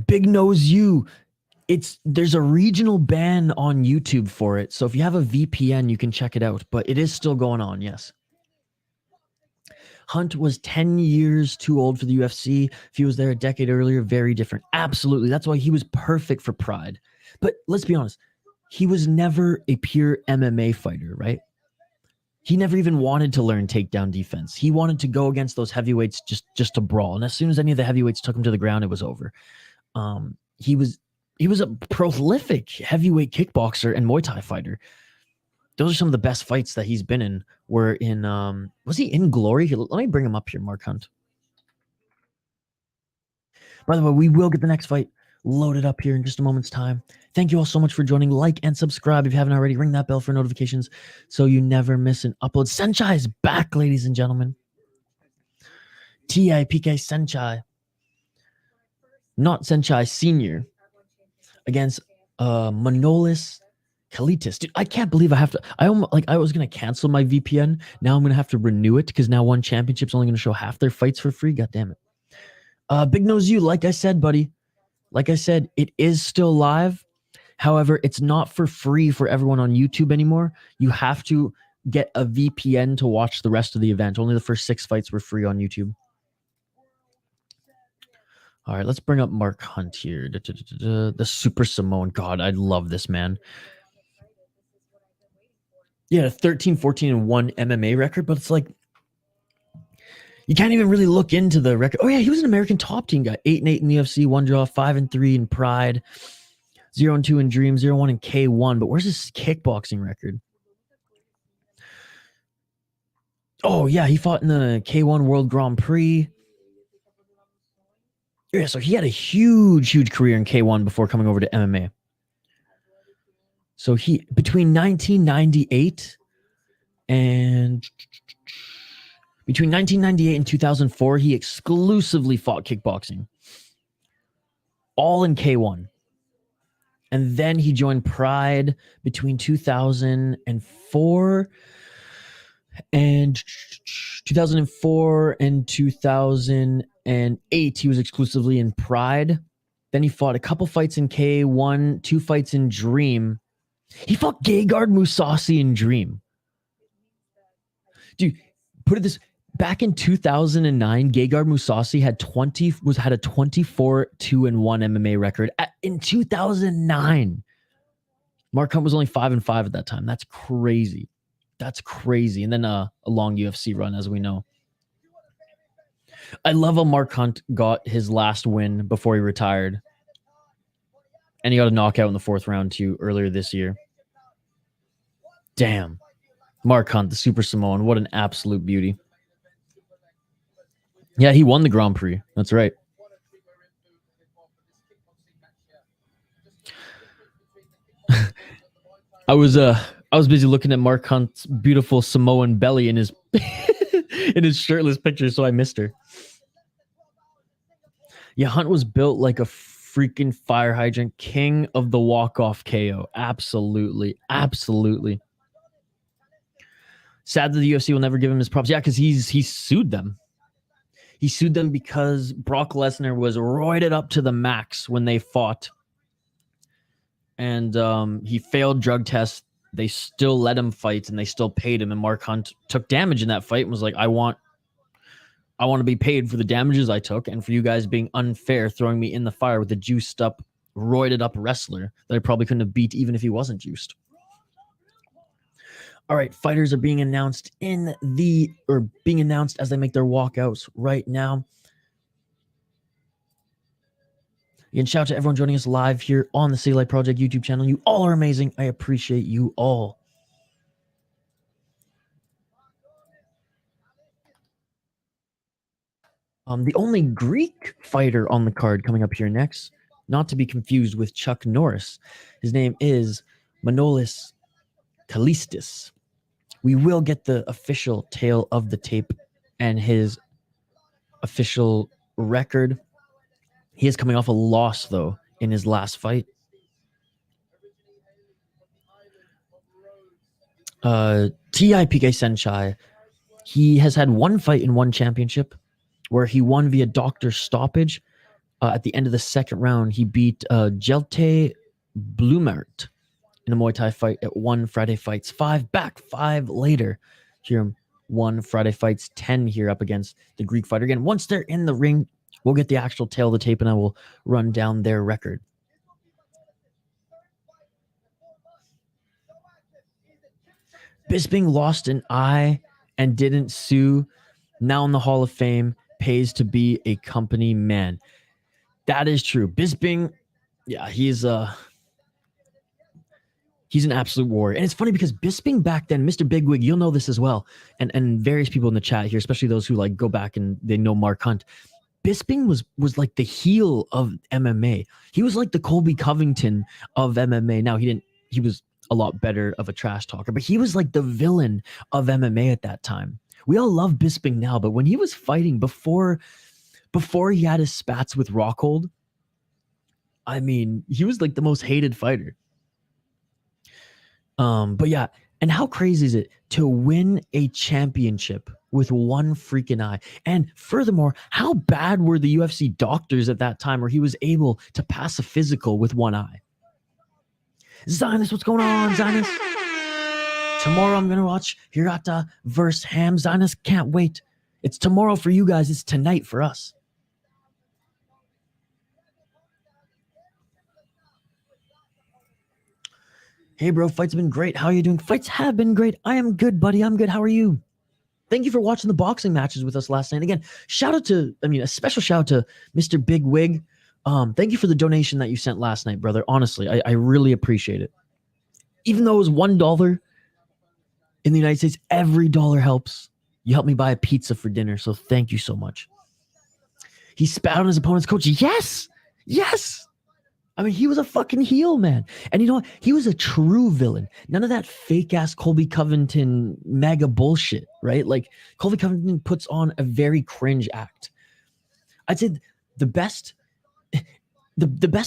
Big Nose U. There's a regional ban on YouTube for it. So if you have a VPN, you can check it out. But it is still going on, yes. Hunt was 10 years too old for the UFC. If he was there a decade earlier, very different. Absolutely. That's why he was perfect for Pride. But let's be honest. He was never a pure MMA fighter, right? He never even wanted to learn takedown defense. He wanted to go against those heavyweights just to brawl. And as soon as any of the heavyweights took him to the ground, it was over. He was a prolific heavyweight kickboxer and Muay Thai fighter. Those are some of the best fights that he's been in. Were in was he in Glory? Let me bring him up here, Mark Hunt. By the way, we will get the next fight loaded up here in just a moment's time. Thank you all so much for joining. Like and subscribe if you haven't already. Ring that bell for notifications so you never miss an upload. Saenchai is back, ladies and gentlemen. PK.Saenchai. Not Saenchai Senior. Against Manolis Kallistis. Dude, I can't believe I have to. I was gonna cancel my VPN. Now I'm gonna have to renew it because now One Championship's only gonna show half their fights for free. God damn it. Big Nose U, like I said, buddy. Like I said, it is still live. However, it's not for free for everyone on YouTube anymore. You have to get a VPN to watch the rest of the event. Only the first 6 fights were free on YouTube. All right, let's bring up Mark Hunt here. The Super Samoan. God, I love this man. Yeah, 13, 14, and 1 MMA record, but it's like you can't even really look into the record. Oh yeah, he was an American top team guy. 8-8 in the UFC, 1 draw, 5-3 in Pride, 0-2 in Dream, 0-1 in K1. But where's his kickboxing record? Oh yeah, he fought in the K1 World Grand Prix. Yeah, so he had a huge career in K1 before coming over to MMA. So he between 1998 and 2004, he exclusively fought kickboxing. All in K1. And then he joined Pride between 2004 and 2008. He was exclusively in Pride. Then he fought a couple fights in K1, 2 fights in Dream. He fought Gegard Mousasi in Dream. Dude, put it this, back in 2009, Gegard Mousasi had a 24-2-1 MMA record. In 2009, Mark Hunt was only 5-5 at that time. That's crazy. That's crazy. And then a long UFC run, as we know. I love how Mark Hunt got his last win before he retired. And he got a knockout in the 4th round too earlier this year. Damn. Mark Hunt, the Super Samoan. What an absolute beauty. Yeah, he won the Grand Prix. That's right. I was busy looking at Mark Hunt's beautiful Samoan belly in his in his shirtless picture, so I missed her. Yeah, Hunt was built like a freaking fire hydrant, king of the walk-off KO. Absolutely. Absolutely. Sad that the UFC will never give him his props. Yeah, because he sued them. He sued them because Brock Lesnar was roided up to the max when they fought. And he failed drug tests. They still let him fight, and they still paid him. And Mark Hunt took damage in that fight and was like, I want to be paid for the damages I took and for you guys being unfair, throwing me in the fire with a juiced up, roided up wrestler that I probably couldn't have beat even if he wasn't juiced. All right, fighters are being announced being announced as they make their walkouts right now. Again, shout out to everyone joining us live here on the City Light Project YouTube channel. You all are amazing. I appreciate you all. The only Greek fighter on the card coming up here next, not to be confused with Chuck Norris. His name is Manolis Kallistis. We will get the official tale of the tape and his official record. He is coming off a loss, though, in his last fight. PK.Saenchai, he has had one fight in one championship where he won via doctor stoppage. At the end of the second round, he beat Jelte Blumert in a Muay Thai fight at 1 Friday Fights 5, back 5 later. Here, 1 Friday Fights 10 here up against the Greek fighter. Again, once they're in the ring, we'll get the actual tail of the tape and I will run down their record. Bisping lost an eye and didn't sue. Now in the Hall of Fame, pays to be a company man. That is true. Bisping, yeah, he's an absolute warrior. And it's funny because Bisping back then, Mr. Bigwig, you'll know this as well, and various people in the chat here, especially those who like go back and they know Mark Hunt. Bisping was like the heel of MMA. He was like the Colby Covington of MMA. Now he was a lot better of a trash talker, but he was like the villain of MMA at that time. We all love Bisping now, but when he was fighting before he had his spats with Rockhold, I mean, he was like the most hated fighter. But yeah, and how crazy is it to win a championship with one freaking eye? And furthermore, how bad were the UFC doctors at that time where he was able to pass a physical with one eye? Zionist, what's going on, Zionist? Tomorrow I'm going to watch Hirata versus Ham. Zionist, can't wait. It's tomorrow for you guys. It's tonight for us. Hey, bro, fights have been great. How are you doing? Fights have been great. I am good, buddy. I'm good. How are you? Thank you for watching the boxing matches with us last night. Again, a special shout out to Mr. Big Wig. Thank you for the donation that you sent last night, brother. Honestly, I really appreciate it. Even though it was $1 in the United States, every dollar helps. You helped me buy a pizza for dinner, so thank you so much. He spat on his opponent's coach. Yes. I mean, he was a fucking heel, man. And you know what? He was a true villain. None of that fake-ass Colby Covington mega bullshit, right? Like, Colby Covington puts on a very cringe act. I'd say the best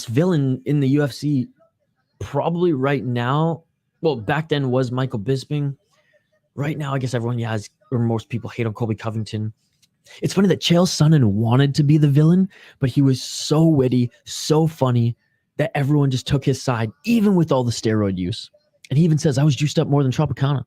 villain in the UFC probably right now, well, back then was Michael Bisping. Right now, I guess most people hate on Colby Covington. It's funny that Chael Sonnen wanted to be the villain, but he was so witty, so funny, that everyone just took his side, even with all the steroid use. And he even says, I was juiced up more than Tropicana.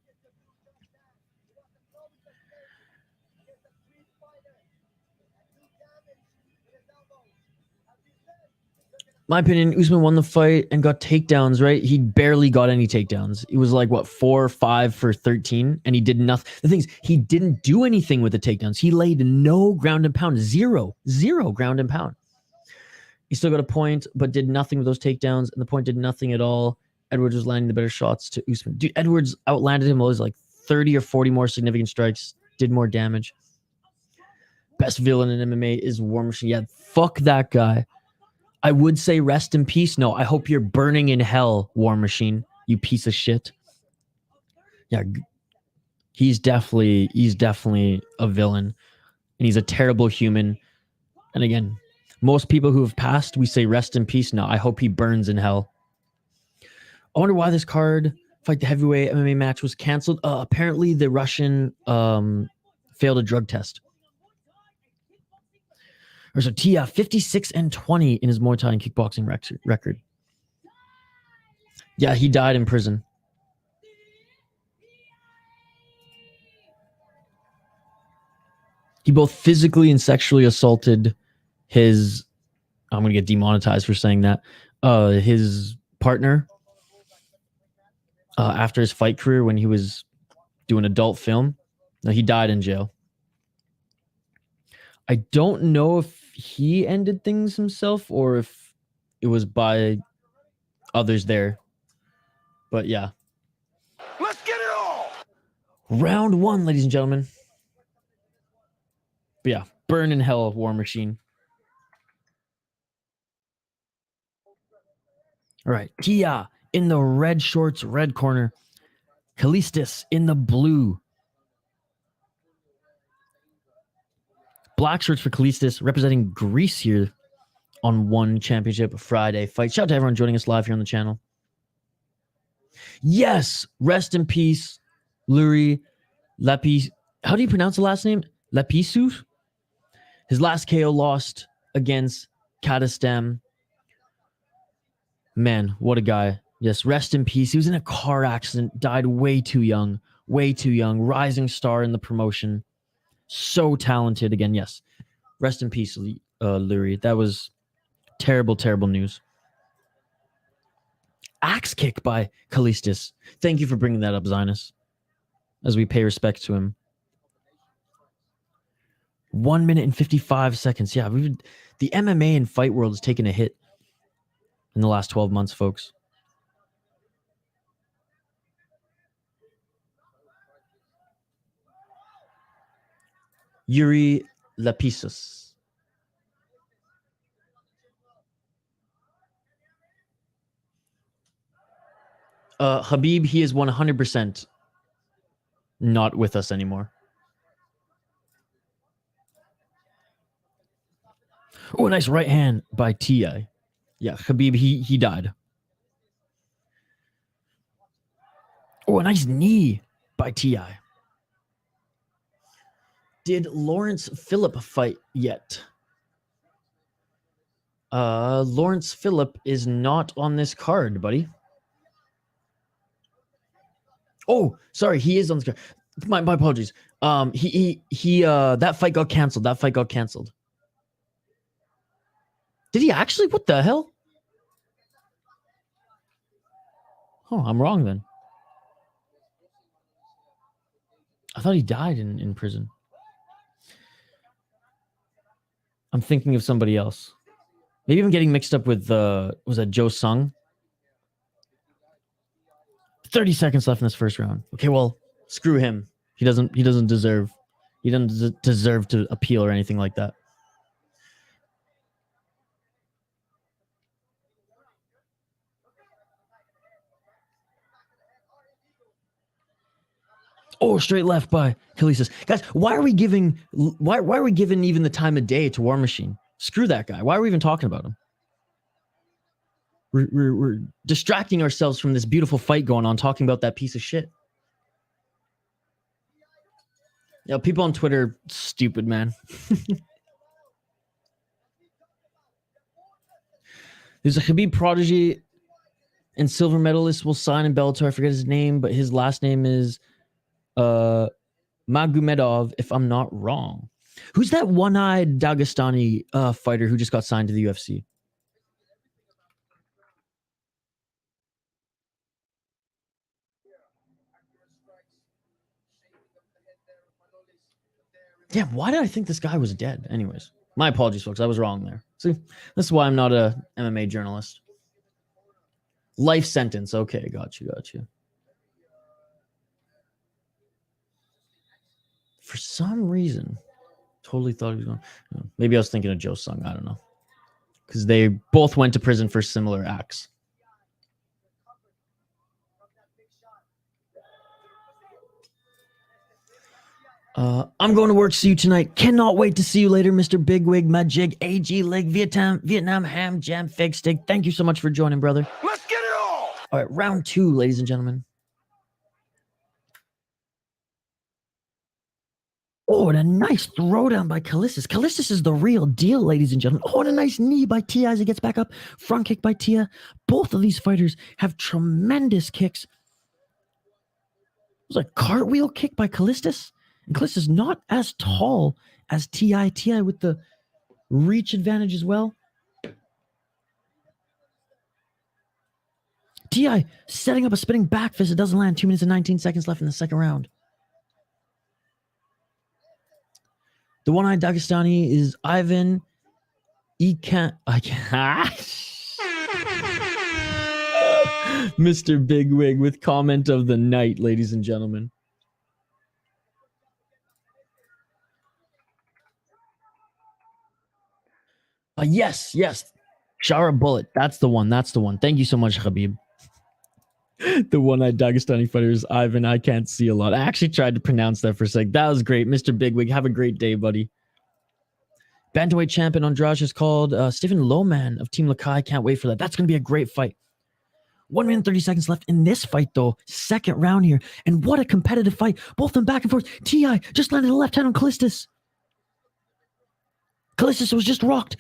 My opinion, Usman won the fight and got takedowns, right? He barely got any takedowns. It was like, 4 or 5 for 13, and he did nothing. The thing is, he didn't do anything with the takedowns. He laid no ground and pound, zero ground and pound. He still got a point, but did nothing with those takedowns, and the point did nothing at all. Edwards was landing the better shots to Usman. Dude, Edwards outlanded him. It was like 30 or 40 more significant strikes, did more damage. Best villain in MMA is War Machine. Yeah, fuck that guy. I would say rest in peace. No, I hope you're burning in hell, War Machine, you piece of shit. Yeah, he's definitely a villain, and he's a terrible human. And again, most people who have passed, we say rest in peace. No, I hope he burns in hell. I wonder why this card, Fight the Heavyweight MMA match, was canceled. Apparently, the Russian failed a drug test. So Tia, 56-20 in his Muay Thai and kickboxing record. Yeah, he died in prison. He both physically and sexually assaulted his, I'm going to get demonetized for saying that, his partner after his fight career when he was doing adult film. No, he died in jail. I don't know if he ended things himself or if it was by others there. But yeah. Let's get it all. Round 1, ladies and gentlemen. But yeah, Burn in hell, War Machine. All right. Tia in the red shorts, red corner. Kallistis in the blue. Black shirts for Kallistis, representing Greece here on One Championship Friday fight. Shout out to everyone joining us live here on the channel. Yes, rest in peace, Luri Lepi. How do you pronounce the last name? Lepisu? His last KO lost against Kadastem. Man, what a guy. Yes, rest in peace. He was in a car accident, died way too young. Way too young. Rising star in the promotion. So talented. Again, yes. Rest in peace, Luri. That was terrible, terrible news. Axe kick by Kallistis. Thank you for bringing that up, Zinus, as we pay respect to him. 1 minute and 55 seconds. Yeah, the MMA and fight world has taken a hit in the last 12 months, folks. Yuri Lapisus. Habib, he is 100% not with us anymore. Oh, a nice right hand by Ti. Yeah, Habib, he died. Oh, a nice knee by Ti. Did Lawrence Phillip fight yet? Lawrence Phillip is not on this card, buddy. Oh, sorry, he is on this card. My apologies. That fight got canceled. Did he actually? What the hell? Oh, I'm wrong then. I thought he died in prison. I'm thinking of somebody else. Maybe I'm getting mixed up with was that Joe Sung? 30 seconds left in this first round. Okay, well, screw him. He doesn't deserve to appeal or anything like that. Oh, straight left by Kallistis. Guys, why are we giving even the time of day to War Machine? Screw that guy. Why are we even talking about him? We're distracting ourselves from this beautiful fight going on, talking about that piece of shit. Yeah, people on Twitter, stupid, man. There's a Khabib prodigy and silver medalist will sign in Bellator. I forget his name, but his last name is Magomedov, if I'm not wrong. Who's that one-eyed Dagestani fighter who just got signed to the UFC? Damn, why did I think this guy was dead? Anyways, my apologies, folks. I was wrong there. See, this is why I'm not a MMA journalist. Life sentence. Okay, got you. For some reason, totally thought he was going. Maybe I was thinking of Joe Sung. I don't know. Because they both went to prison for similar acts. I'm going to work. See you tonight. Cannot wait to see you later, Mr. Bigwig, Majig, AG, Leg, Vietnam, Ham, Jam, Fig Stick. Thank you so much for joining, brother. Let's get it all. All right, round 2, ladies and gentlemen. Oh, and a nice throwdown by Kallistis. Kallistis is the real deal, ladies and gentlemen. Oh, and a nice knee by Tia as he gets back up. Front kick by Tia. Both of these fighters have tremendous kicks. It was a cartwheel kick by Kallistis. And Kallistis is not as tall as Ti. Ti with the reach advantage as well. Ti setting up a spinning back fist. It doesn't land. 2 minutes and 19 seconds left in the second round. The one-eyed Dagestani is Ivan Mr. Bigwig with comment of the night, ladies and gentlemen. Yes. Shara Bullet. That's the one. Thank you so much, Khabib. The one-eyed Dagestani fighter is Ivan. I can't see a lot. I actually tried to pronounce that for a sec. That was great. Mr. Bigwig, have a great day, buddy. Bantamweight champion Andrade is called Stephen Lohman of Team Lakai. Can't wait for that. That's going to be a great fight. 1 minute 30 seconds left in this fight, though. Second round here. And what a competitive fight. Both of them back and forth. T.I. just landed a left hand on Kallistis. Kallistis was just rocked.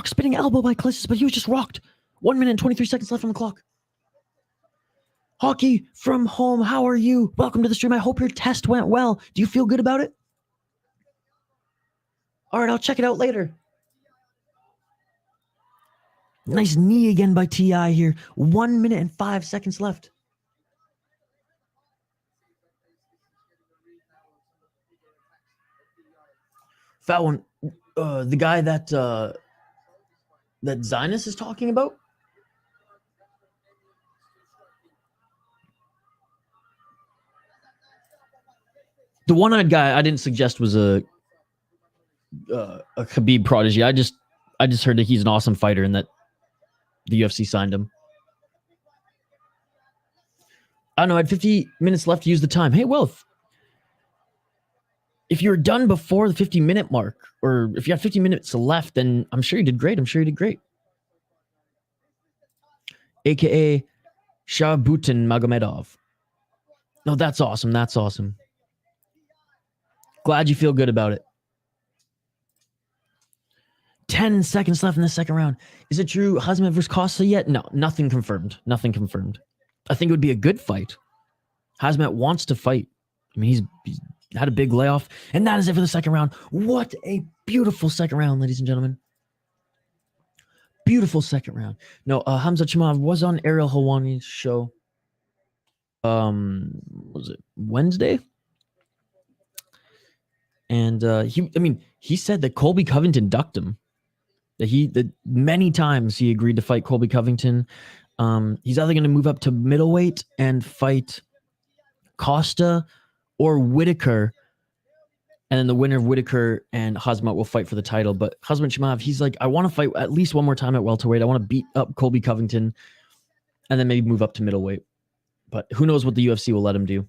Spinning elbow by Kallistis, but he was just rocked. 1 minute and 23 seconds left on the clock. Hockey from home, how are you? Welcome to the stream. I hope your test went well. Do you feel good about it? All right, I'll check it out later. Nice knee again by T.I. here. 1 minute and 5 seconds left. Fat one, the guy that Zionist is talking about? The one-eyed guy I didn't suggest was a Khabib prodigy. I just heard that he's an awesome fighter and that the UFC signed him. I don't know. I had 50 minutes left to use the time. Hey, well, if you're done before the 50-minute mark, or if you have 50 minutes left, then I'm sure you did great. AKA Shabutin Magomedov. No, that's awesome. Glad you feel good about it. 10 seconds left in the second round. Is it true Akhmed versus Costa yet? No, nothing confirmed. I think it would be a good fight. Akhmed wants to fight. I mean, he's had a big layoff. And that is it for the second round. What a beautiful second round, ladies and gentlemen. Beautiful second round. No, Hamza Chimaev was on Ariel Helwani's show. Was it Wednesday? And he said that Colby Covington ducked him. That many times he agreed to fight Colby Covington. He's either going to move up to middleweight and fight Costa or Whitaker, and then the winner of Whitaker and Khamzat will fight for the title. But Khamzat Chimaev, he's like, I want to fight at least one more time at welterweight. I want to beat up Colby Covington, and then maybe move up to middleweight. But who knows what the UFC will let him do.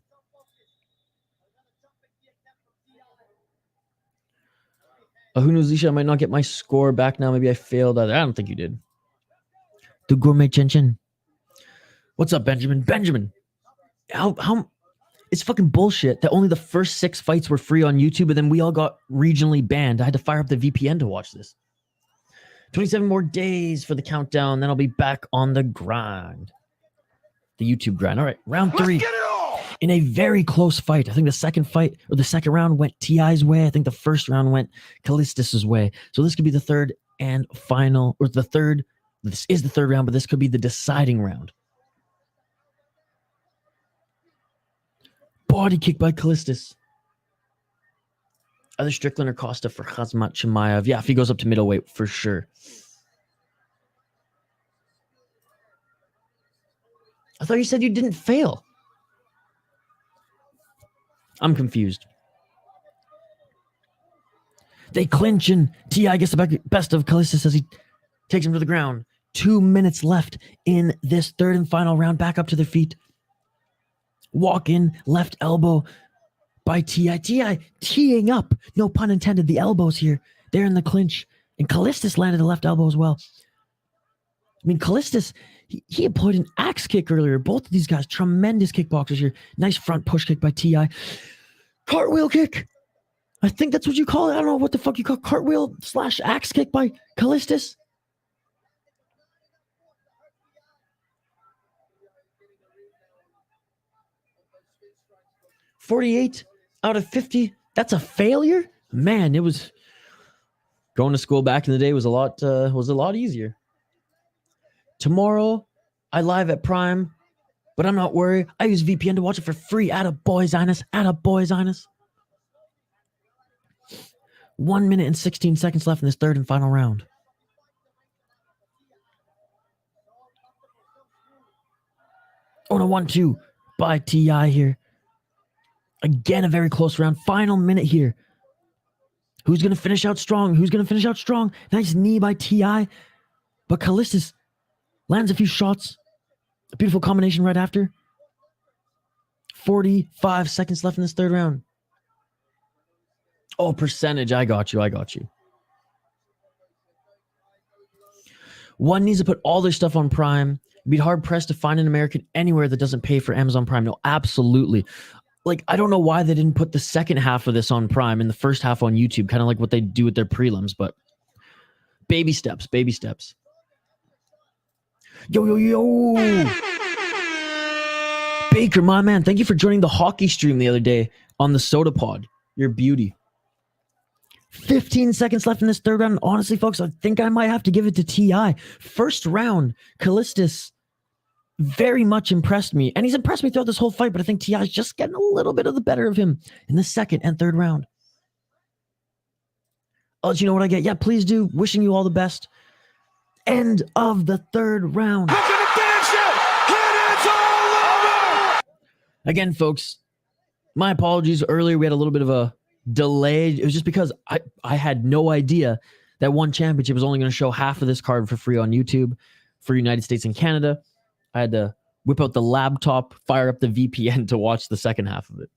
Who knows, Isha? I might not get my score back now. Maybe I failed. I don't think you did. The Gourmet Chen Chen. What's up, Benjamin? Benjamin, how it's fucking bullshit that only the first 6 fights were free on YouTube, and then we all got regionally banned. I had to fire up the VPN to watch this. 27 more days for the countdown, then I'll be back on the grind. The YouTube grind. All right, round 3. In a very close fight. I think the second round went T.I.'s way. I think the first round went Kallistis' way. So this could be the third and final, or this is the third round, but this could be the deciding round. Body kick by Kallistis. Either Strickland or Costa for Khamzat Chimaev. Yeah, if he goes up to middleweight, for sure. I thought you said you didn't fail. I'm confused. They clinch, and T.I. gets the best of Kallistis as he takes him to the ground. 2 minutes left in this third and final round. Back up to their feet. Walk in, left elbow by T.I. T.I. teeing up. No pun intended. The elbows here. They're in the clinch. And Kallistis landed a left elbow as well. I mean, Kallistis, he employed an axe kick earlier. Both of these guys, tremendous kickboxers here. Nice front push kick by T.I. Cartwheel kick. I think that's what you call it. I don't know what the fuck you call cartwheel / axe kick by Kallistis. $48 out of 50. That's a failure? Man, it was going to school back in the day was a lot easier. Tomorrow, I live at Prime, but I'm not worried. I use VPN to watch it for free. Attaboy, Zinus. 1 minute and 16 seconds left in this third and final round. On a 1-2 by T.I. here. Again, a very close round. Final minute here. Who's going to finish out strong? Who's going to finish out strong? Nice knee by T.I. But Kallistis lands a few shots. A beautiful combination right after. 45 seconds left in this third round. Oh, percentage. I got you. One needs to put all their stuff on Prime. It'd be hard-pressed to find an American anywhere that doesn't pay for Amazon Prime. No, absolutely. Like, I don't know why they didn't put the second half of this on Prime and the first half on YouTube, kind of like what they do with their prelims, but baby steps. Yo. Baker, my man, thank you for joining the hockey stream the other day on the Soda Pod. You're a beauty. 15 seconds left in this third round. Honestly, folks, I think I might have to give it to T.I. First round, Kallistis very much impressed me. And he's impressed me throughout this whole fight, but I think T.I. is just getting a little bit of the better of him in the second and third round. I'll let you know what I get. Yeah, please do. Wishing you all the best. End of the third round. Look at the finish it! And it's all over! Again, folks, my apologies. Earlier, we had a little bit of a delay. It was just because I had no idea that one championship was only going to show half of this card for free on YouTube for United States and Canada. I had to whip out the laptop, fire up the VPN to watch the second half of it.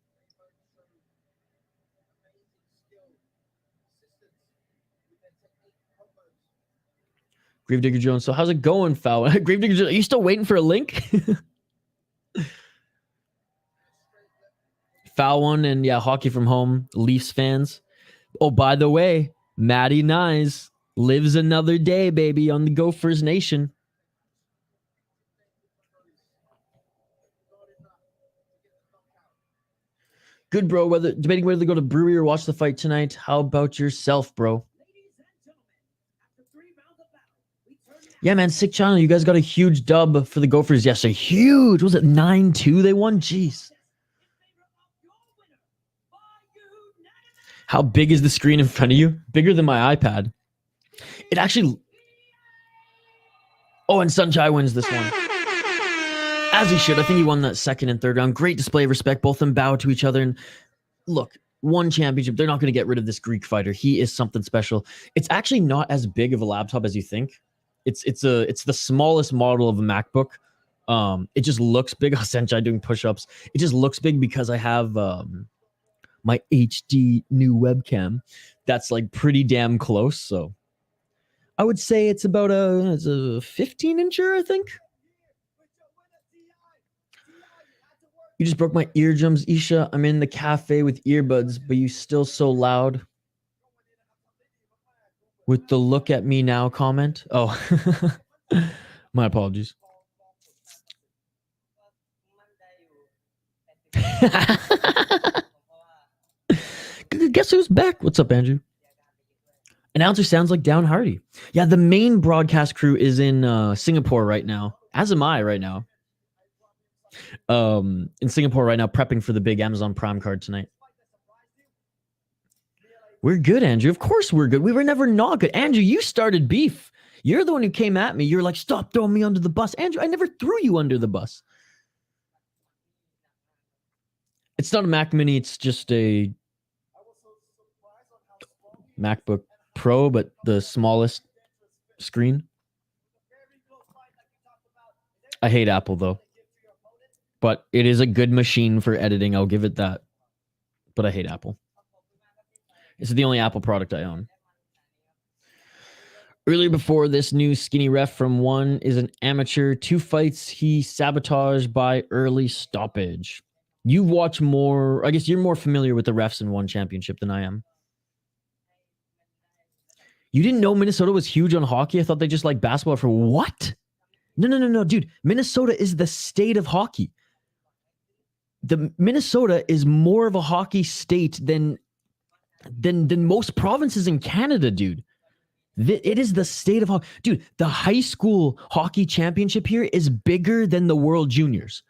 Gravedigger Jones. So how's it going, Foul? Gravedigger Jones, are you still waiting for a link? Foul one and yeah, hockey from home, Leafs fans. Oh, by the way, Matty Nyes lives another day, baby, on the Gophers Nation. Good, bro. Debating whether to go to brewery or watch the fight tonight. How about yourself, bro? Yeah, man, sick channel. You guys got a huge dub for the Gophers yesterday. Huge. Was it 9-2 they won? Jeez. How big is the screen in front of you? Bigger than my iPad. It actually... Oh, and Saenchai wins this one. As he should. I think he won that second and third round. Great display of respect. Both of them bow to each other. And look, one championship. They're not going to get rid of this Greek fighter. He is something special. It's actually not as big of a laptop as you think. It's the smallest model of a MacBook. It just looks big. Saenchai doing push-ups. It just looks big because I have... my HD new webcam that's like pretty damn close. So I would say it's about a 15-incher, I think. You just broke my eardrums, Isha. I'm in the cafe with earbuds, but you still so loud. With the look at me now comment. Oh, my apologies. Guess who's back? What's up, Andrew? Announcer sounds like Down Hardy. Yeah, the main broadcast crew is in Singapore right now. As am I right now. In Singapore right now, prepping for the big Amazon Prime card tonight. We're good, Andrew. Of course we're good. We were never not good. Andrew, you started beef. You're the one who came at me. You're like, stop throwing me under the bus. Andrew, I never threw you under the bus. It's not a Mac Mini. It's just a MacBook Pro, but the smallest screen. I hate Apple, though. But it is a good machine for editing. I'll give it that. But I hate Apple. It's the only Apple product I own. Earlier before this new skinny ref from one is an amateur. 2 fights he sabotaged by early stoppage. You watch more. I guess you're more familiar with the refs in one championship than I am. You didn't know Minnesota was huge on hockey? I thought they just like basketball for what? No, dude. Minnesota is the state of hockey. The Minnesota is more of a hockey state than most provinces in Canada, dude. It is the state of hockey. Dude, the high school hockey championship here is bigger than the World Juniors.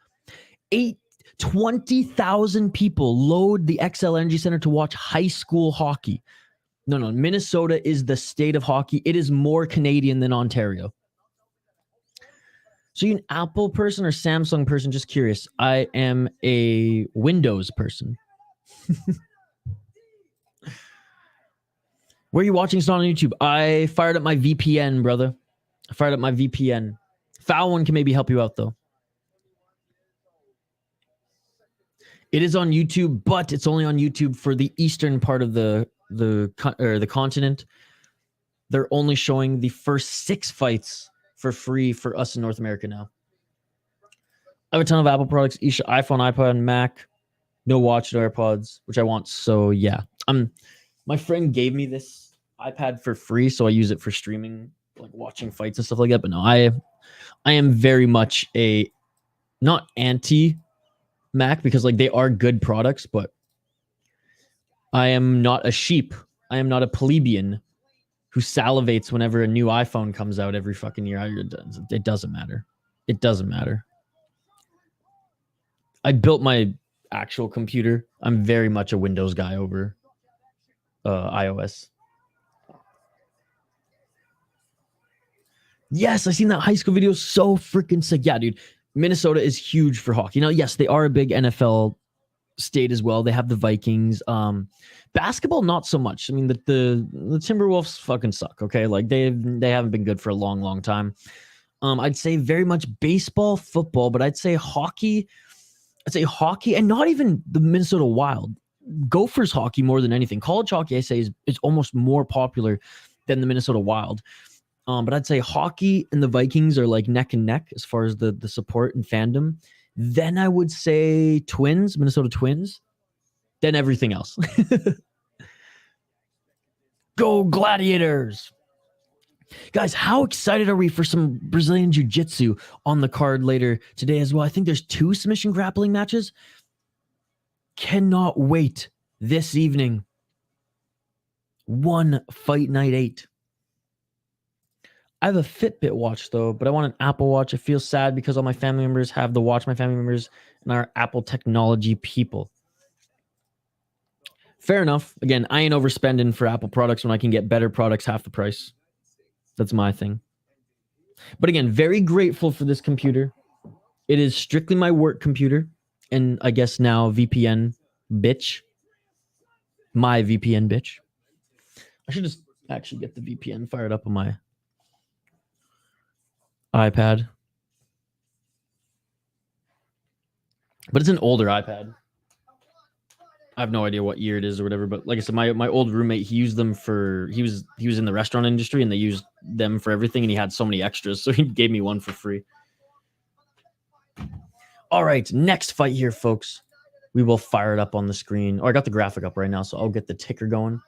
20,000 people load the XL Energy Center to watch high school hockey. No, Minnesota is the state of hockey. It is more Canadian than Ontario. So you an Apple person or Samsung person? Just curious. I am a Windows person. Where are you watching? It's not on YouTube. I fired up my VPN, brother. I fired up my VPN. Foul one can maybe help you out, though. It is on YouTube, but it's only on YouTube for the eastern part of the continent. They're only showing the first 6 fights for free for us in North America now. I have a ton of Apple products: iPhone, iPod, Mac. No watch, no AirPods, which I want. So yeah, my friend gave me this iPad for free, so I use it for streaming, like watching fights and stuff like that. But no, I am very much a not anti Mac, because like they are good products, but I am not a sheep. I am not a plebeian who salivates whenever a new iPhone comes out every fucking year. It doesn't matter. It doesn't matter. I built my actual computer. I'm very much a Windows guy over iOS. Yes, I seen that high school video. So freaking sick. Yeah, dude. Minnesota is huge for hockey. Now, yes, they are a big NFL state as well. They have the Vikings. Basketball, not so much. I mean, the Timberwolves fucking suck. Okay, like they haven't been good for a long, long time. I'd say very much baseball, football, but I'd say hockey. And not even the Minnesota Wild. Gophers hockey more than anything. College hockey, I say, is almost more popular than the Minnesota Wild. But I'd say hockey and the Vikings are like neck and neck as far as the support and fandom. Then I would say Minnesota Twins. Then everything else. Go Gladiators! Guys, how excited are we for some Brazilian Jiu-Jitsu on the card later today as well? I think there's 2 submission grappling matches. Cannot wait this evening. 1 Fight Night 8. I have a Fitbit watch, though, but I want an Apple Watch. I feel sad because all my family members have the watch, my family members, and are Apple technology people. Fair enough. Again, I ain't overspending for Apple products when I can get better products half the price. That's my thing. But again, very grateful for this computer. It is strictly my work computer. And I guess now VPN bitch. My VPN bitch. I should just actually get the VPN fired up on my iPad. But it's an older iPad. I have no idea what year it is or whatever, but like I said, my old roommate, he was in the restaurant industry and they used them for everything, and he had so many extras, so he gave me one for free. All right, next fight here, folks. We will fire it up on the screen. Oh, I got the graphic up right now, so I'll get the ticker going.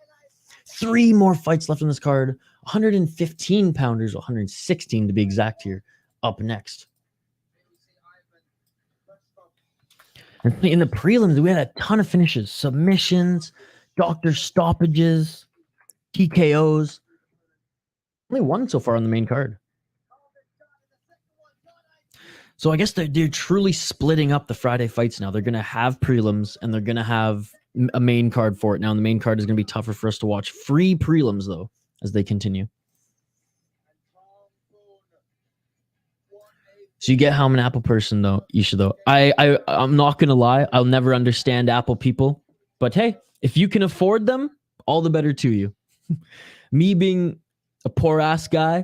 3 more fights left on this card. 115 pounders, 116 to be exact here, up next. And in the prelims, we had a ton of finishes, submissions, doctor stoppages, TKOs. Only 1 so far on the main card. So I guess they're truly splitting up the Friday fights now. They're going to have prelims and they're going to have a main card for it now. And the main card is going to be tougher for us to watch. Free prelims, though, as they continue. So you get how I'm an Apple person, though, Isha, though. I'm not going to lie. I'll never understand Apple people. But hey, if you can afford them, all the better to you. Me being a poor-ass guy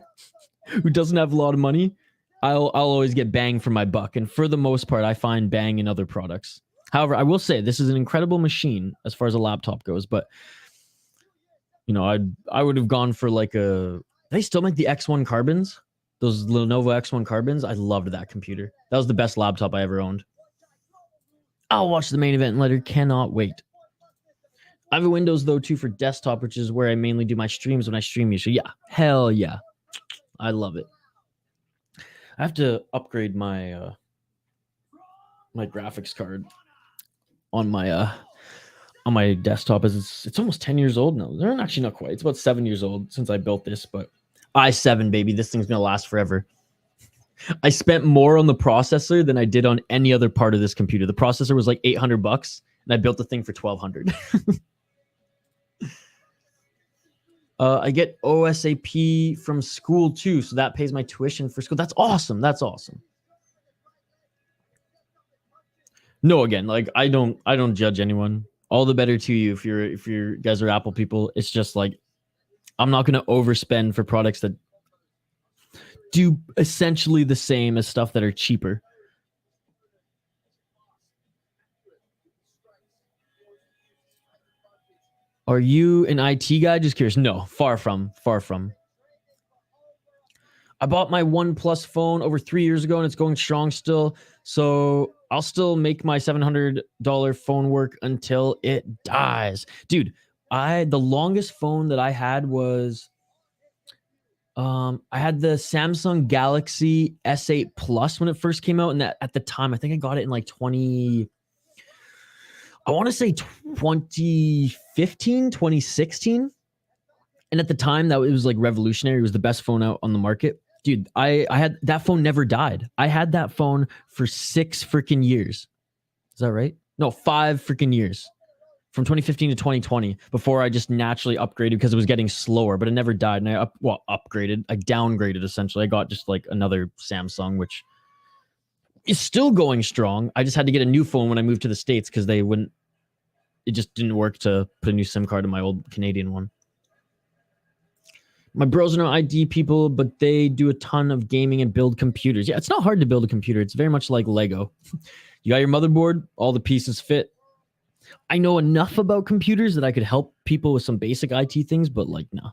who doesn't have a lot of money, I'll always get bang for my buck. And for the most part, I find bang in other products. However, I will say this is an incredible machine as far as a laptop goes. But, you know, I would have gone for like a... They still make the X1 Carbons? Those Lenovo X1 Carbons, I loved that computer. That was the best laptop I ever owned. I'll watch the main event later. Cannot wait. I have a Windows, though, too, for desktop, which is where I mainly do my streams when I stream you. So, yeah. Hell yeah. I love it. I have to upgrade my my graphics card on my desktop, as it's almost 10 years old now. They're actually not quite. It's about 7 years old since I built this, but i7, baby. This thing's going to last forever. I spent more on the processor than I did on any other part of this computer. The processor was like $800, and I built the thing for $1,200. I get OSAP from school too, so that pays my tuition for school. That's awesome. That's awesome. No, again, like I don't judge anyone. All the better to you if you guys are Apple people. It's just like I'm not going to overspend for products that do essentially the same as stuff that are cheaper. Are you an IT guy? Just curious. No, far from. I bought my OnePlus phone over 3 years ago and it's going strong still. So I'll still make my $700 phone work until it dies. Dude, the longest phone that I had was I had the Samsung Galaxy S8 Plus when it first came out. And that at the time, I think I got it in like 2015, 2016. And at the time, it was like revolutionary. It was the best phone out on the market. Dude, I had that phone never died. I had that phone for 6 freaking years. Is that right? No, 5 freaking years. From 2015 to 2020 before I just naturally upgraded because it was getting slower, but it never died. And I upgraded. I downgraded essentially. I got just like another Samsung, which is still going strong. I just had to get a new phone when I moved to the States because it just didn't work to put a new SIM card in my old Canadian one. My bros are no ID people, but they do a ton of gaming and build computers. Yeah, it's not hard to build a computer. It's very much like Lego. You got your motherboard, all the pieces fit. I know enough about computers that I could help people with some basic IT things, but like, no.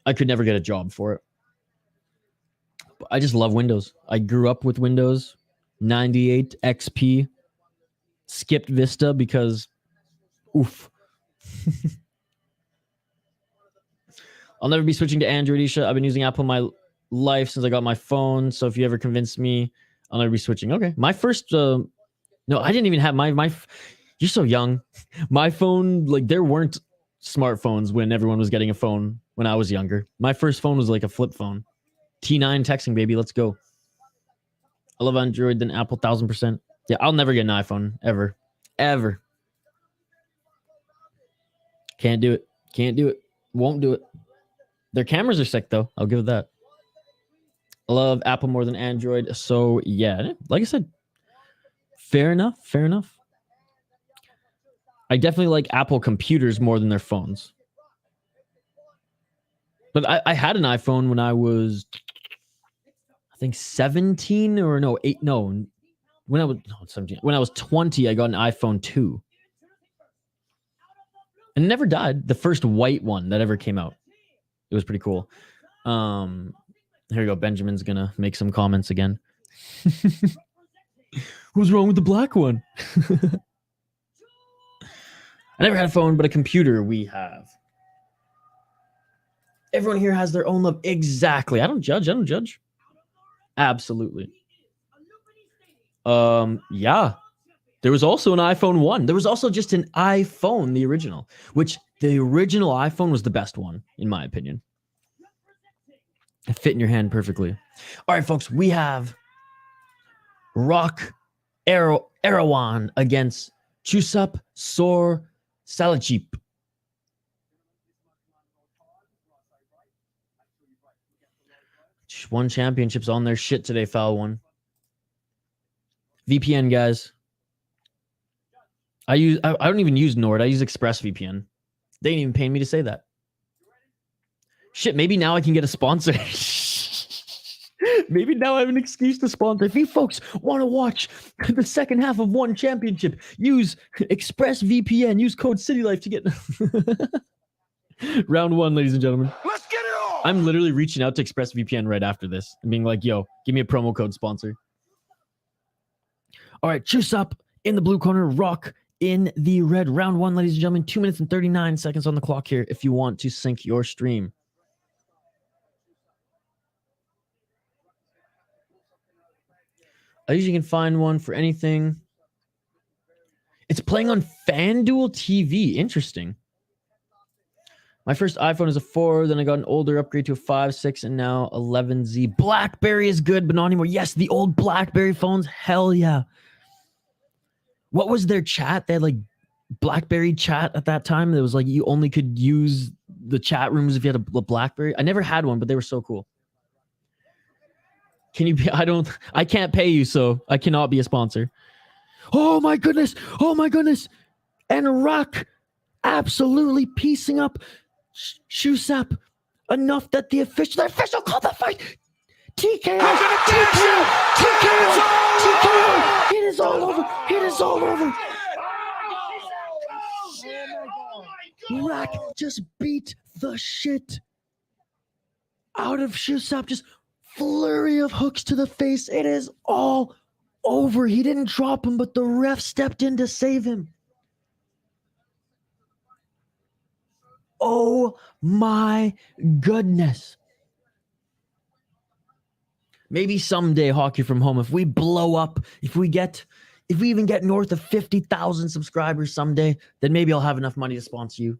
I could never get a job for it. But I just love Windows. I grew up with Windows 98 XP. Skipped Vista because, oof. I'll never be switching to Android, Isha. I've been using Apple my life since I got my phone. So if you ever convince me, I'll never be switching. Okay. My first, no, I didn't even have my you're so young. My phone, like there weren't smartphones when everyone was getting a phone when I was younger. My first phone was like a flip phone. T9 texting, baby. Let's go. I love Android than Apple 1000%. Yeah, I'll never get an iPhone ever. Ever. Can't do it. Won't do it. Their cameras are sick though. I'll give it that. I love Apple more than Android. So yeah, like I said, fair enough. I definitely like Apple computers more than their phones. But I had an iPhone when I was, I think 17 or no, 8, no. When I was 17, when I was 20, I got an iPhone 2. And it never died. The first white one that ever came out. It was pretty cool. Here we go. Benjamin's going to make some comments again. What's wrong with the black one? I never had a phone, but a computer we have. Everyone here has their own love. Exactly. I don't judge. Absolutely. Yeah. There was also an iPhone 1. There was also just an iPhone, the original, which the original iPhone was the best one, in my opinion. It fit in your hand perfectly. All right, folks, we have Rak Erawan against Chusap Sor Salacheep. Won championships on their shit today, foul one. VPN, guys. I don't even use Nord. I use ExpressVPN. They didn't even pay me to say that. Shit, maybe now I can get a sponsor. Maybe now I have an excuse to sponsor. If you folks want to watch the second half of one championship, use ExpressVPN. Use code CityLife to get round 1, ladies and gentlemen. Let's get it on! I'm literally reaching out to ExpressVPN right after this and being like, yo, give me a promo code sponsor. All right, choose up in the blue corner, Rock in the red. Round 1, ladies and gentlemen. 2 minutes and 39 seconds on the clock here if you want to sync your stream. I usually can find one for anything. It's playing on FanDuel TV. Interesting. My first iPhone is a 4. Then I got an older upgrade to a 5, 6, and now 11Z. BlackBerry is good, but not anymore. Yes, the old BlackBerry phones. Hell yeah. What was their chat? They had like BlackBerry chat at that time. It was like you only could use the chat rooms if you had a BlackBerry. I never had one, but they were so cool. Can you be? I can't pay you, so I cannot be a sponsor. Oh my goodness. And Rak absolutely piecing up Shusap, enough that the official called the fight. TKO, TKO. It is all over. It is all over. Rak just beat the shit out of Shusap. Just flurry of hooks to the face. It is all over. He didn't drop him, but the ref stepped in to save him. Oh my goodness. Maybe someday, Hockey from Home, if we blow up, if we even get north of 50,000 subscribers someday, then maybe I'll have enough money to sponsor you.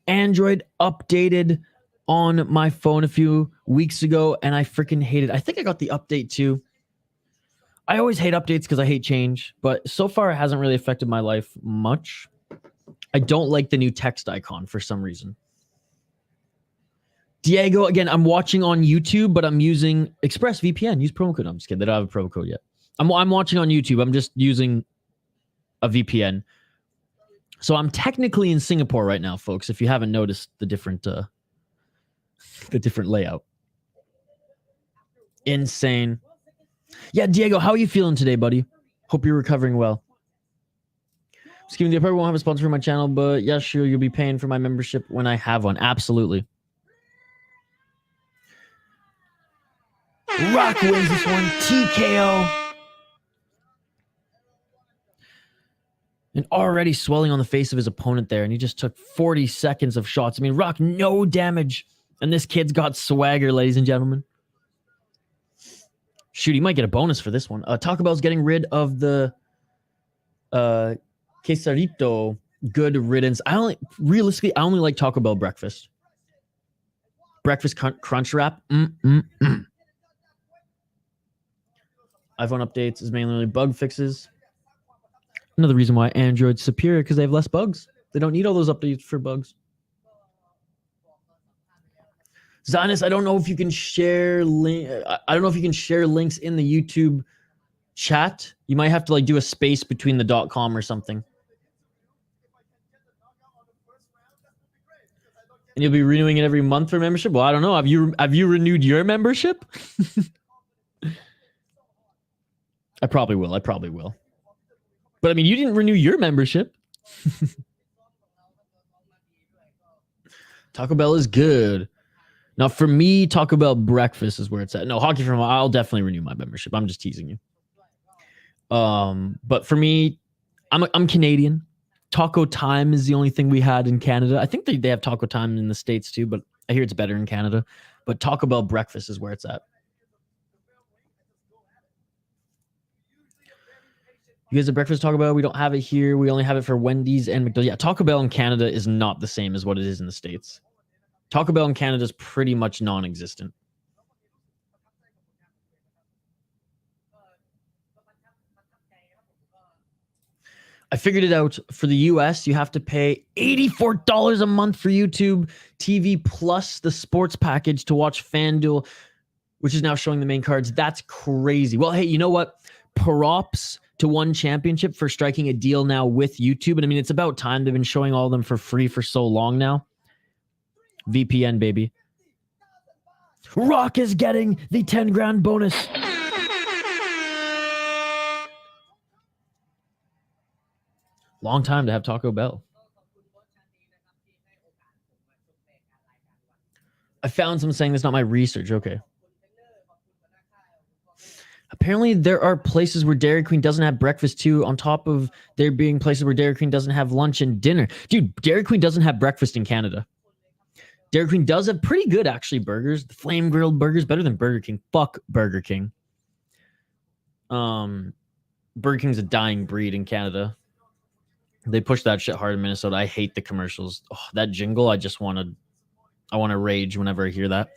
Android updated on my phone a few weeks ago, and I freaking hate it. I think I got the update too. I always hate updates because I hate change, but so far it hasn't really affected my life much. I don't like the new text icon for some reason. Diego, again, I'm watching on YouTube, but I'm using ExpressVPN. Use promo code. I'm just kidding. They don't have a promo code yet. I'm watching on YouTube. I'm just using a VPN. So I'm technically in Singapore right now, folks, if you haven't noticed the different layout. Insane. Yeah, Diego, how are you feeling today, buddy? Hope you're recovering well. Excuse me, I probably won't have a sponsor for my channel, but yeah, sure, you'll be paying for my membership when I have one. Absolutely. Rak wins this one. TKO. And already swelling on the face of his opponent there, and he just took 40 seconds of shots. I mean, Rak, no damage. And this kid's got swagger, ladies and gentlemen. Shoot, he might get a bonus for this one. Taco Bell's getting rid of the quesarito. Good riddance. Realistically, I only like Taco Bell breakfast. Breakfast crunch wrap. iPhone updates is mainly bug fixes. Another reason why Android's superior, because they have less bugs. They don't need all those updates for bugs. Zionist, I don't know if you can share I don't know if you can share links in the YouTube chat. You might have to like do a space between the .com or something. And you'll be renewing it every month for membership? Well, I don't know. Have you renewed your membership? I probably will. But I mean, you didn't renew your membership. Taco Bell is good. Now, for me, Taco Bell breakfast is where it's at. No, Hockey from I'll definitely renew my membership. I'm just teasing you. But for me, I'm Canadian. Taco Time is the only thing we had in Canada. I think they have Taco Time in the States too, but I hear it's better in Canada. But Taco Bell breakfast is where it's at. You guys have breakfast Taco Bell? We don't have it here. We only have it for Wendy's and McDonald's. Yeah, Taco Bell in Canada is not the same as what it is in the States. Taco Bell in Canada is pretty much non-existent. I figured it out. For the US, you have to pay $84 a month for YouTube TV plus the sports package to watch FanDuel, which is now showing the main cards. That's crazy. Well, hey, you know what? Props to One Championship for striking a deal now with YouTube. And I mean, it's about time. They've been showing all of them for free for so long now. VPN, baby. Rak is getting the 10 grand bonus. Long time to have Taco Bell. I found some saying that's not my research. Okay. Apparently, there are places where Dairy Queen doesn't have breakfast too, on top of there being places where Dairy Queen doesn't have lunch and dinner. Dude, Dairy Queen doesn't have breakfast in Canada. Dairy Queen does have pretty good, actually, burgers. The flame grilled burgers, better than Burger King. Fuck Burger King. Burger King's a dying breed in Canada. They push that shit hard in Minnesota. I hate the commercials. Oh, that jingle, I want to rage whenever I hear that.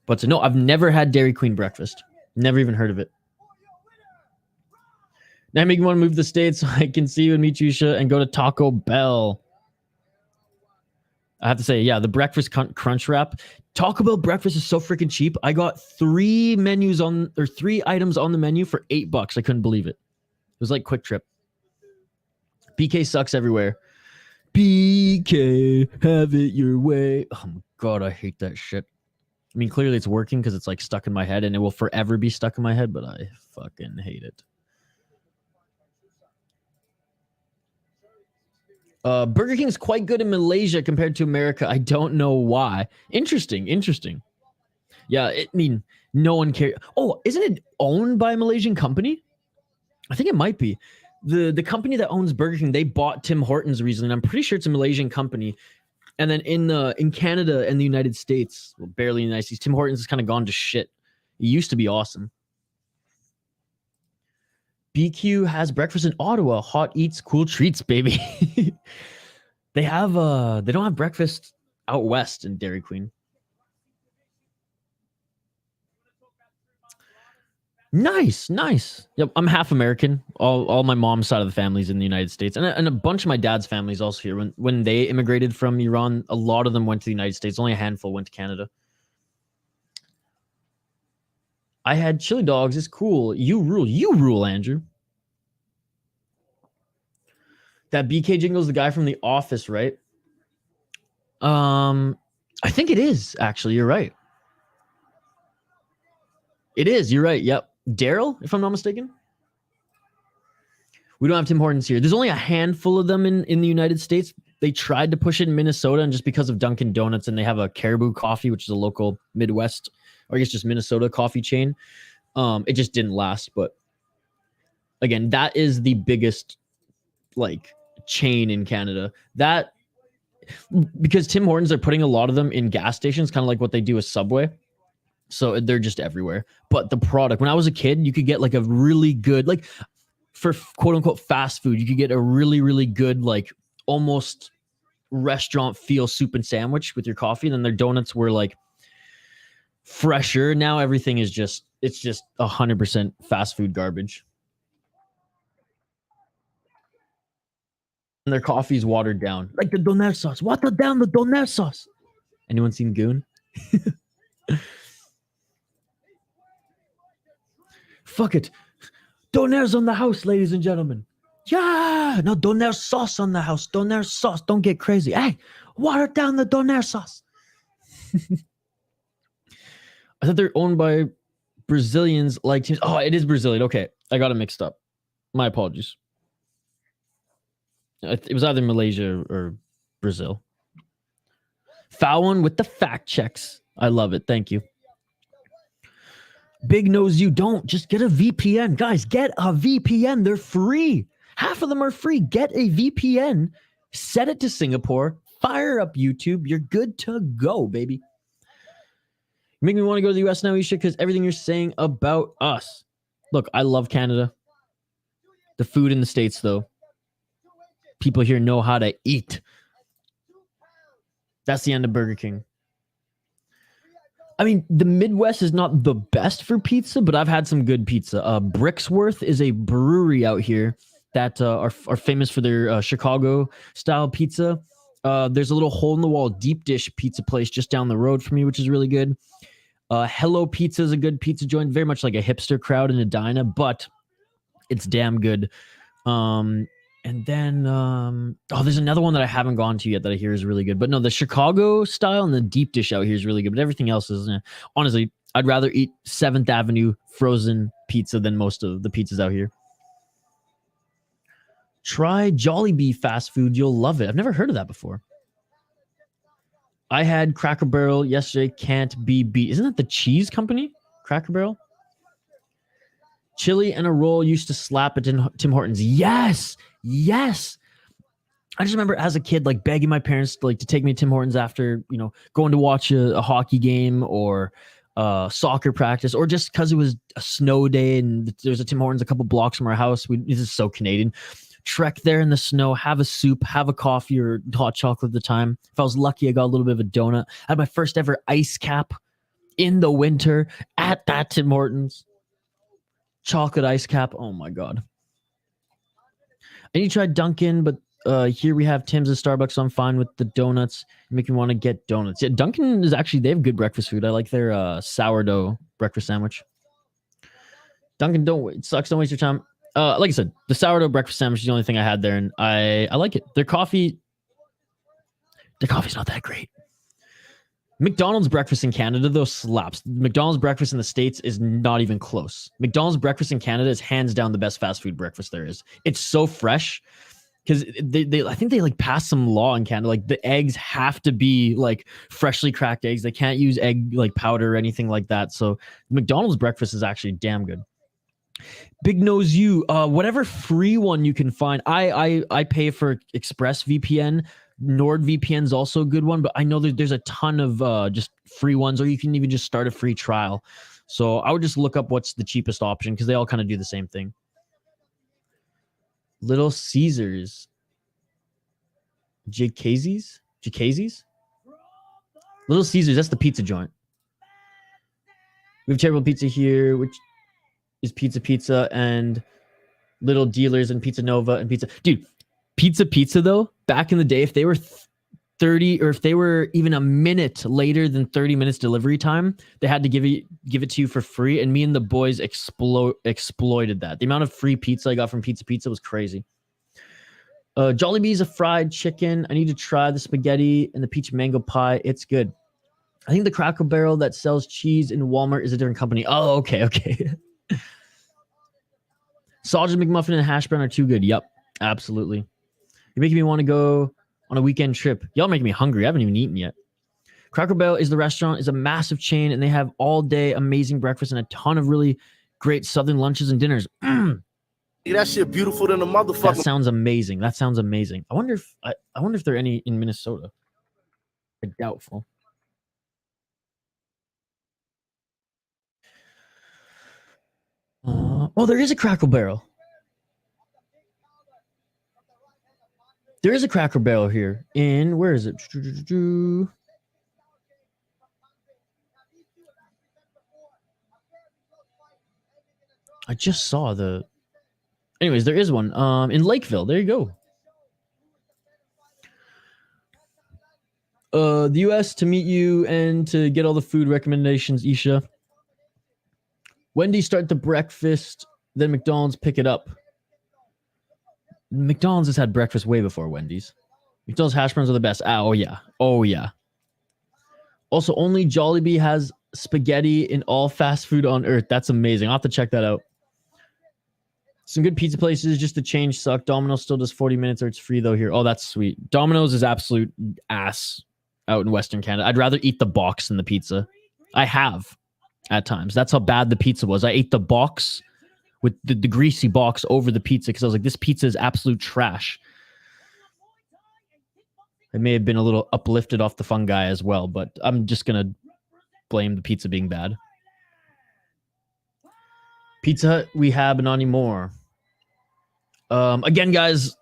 But no, I've never had Dairy Queen breakfast. Never even heard of it. Now make me want to move to the States so I can see you and meet you and go to Taco Bell. I have to say, yeah, the breakfast crunch wrap. Taco Bell breakfast is so freaking cheap. I got 3 items on the menu for $8. I couldn't believe it. It was like Quick Trip. BK sucks everywhere. BK, have it your way. Oh my god, I hate that shit. I mean, clearly it's working because it's like stuck in my head and it will forever be stuck in my head, but I fucking hate it. Burger King's quite good in Malaysia compared to America. I don't know why. Interesting. Yeah, I mean, no one cares. Oh, isn't it owned by a Malaysian company? I think it might be. The company that owns Burger King, they bought Tim Hortons recently, and I'm pretty sure it's a Malaysian company. And then in Canada and the United States, well, barely in the United States, Tim Hortons has kind of gone to shit. It used to be awesome. BQ has breakfast in Ottawa. Hot eats, cool treats, baby. They don't have breakfast out west in Dairy Queen. Nice. Yep, I'm half American. All my mom's side of the family's in the United States, and a bunch of my dad's family's also here. When they immigrated from Iran, a lot of them went to the United States. Only a handful went to Canada. I had chili dogs. It's cool. You rule, Andrew. That BK jingle's the guy from The Office, right? I think it is, actually. You're right. It is. You're right. Yep. Daryl, if I'm not mistaken. We don't have Tim Hortons here. There's only a handful of them in the United States. They tried to push it in Minnesota, and just because of Dunkin' Donuts, and they have a Caribou Coffee, which is a local Midwest, or I guess just Minnesota coffee chain, it just didn't last. But again, that is the biggest like chain in Canada. That because Tim Hortons are putting a lot of them in gas stations, kind of like what they do with Subway. So they're just everywhere. But the product, when I was a kid, you could get like a really good, like for quote unquote fast food, you could get a really, really good, like almost restaurant feel soup and sandwich with your coffee. And then their donuts were like fresher. Now everything is just, it's just 100% fast food garbage. And their coffee's watered down. Like the doner sauce. Water down the doner sauce. Anyone seen Goon? Fuck it. Doner's on the house, ladies and gentlemen. Yeah. No, doner sauce on the house. Doner sauce. Don't get crazy. Hey, water down the doner sauce. I thought they're owned by Brazilians like teams. Oh, it is Brazilian. Okay. I got it mixed up. My apologies. It was either Malaysia or Brazil. Fallon with the fact checks. I love it. Thank you. Big nose, you don't. Just get a VPN. Guys, get a VPN. They're free. Half of them are free. Get a VPN. Set it to Singapore. Fire up YouTube. You're good to go, baby. You make me want to go to the US now, Isha, because everything you're saying about us. Look, I love Canada. The food in the States, though. People here know how to eat. That's the end of Burger King. I mean, the Midwest is not the best for pizza, but I've had some good pizza. Bricksworth is a brewery out here that are famous for their Chicago-style pizza. There's a little hole-in-the-wall deep dish pizza place just down the road from me, which is really good. Hello Pizza is a good pizza joint, very much like a hipster crowd in Edina, but it's damn good. And then, there's another one that I haven't gone to yet that I hear is really good. But no, the Chicago style and the deep dish out here is really good. But everything else is, honestly, I'd rather eat 7th Avenue frozen pizza than most of the pizzas out here. Try Jollibee fast food. You'll love it. I've never heard of that before. I had Cracker Barrel yesterday. Can't be beat. Isn't that the cheese company? Cracker Barrel? Chili and a roll used to slap at Tim Hortons. Yes. I just remember as a kid, like begging my parents to take me to Tim Hortons after, going to watch a hockey game or soccer practice, or just because it was a snow day and there's a Tim Hortons a couple blocks from our house. This is so Canadian. Trek there in the snow, have a soup, have a coffee or hot chocolate at the time. If I was lucky, I got a little bit of a donut. I had my first ever ice cap in the winter at that Tim Hortons. Chocolate ice cap. Oh my God. I need to try Dunkin', but here we have Tim's and Starbucks, so I'm fine with the donuts. You make me want to get donuts. Yeah, Dunkin' is actually, they have good breakfast food. I like their sourdough breakfast sandwich. Dunkin', it sucks. Don't waste your time. Like I said, the sourdough breakfast sandwich is the only thing I had there, and I like it. Their coffee The coffee's not that great. McDonald's breakfast in Canada, though, slaps. McDonald's breakfast in the States is not even close. McDonald's breakfast in Canada is hands down the best fast food breakfast there is. It's so fresh because I think they like passed some law in Canada. Like the eggs have to be like freshly cracked eggs. They can't use egg like powder or anything like that. So McDonald's breakfast is actually damn good. Big Nose U, whatever free one you can find. I pay for ExpressVPN. NordVPN is also a good one, but I know that there's a ton of just free ones, or you can even just start a free trial. So I would just look up what's the cheapest option because they all kind of do the same thing. Little Caesars. Jacazzi's? Little Caesars, that's the pizza joint. We have Terrible Pizza here, which is Pizza and Little Dealers and Pizza Nova and Pizza. Dude, Pizza though, back in the day, if they were 30 or if they were even a minute later than 30 minutes delivery time, they had to give it to you for free. And me and the boys exploited that. The amount of free pizza I got from Pizza was crazy. Jollibee's a fried chicken. I need to try the spaghetti and the peach mango pie. It's good. I think the Cracker Barrel that sells cheese in Walmart is a different company. Oh, okay. Sausage McMuffin and hash brown are too good. Yep, absolutely. You're making me want to go on a weekend trip. Y'all making me hungry. I haven't even eaten yet. Cracker Barrel is a massive chain, and they have all day amazing breakfast and a ton of really great Southern lunches and dinners. That shit beautiful than a motherfucker. That sounds amazing. I wonder if there are any in Minnesota. Doubtful. There is a Cracker Barrel. There is a Cracker Barrel here in, where is it? I just saw anyways, there is one in Lakeville. There you go. The US to meet you and to get all the food recommendations, Isha. Wendy's start the breakfast, then McDonald's pick it up. McDonald's has had breakfast way before Wendy's. McDonald's hash browns are the best. Oh, yeah. Also, only Jollibee has spaghetti in all fast food on earth. That's amazing. I'll have to check that out. Some good pizza places, just the change suck. Domino's still does 40 minutes or it's free though here. Oh, that's sweet. Domino's is absolute ass out in Western Canada. I'd rather eat the box than the pizza. I have at times. That's how bad the pizza was. I ate the box with the greasy box over the pizza because I was like, this pizza is absolute trash. I may have been a little uplifted off the fungi as well, but I'm just going to blame the pizza being bad. Pizza Hut, we have not anymore. Again, guys,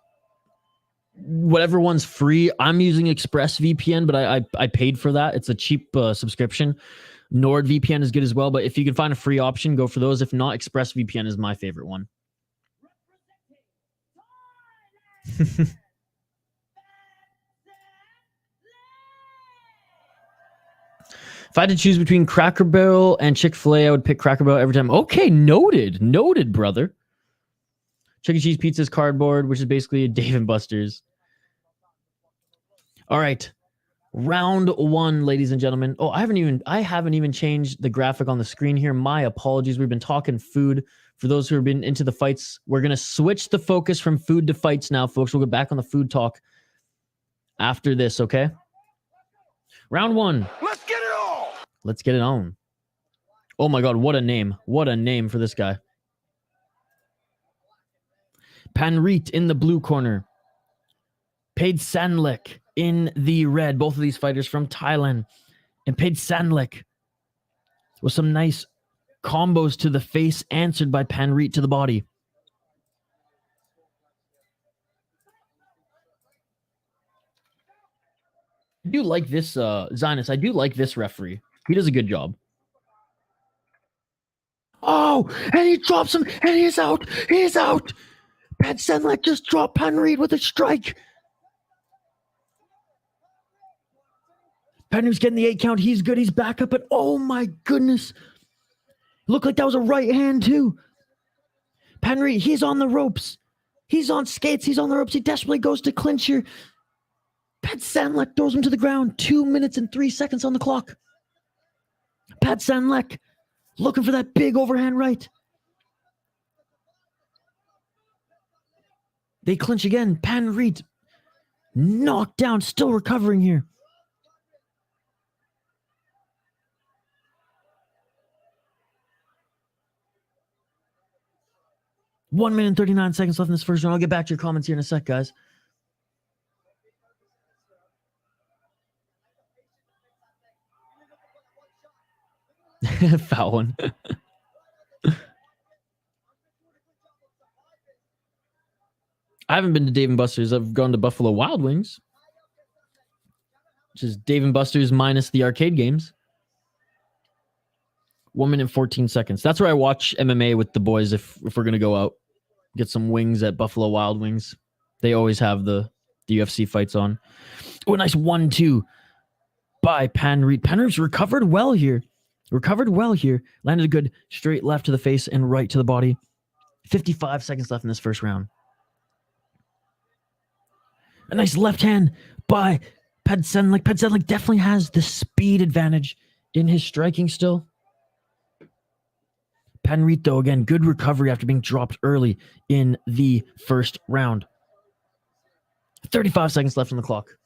whatever one's free, I'm using ExpressVPN, but I paid for that. It's a cheap subscription. NordVPN is good as well, but if you can find a free option, go for those. If not, ExpressVPN is my favorite one. If I had to choose between Cracker Barrel and Chick-fil-A, I would pick Cracker Barrel every time. Okay, noted, brother. Chuck E. Cheese Pizza's cardboard, which is basically a Dave & Buster's. All right. Round one, ladies and gentlemen. Oh, I haven't even changed the graphic on the screen here. My apologies. We've been talking food. For those who have been into the fights, we're going to switch the focus from food to fights now, folks. We'll get back on the food talk after this, okay? Round one. Let's get it on. Let's get it on. Oh my God, what a name. What a name for this guy. Panreet in the blue corner. Petklangna in the red. Both of these fighters from Thailand. And Petklangna with some nice combos to the face answered by Panreet to the body. I do like this, Zionist. I do like this referee. He does a good job. Oh, and he drops him, and he's out. He's out. Petklangna just dropped Panreet with a strike. Panreet's getting the 8 count. He's good. He's back up, but oh my goodness. Looked like that was a right hand too. Panreet, he's on the ropes. He's on skates. He's on the ropes. He desperately goes to clinch here. Petklangna throws him to the ground. 2 minutes and 3 seconds on the clock. Petklangna looking for that big overhand right. They clinch again. Panreet knocked down, still recovering here. One minute and 39 seconds left in this first round. I'll get back to your comments here in a sec, guys. Foul one. I haven't been to Dave & Buster's. I've gone to Buffalo Wild Wings, which is Dave & Buster's minus the arcade games. 1 minute and 14 seconds. That's where I watch MMA with the boys if we're going to go out. Get some wings at Buffalo Wild Wings. They always have the UFC fights on. Oh, a nice 1-2 by Panreet. Panreet's recovered well here. Landed a good straight left to the face and right to the body. 55 seconds left in this first round. A nice left hand by Petklangna. Petklangna definitely has the speed advantage in his striking still. Panreet, though, again, good recovery after being dropped early in the first round. 35 seconds left on the clock.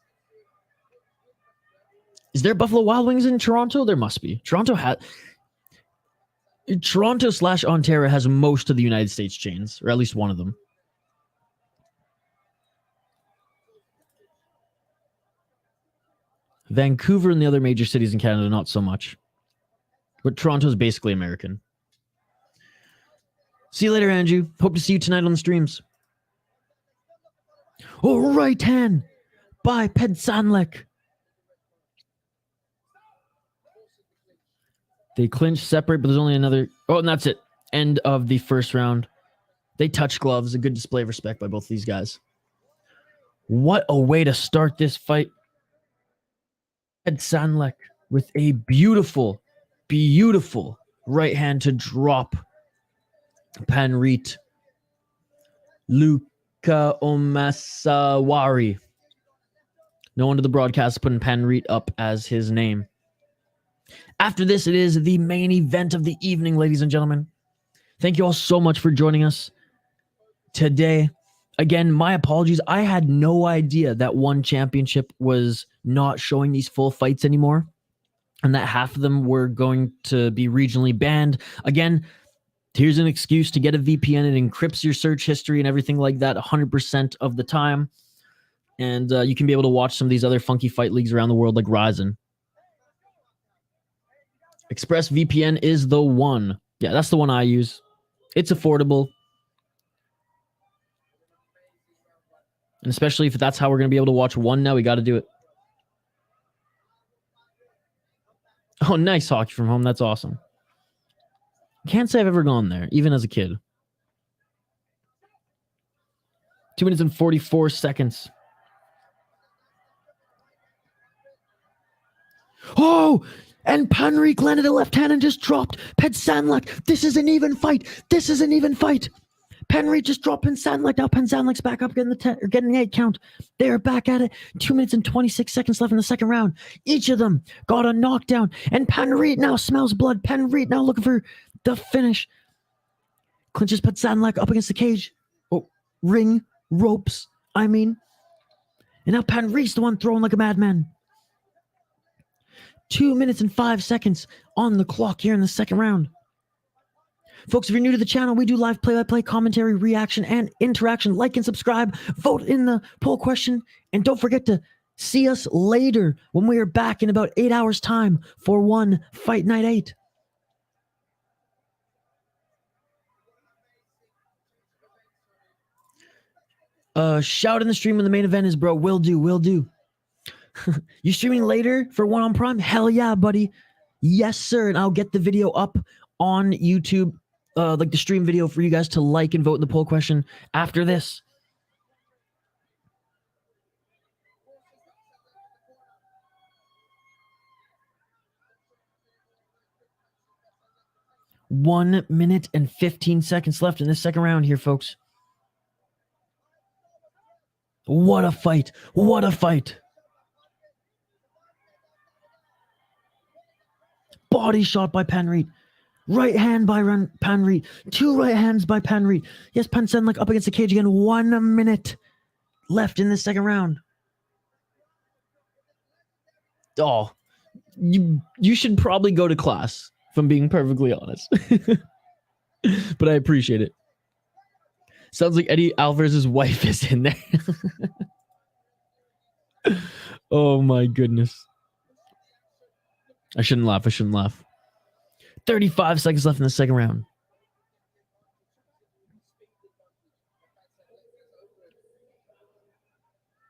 Is there Buffalo Wild Wings in Toronto? There must be. Toronto/Ontario has most of the United States chains, or at least one of them. Vancouver and the other major cities in Canada, not so much. But Toronto is basically American. See you later, Andrew. Hope to see you tonight on the streams. Oh, right hand by Petklangna. They clinch, separate, but there's only another... Oh, and that's it. End of the first round. They touch gloves. A good display of respect by both these guys. What a way to start this fight. Petklangna with a beautiful, beautiful right hand to drop Panreet. Lukjaomaesaiwaree. No wonder the broadcast is putting Panreet up as his name. After this, it is the main event of the evening, ladies and gentlemen. Thank you all so much for joining us today. Again, my apologies. I had no idea that One Championship was not showing these full fights anymore, and that half of them were going to be regionally banned. Again, here's an excuse to get a VPN. It encrypts your search history and everything like that 100% of the time. And you can be able to watch some of these other funky fight leagues around the world like Ryzen. ExpressVPN is the one. Yeah, that's the one I use. It's affordable. And especially if that's how we're going to be able to watch one now, we got to do it. Oh, nice hockey from home. That's awesome. Can't say I've ever gone there, even as a kid. 2 minutes and 44 seconds. Oh! And Panreet landed a left hand and just dropped Petklangna. This is an even fight. Panreet just dropped Petklangna. Now Petklangna's back up getting the 8 count. They are back at it. 2 minutes and 26 seconds left in the second round. Each of them got a knockdown. And Panreet now smells blood. Panreet now looking for the finish. Clinches Petklangna up against the cage. Oh, ring, ropes, And now Panreet's the one throwing like a madman. 2 minutes and 5 seconds on the clock here in the second round. Folks, if you're new to the channel, we do live play-by-play commentary, reaction, and interaction. Like and subscribe. Vote in the poll question. And don't forget to see us later when we are back in about 8 hours' time for One Fight Night 8. Shout in the stream when the main event is, bro. Will do. You streaming later for One on Prime? Hell yeah, buddy. Yes, sir. And I'll get the video up on YouTube, like the stream video for you guys to like and vote in the poll question after this. One minute and 15 seconds left in this second round here, folks. What a fight. body shot by Panreet. Right hand by Panreet. 2 right hands by Panreet. Yes, Pansenlek up against the cage again. 1 minute left in the second round. Oh, you should probably go to class, if I'm being perfectly honest. But I appreciate it. Sounds like Eddie Alvarez's wife is in there. Oh my goodness. I shouldn't laugh. 35 seconds left in the second round.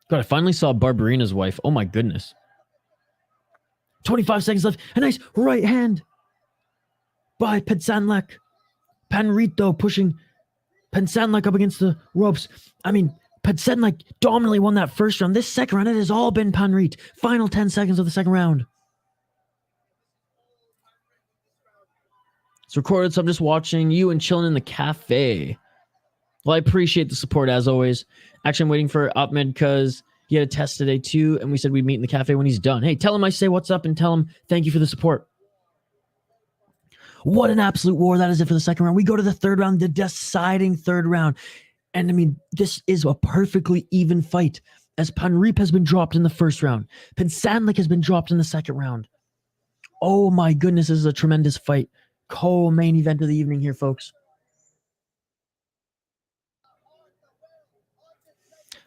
God, I finally saw Barbarina's wife. Oh my goodness. 25 seconds left. A nice right hand by Petsanlek. Panreet, though, pushing Petsanlek up against the ropes. I mean, Petsanlek dominantly won that first round. This second round, it has all been Panreet. Final 10 seconds of the second round. It's recorded, so I'm just watching you and chilling in the cafe. Well, I appreciate the support, as always. Actually, I'm waiting for Akhmed because he had a test today, too, and we said we'd meet in the cafe when he's done. Hey, tell him I say what's up and tell him thank you for the support. What an absolute war. That is it for the second round. We go to the third round, the deciding third round. And, I mean, this is a perfectly even fight, as Panreet has been dropped in the first round. Petsanlek has been dropped in the second round. Oh, my goodness, this is a tremendous fight. Co-main event of the evening here, folks.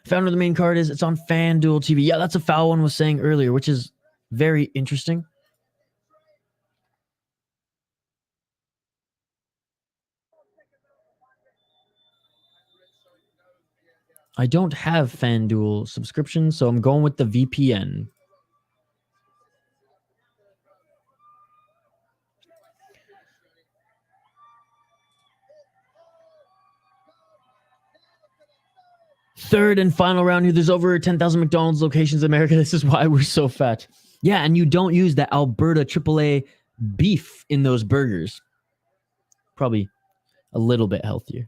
Found where the main card is. It's on FanDuel TV. Yeah, that's a foul one was saying earlier, which is very interesting. I don't have FanDuel subscription, so I'm going with the VPN. Third and final round here. There's over 10,000 McDonald's locations in America. This is why we're so fat. Yeah, and you don't use the Alberta AAA beef in those burgers. Probably a little bit healthier.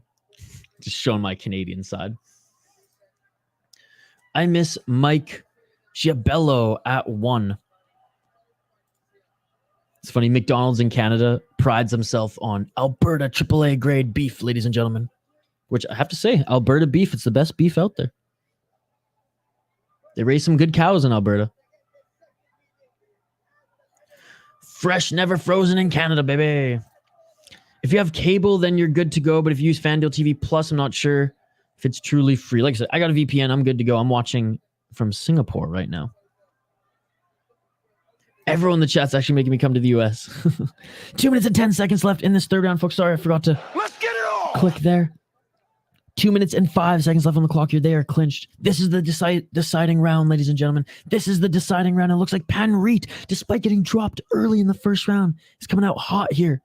Just showing my Canadian side. I miss Mike Giabello at 1. It's funny, McDonald's in Canada prides himself on Alberta AAA grade beef, ladies and gentlemen. Which I have to say, Alberta beef, it's the best beef out there. They raise some good cows in Alberta. Fresh, never frozen in Canada, baby. If you have cable, then you're good to go. But if you use FanDuel TV Plus, I'm not sure if it's truly free. Like I said, I got a VPN. I'm good to go. I'm watching from Singapore right now. Everyone in the chat's actually making me come to the US. 2 minutes and 10 seconds left in this third round, folks. Sorry, I forgot to click there. 2 minutes and 5 seconds left on the clock here. They are clinched. This is the deciding round, ladies and gentlemen. This is the deciding round. It looks like Panreet, despite getting dropped early in the first round, is coming out hot here.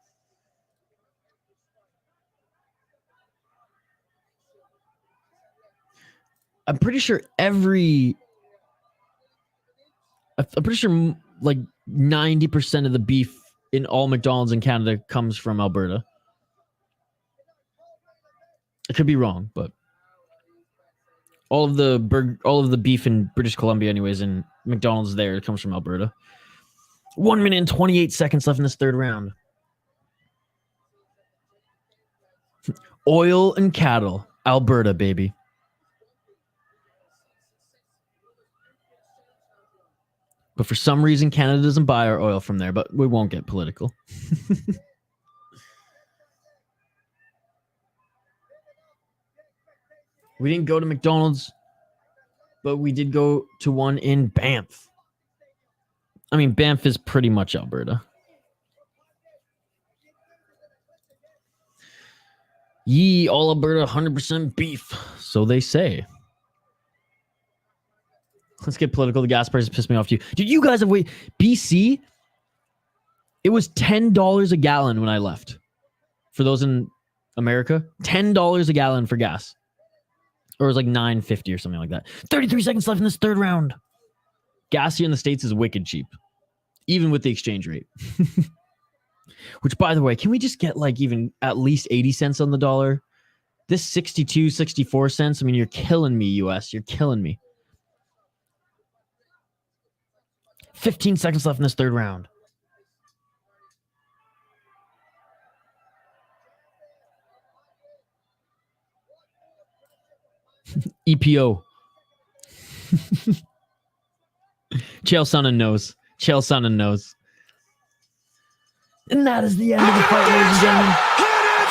I'm pretty sure like 90% of the beef in all McDonald's in Canada comes from Alberta. I could be wrong, but all of the beef in British Columbia, anyways, in McDonald's there, it comes from Alberta. 1 minute and 28 seconds left in this third round. Oil and cattle, Alberta, baby. But for some reason, Canada doesn't buy our oil from there, but we won't get political. We didn't go to McDonald's, but we did go to one in Banff. I mean, Banff is pretty much Alberta. Ye, all Alberta, 100% beef. So they say. Let's get political. The gas prices piss me off too. Did you guys have wait? BC, it was $10 a gallon when I left. For those in America, $10 a gallon for gas. Or it was like $9.50 or something like that. 33 seconds left in this third round. Gas here in the States is wicked cheap. Even with the exchange rate. Which, by the way, can we just get like even at least 80 cents on the dollar? This 62, 64 cents, I mean, you're killing me, US. You're killing me. 15 seconds left in this third round. EPO. Chael Sonnen knows. Chael Sonnen knows. And that is the end of the fight, ladies and gentlemen.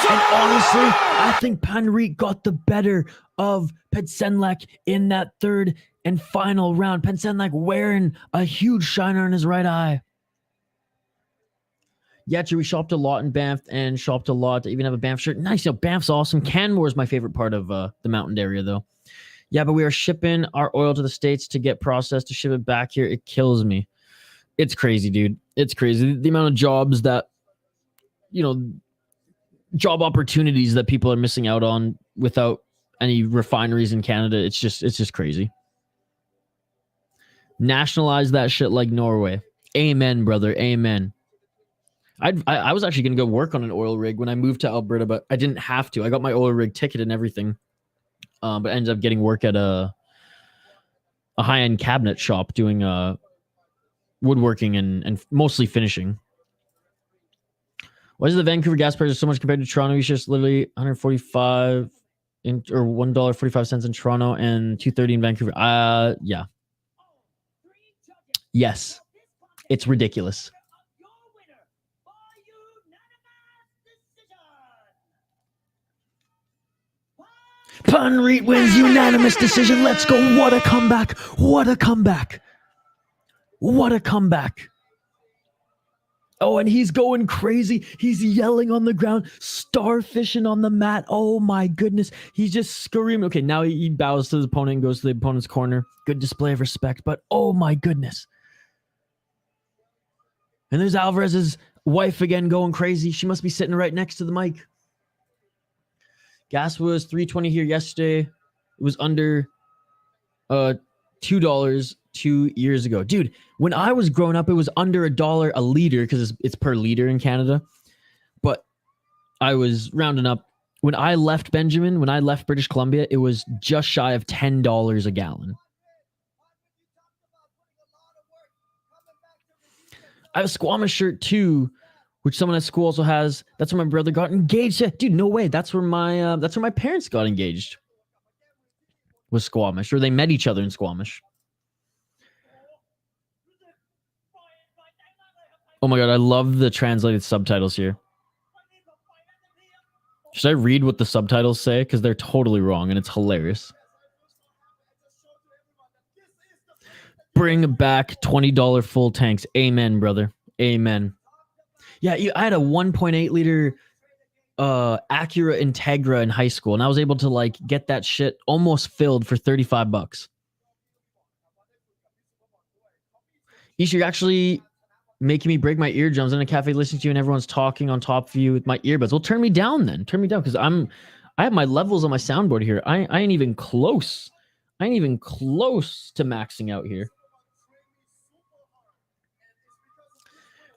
And honestly, I think Panrit got the better of Petklangna in that third and final round. Petklangna wearing a huge shiner in his right eye. Yeah, true. We shopped a lot in Banff and shopped a lot to even have a Banff shirt. Nice. Banff's awesome. Canmore is my favorite part of the mountain area, though. Yeah, but we are shipping our oil to the States to get processed to ship it back here. It kills me. It's crazy, dude. It's crazy. The amount of jobs that, job opportunities that people are missing out on without any refineries in Canada. It's just crazy. Nationalize that shit like Norway. Amen, brother. Amen. I was actually going to go work on an oil rig when I moved to Alberta, but I didn't have to. I got my oil rig ticket and everything. But I ended up getting work at a high-end cabinet shop doing woodworking and mostly finishing. Why is the Vancouver gas prices so much compared to Toronto? It's just literally $145 or $1.45 in Toronto and $2.30 in Vancouver. Yeah. Yes. It's ridiculous. Panrit wins unanimous decision. Let's go. What a comeback. What a comeback. What a comeback. Oh, and he's going crazy. He's yelling on the ground, starfishing on the mat. Oh, my goodness. He's just screaming. Okay, now he bows to his opponent and goes to the opponent's corner. Good display of respect, but oh, my goodness. And there's Alvarez's wife again going crazy. She must be sitting right next to the mic. Gas was $3.20 here yesterday. It was under $2 2 years ago. Dude, when I was growing up, it was under $1 a liter because it's per liter in Canada. But I was rounding up. When I left British Columbia, it was just shy of $10 a gallon. I have a Squamish shirt too, which someone at school also has. That's where my brother got engaged. Dude, no way. That's where my parents got engaged. Was Squamish, or they met each other in Squamish. Oh my god, I love the translated subtitles here. Should I read what the subtitles say? Because they're totally wrong and it's hilarious. Bring back $20 full tanks. Amen, brother. Amen. Yeah, I had a 1.8 liter Acura Integra in high school, and I was able to get that shit almost filled for $35. Isha, you're actually making me break my eardrums in a cafe listening to you and everyone's talking on top of you with my earbuds. Well, turn me down then. Turn me down because I have my levels on my soundboard here. I ain't even close. I ain't even close to maxing out here.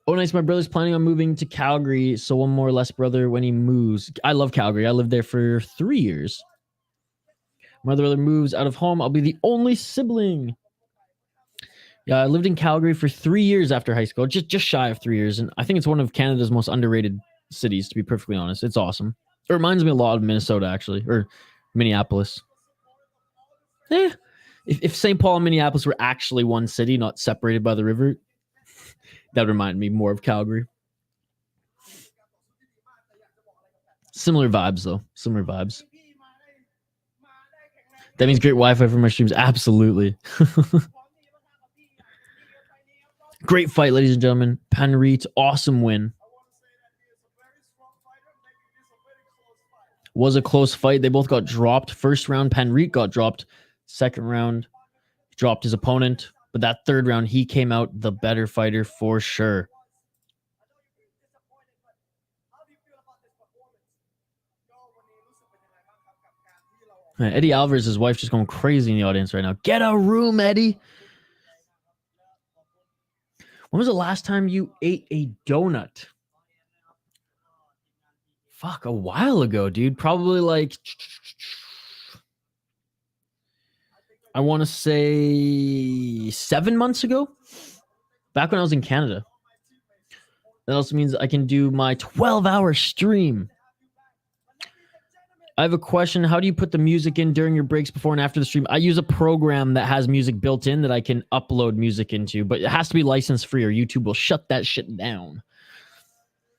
Oh, nice. My brother's planning on moving to Calgary, so one more less brother when he moves. I love Calgary. I lived there for 3 years. My other brother moves out of home. I'll be the only sibling. Yeah, I lived in Calgary for 3 years after high school, just shy of 3 years, and I think it's one of Canada's most underrated cities, to be perfectly honest. It's awesome. It reminds me a lot of Minnesota, actually, or Minneapolis. If St. Paul and Minneapolis were actually one city, not separated by the river, that would remind me more of Calgary. Similar vibes, though. Similar vibes. That means great Wi-Fi for my streams. Absolutely. Great fight, ladies and gentlemen. Panrit, awesome win. Was a close fight. They both got dropped. First round, Panrit got dropped. Second round, dropped his opponent. But that third round, he came out the better fighter for sure. Man, Eddie Alvarez's wife just going crazy in the audience right now. Get a room, Eddie. When was the last time you ate a donut? Fuck, a while ago, dude. Probably I want to say 7 months ago. Back when I was in Canada. That also means I can do my 12-hour stream. I have a question. How do you put the music in during your breaks before and after the stream? I use a program that has music built in that I can upload music into, but it has to be license free or YouTube will shut that shit down.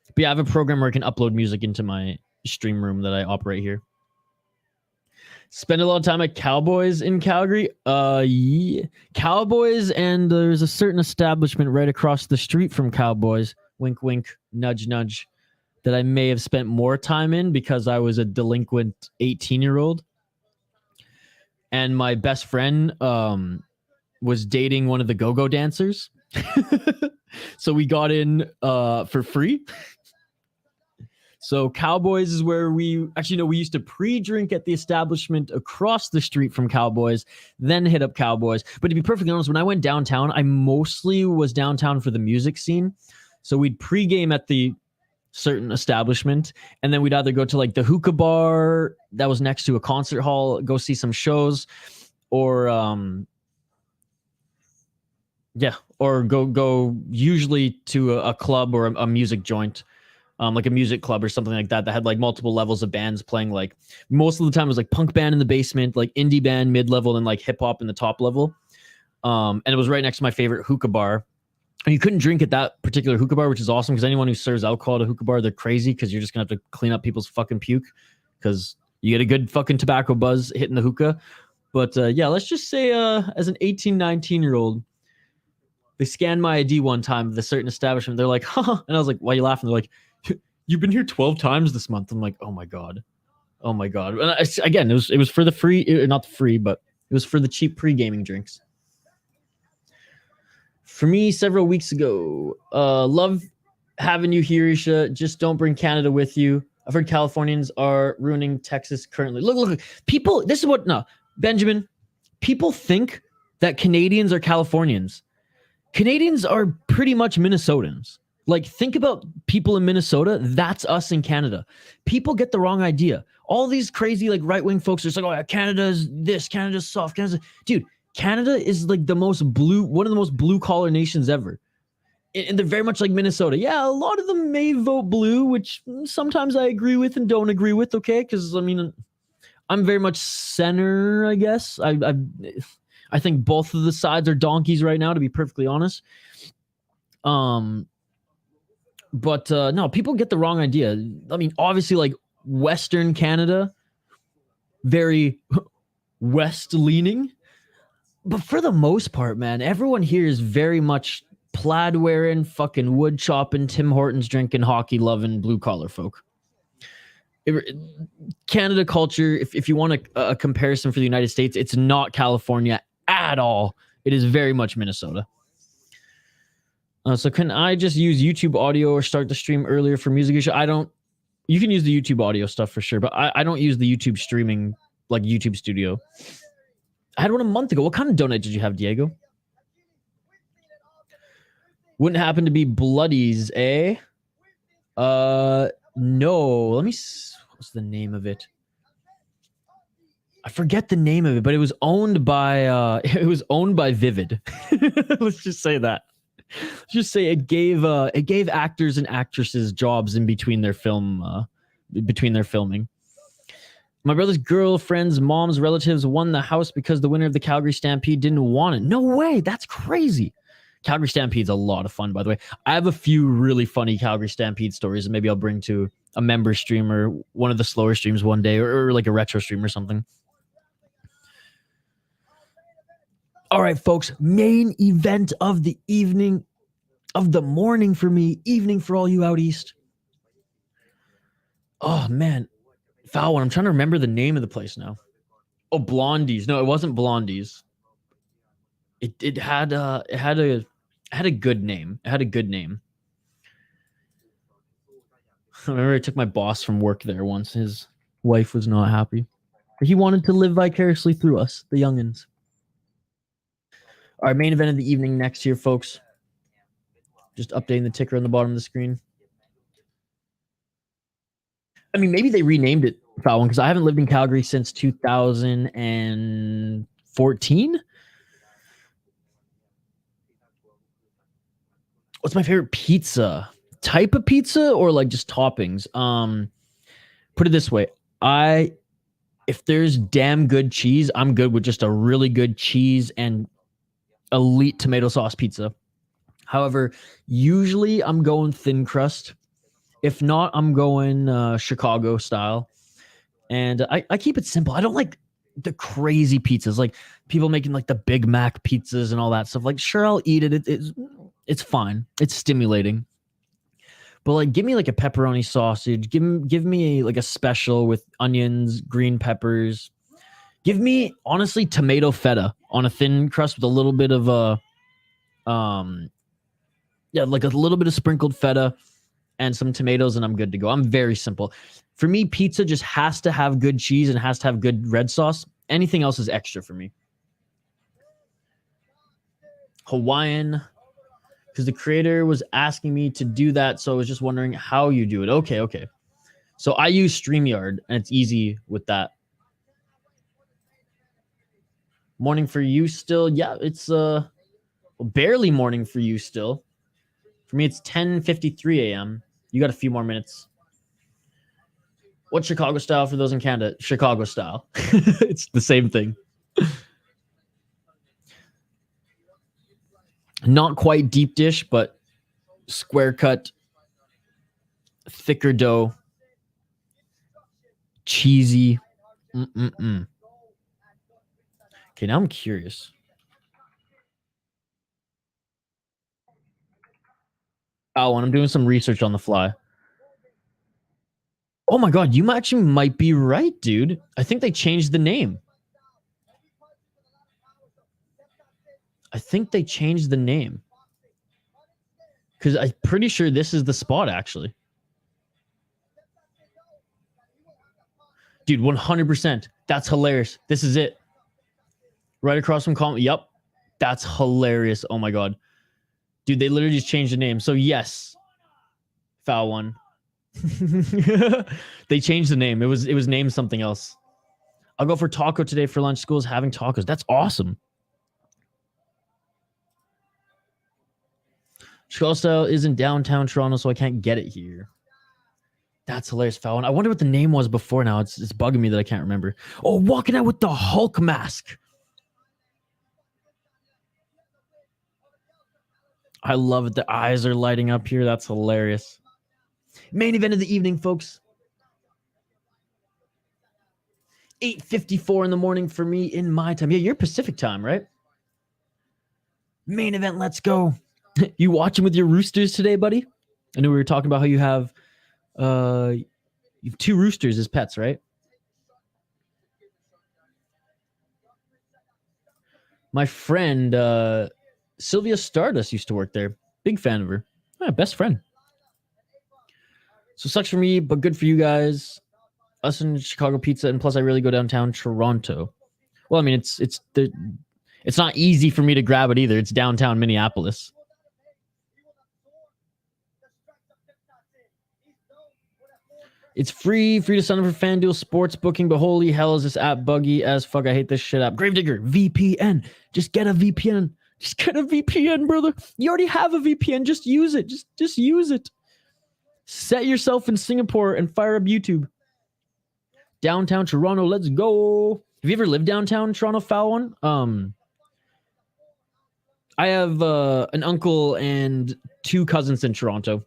But yeah, I have a program where I can upload music into my stream room that I operate here. Spend a lot of time at Cowboys in Calgary. Yeah. Cowboys, and there's a certain establishment right across the street from Cowboys. Wink, wink, nudge, nudge. That I may have spent more time in because I was a delinquent 18-year-old. And my best friend was dating one of the go-go dancers. So we got in for free. So Cowboys is where we used to pre-drink at the establishment across the street from Cowboys, then hit up Cowboys. But to be perfectly honest, when I went downtown, I mostly was downtown for the music scene. So we'd pre-game at the certain establishment, and then we'd either go to like the hookah bar that was next to a concert hall, go see some shows, or go usually to a club or a music joint, like a music club or something like that had like multiple levels of bands playing. Like most of the time it was like punk band in the basement, like indie band mid-level, and like hip hop in the top level. And it was right next to my favorite hookah bar. And you couldn't drink at that particular hookah bar, which is awesome because anyone who serves alcohol at a hookah bar, they're crazy because you're just going to have to clean up people's fucking puke because you get a good fucking tobacco buzz hitting the hookah. But yeah, let's just say as an 18, 19-year-old, they scanned my ID one time at a certain establishment. They're like, huh. And I was like, why are you laughing? They're like, you've been here 12 times this month. I'm like, oh my God. Oh my God. And again, it was for the free, not the free, but it was for the cheap pre-gaming drinks. For me, several weeks ago, love having you here, Isha. Just don't bring Canada with you. I've heard Californians are ruining Texas currently. Look, people, this is what, no, Benjamin, people think that Canadians are Californians. Canadians are pretty much Minnesotans. Like, think about people in Minnesota. That's us in Canada. People get the wrong idea. All these crazy, like, right-wing folks are just like, oh, yeah, Canada's this, Canada's soft, Canada's... Dude, Canada is like one of the most blue-collar nations ever. And they're very much like Minnesota. Yeah, a lot of them may vote blue, which sometimes I agree with and don't agree with, okay? Because, I mean, I'm very much center, I guess. I think both of the sides are donkeys right now, to be perfectly honest. But no, people get the wrong idea. I mean, obviously, like, Western Canada, very west-leaning. But for the most part, man, everyone here is very much plaid wearing, fucking wood chopping, Tim Hortons drinking, hockey loving, blue collar folk. Canada culture, if you want a comparison for the United States, it's not California at all. It is very much Minnesota. So can I just use YouTube audio or start the stream earlier for music issue? You can use the YouTube audio stuff for sure, but I don't use the YouTube streaming, like YouTube Studio. I had one a month ago. What kind of donut did you have, Diego? Wouldn't happen to be Bloodies, eh? No. Let me... What's the name of it? I forget the name of it, but it was owned by Vivid. Let's just say that. Let's just say it gave actors and actresses jobs in between their filming. My brother's girlfriend's mom's relatives won the house because the winner of the Calgary Stampede didn't want it. No way. That's crazy. Calgary Stampede's a lot of fun, by the way. I have a few really funny Calgary Stampede stories that maybe I'll bring to a member stream or one of the slower streams one day, or like a retro stream or something. All right, folks. Main event of the evening, of the morning for me, evening for all you out east. Oh, man. Foul one. I'm trying to remember the name of the place now. Oh, Blondie's. No, it wasn't Blondie's. It had a good name. It had a good name. I remember I took my boss from work there once. His wife was not happy. He wanted to live vicariously through us, the youngins. All right, main event of the evening next here, folks. Just updating the ticker on the bottom of the screen. I mean, maybe they renamed it Foul One because I haven't lived in Calgary since 2014. What's my favorite pizza? Type of pizza or like just toppings? Put it this way. I if there's damn good cheese, I'm good with just a really good cheese and elite tomato sauce pizza. However, usually I'm going thin crust. If not, I'm going Chicago style. And I keep it simple. I don't like the crazy pizzas, like people making like the Big Mac pizzas and all that stuff. Like, sure, I'll eat it. It's fine. It's stimulating. But like, give me like a pepperoni sausage. Give me like a special with onions, green peppers. Give me honestly tomato feta on a thin crust with a little bit of like a little bit of sprinkled feta and some tomatoes, and I'm good to go. I'm very simple. For me, pizza just has to have good cheese and has to have good red sauce. Anything else is extra for me. Hawaiian, because the creator was asking me to do that, so I was just wondering how you do it. Okay. So I use StreamYard, and it's easy with that. Morning for you still? Yeah, it's barely morning for you still. For me, it's 10:53 a.m. You got a few more minutes. What's Chicago style for those in Canada? Chicago style. It's the same thing. Not quite deep dish, but square cut, thicker dough, cheesy. Okay, now I'm curious. Oh, and I'm doing some research on the fly. Oh my God, you actually might be right, dude. I think they changed the name. Because I'm pretty sure this is the spot, actually. Dude, 100%. That's hilarious. This is it. Right across from Colin. Yep. That's hilarious. Oh my God. Dude, they literally just changed the name. So yes. Foul one. They changed the name. It was named something else. I'll go for taco today for lunch. School's having tacos. That's awesome. Chicago style is in downtown Toronto, so I can't get it here. That's hilarious, foul one. I wonder what the name was before now. It's bugging me that I can't remember. Oh, walking out with the Hulk mask. I love it. The eyes are lighting up here. That's hilarious. Main event of the evening, folks. 8:54 in the morning for me in my time. Yeah, you're Pacific time, right? Main event, let's go. You watching with your roosters today, buddy? I know we were talking about how you have two roosters as pets, right? My friend Sylvia Stardust used to work there. Big fan of her. Best friend. So sucks for me, but good for you guys. Us and Chicago pizza, and plus I really go downtown Toronto. Well, I mean, it's not easy for me to grab it either. It's downtown Minneapolis. It's free to sign up for FanDuel sports booking, but holy hell is this app buggy as fuck. I hate this shit app. Gravedigger, VPN. Just get a VPN. Just get a VPN, brother. You already have a VPN. Just use it. Just use it. Set yourself in Singapore and fire up YouTube. Downtown Toronto, let's go. Have you ever lived downtown Toronto, foul one? I have an uncle and two cousins in Toronto.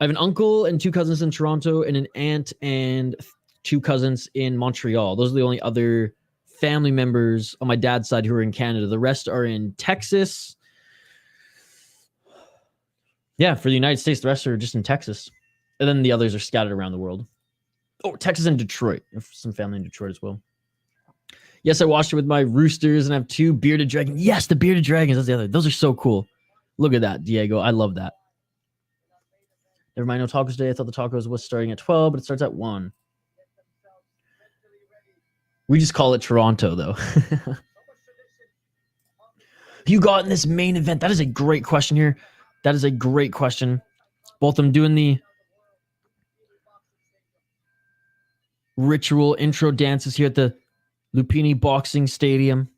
I have an uncle and two cousins in Toronto and an aunt and two cousins in Montreal. Those are the only other family members on my dad's side who are in Canada. The rest are in Texas. Yeah, for the United States, the rest are just in Texas. And then the others are scattered around the world. Oh, Texas and Detroit. I have some family in Detroit as well. Yes, I watched it with my roosters and I have two bearded dragons. Yes, the bearded dragons. That's the other. Those are so cool. Look at that, Diego. I love that. Never mind, no tacos today. I thought the tacos was starting at 12, but it starts at 1. We just call it Toronto, though. You got in this main event? That is a great question here. That is a great question. Both of them doing the ritual intro dances here at the Lumpinee Boxing Stadium.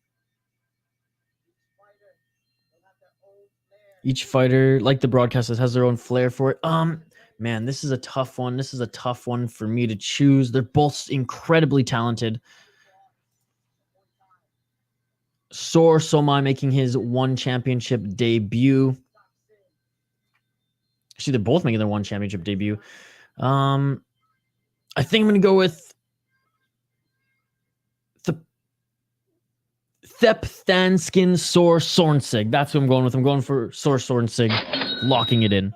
Each fighter, like the broadcasters, has their own flair for it. Man, this is a tough one. This is a tough one for me to choose. They're both incredibly talented. Sor Sommai making his one championship debut. Actually, they're both making their one championship debut. I think I'm going to go with Thepthanskin Sor Sornsing. That's what I'm going with. I'm going for Sor Sornsing, locking it in.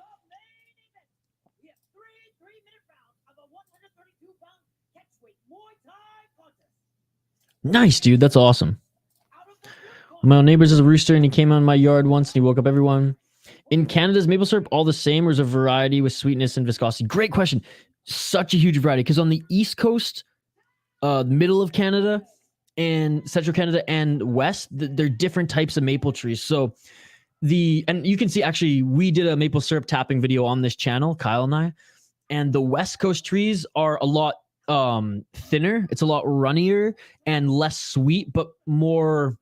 Nice, dude. That's awesome. My neighbor's is a rooster, and he came out in my yard once, and he woke up everyone. In Canada, is maple syrup all the same, or is there variety with sweetness and viscosity? Great question. Such a huge variety, because on the East Coast, middle of Canada, and Central Canada, and West, they're different types of maple trees. So and you can see, actually, we did a maple syrup tapping video on this channel, Kyle and I, and the West Coast trees are a lot thinner. It's a lot runnier and less sweet, but more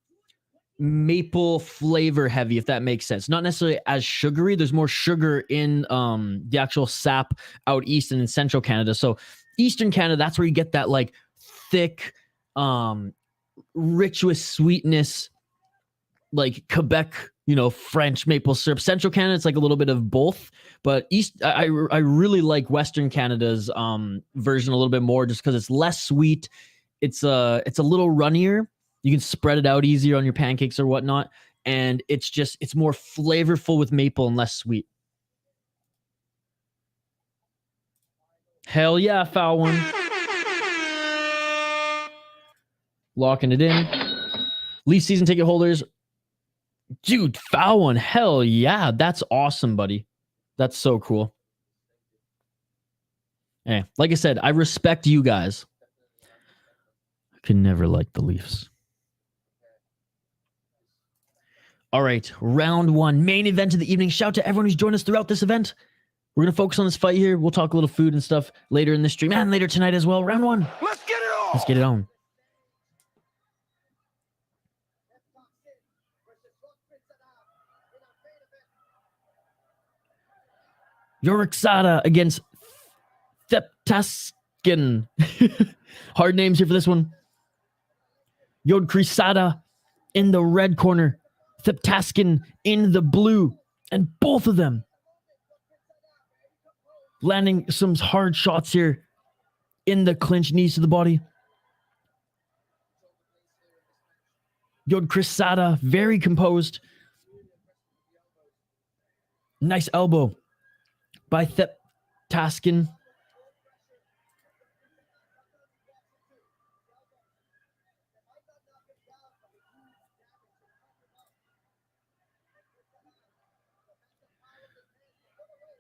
maple flavor heavy, if that makes sense. Not necessarily as sugary. There's more sugar in the actual sap out east and in Central Canada. So Eastern Canada, that's where you get that like thick, rich with sweetness, like Quebec, French maple syrup. Central Canada, it's like a little bit of both. But I really like Western Canada's version a little bit more, just because it's less sweet. It's a little runnier. You can spread it out easier on your pancakes or whatnot. And it's more flavorful with maple and less sweet. Hell yeah, foul one. Locking it in. Leaf season ticket holders. Dude, foul one. Hell yeah. That's awesome, buddy. That's so cool. Hey, like I said, I respect you guys. I can never like the Leafs. All right, round one, main event of the evening. Shout out to everyone who's joined us throughout this event. We're going to focus on this fight here. We'll talk a little food and stuff later in this stream and later tonight as well. Round one. Let's get it on. Let's get it on. Yorixada against Theptaskin. Hard names here for this one. Yod-IQ in the red corner. Theptaskin in the blue. And both of them landing some hard shots here in the clinch, knees to the body. Yod-IQ very composed. Nice elbow by Theptaskin.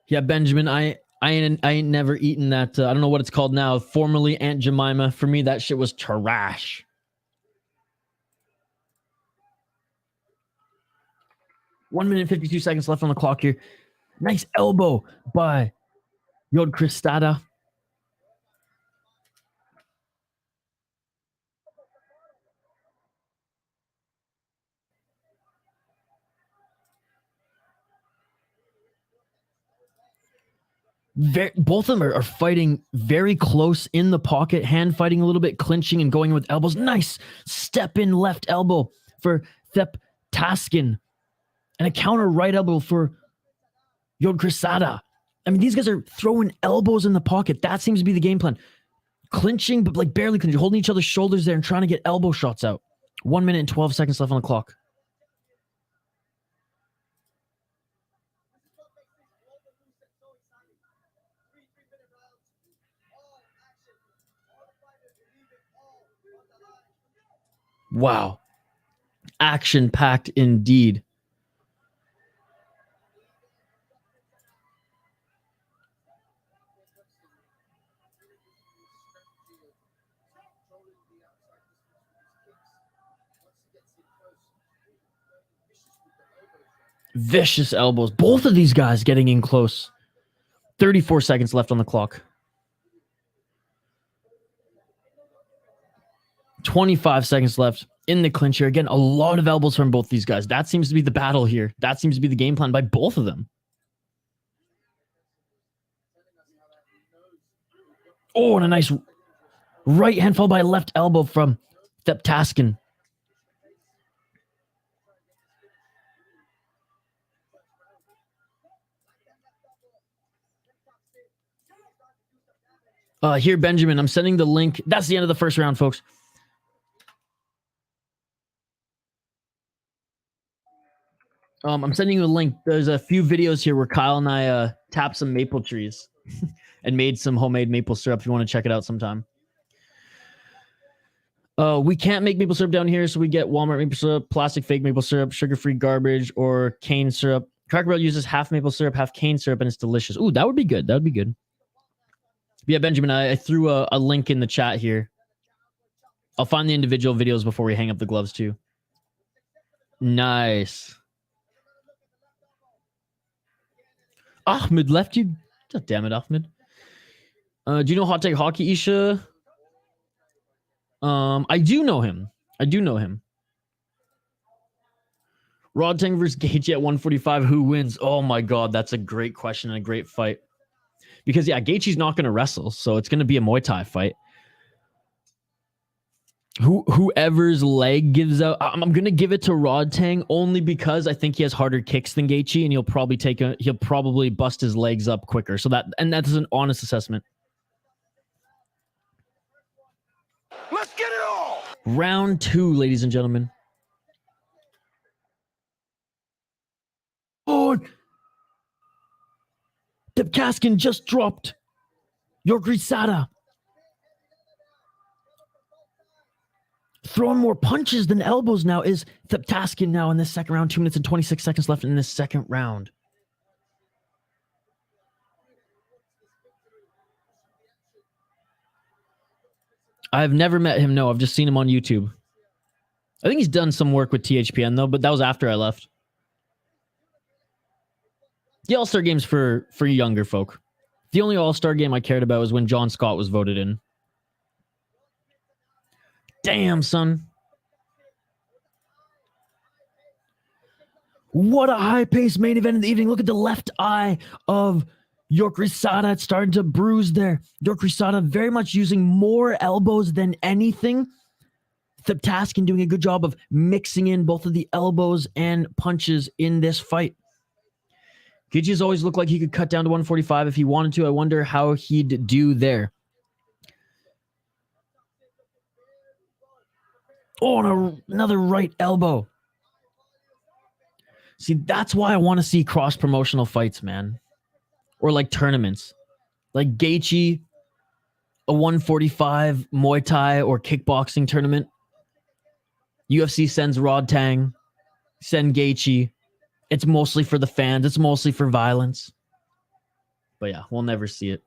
Yeah, Benjamin, I ain't never eaten that. I don't know what it's called now. Formerly Aunt Jemima. For me, that shit was trash. One minute, 52 seconds left on the clock here. Nice elbow by Yod-IQ. Both of them are fighting very close in the pocket, hand fighting a little bit, clinching and going with elbows. Nice step in left elbow for Theptaskin. And a counter right elbow for Yod-IQ. I mean, these guys are throwing elbows in the pocket. That seems to be the game plan. Clinching, but like barely clinching, holding each other's shoulders there and trying to get elbow shots out. 1 minute and 12 seconds left on the clock. Wow. Action-packed indeed. Vicious elbows. Both of these guys getting in close. 34 seconds left on the clock. 25 seconds left in the clinch here. Again, a lot of elbows from both these guys. That seems to be the battle here. That seems to be the game plan by both of them. Oh, and a nice right hand followed by a left elbow from Theptaskin. Here, Benjamin, I'm sending the link. That's the end of the first round, folks. I'm sending you a link. There's a few videos here where Kyle and I tapped some maple trees and made some homemade maple syrup if you want to check it out sometime. We can't make maple syrup down here, so we get Walmart maple syrup, plastic fake maple syrup, sugar-free garbage, or cane syrup. Cracker Barrel uses half maple syrup, half cane syrup, and it's delicious. Ooh, that would be good. That would be good. Yeah, Benjamin, I threw a link in the chat here. I'll find the individual videos before we hang up the gloves, too. Nice. Akhmed left you? God damn it, Akhmed. Do you know Hot Take Hockey, Isha? I do know him. Rod Tang versus Gaethje at 145. Who wins? Oh my god, that's a great question and a great fight. Because yeah, Gaethje's not going to wrestle, so it's going to be a Muay Thai fight. Whoever's leg gives out, I'm going to give it to Rod Tang only because I think he has harder kicks than Gaethje, and he'll probably bust his legs up quicker. So that's an honest assessment. Let's get it all. Round 2, ladies and gentlemen. Oh, Theptaskin just dropped your Grisada. Throwing more punches than elbows now is Theptaskin now in this second round. 2 minutes and 26 seconds left in this second round. I've never met him, no. I've just seen him on YouTube. I think he's done some work with THPN, though, but that was after I left. The All-Star Game's for younger folk. The only All-Star Game I cared about was when John Scott was voted in. Damn, son. What a high-paced main event in the evening. Look at the left eye of York Risada. It's starting to bruise there. York Risada very much using more elbows than anything. Theptaskin doing a good job of mixing in both of the elbows and punches in this fight. Gaethje's always looked like he could cut down to 145 if he wanted to. I wonder how he'd do there. Oh, and another right elbow. See, that's why I want to see cross-promotional fights, man. Or like tournaments. Like Gaethje, a 145 Muay Thai or kickboxing tournament. UFC sends Rod Tang, send Gaethje. It's mostly for the fans. It's mostly for violence. But yeah, we'll never see it.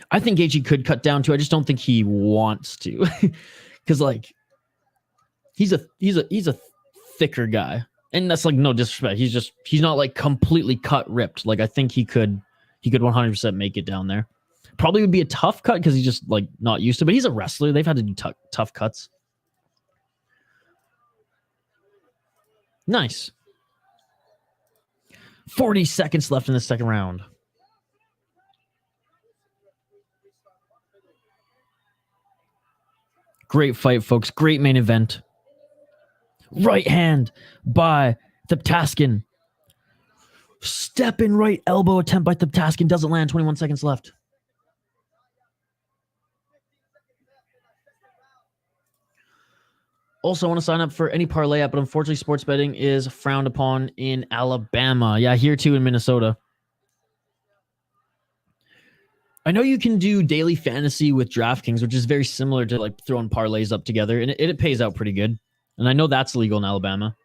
I think Gaethje could cut down too. I just don't think he wants to. Because like, he's a thicker guy. And that's like no disrespect. He's not like completely cut ripped. Like I think he could 100% make it down there. Probably would be a tough cut because he's just like not used to it. But he's a wrestler. They've had to do tough cuts. Nice. 40 seconds left in the second round. Great fight, folks. Great main event. Right hand by Theptaskin. Step in right elbow attempt by Theptaskin. Doesn't land. 21 seconds left. Also, I want to sign up for any parlay app, but unfortunately, sports betting is frowned upon in Alabama. Yeah, here too in Minnesota. I know you can do daily fantasy with DraftKings, which is very similar to like throwing parlays up together, and it pays out pretty good. And I know that's legal in Alabama.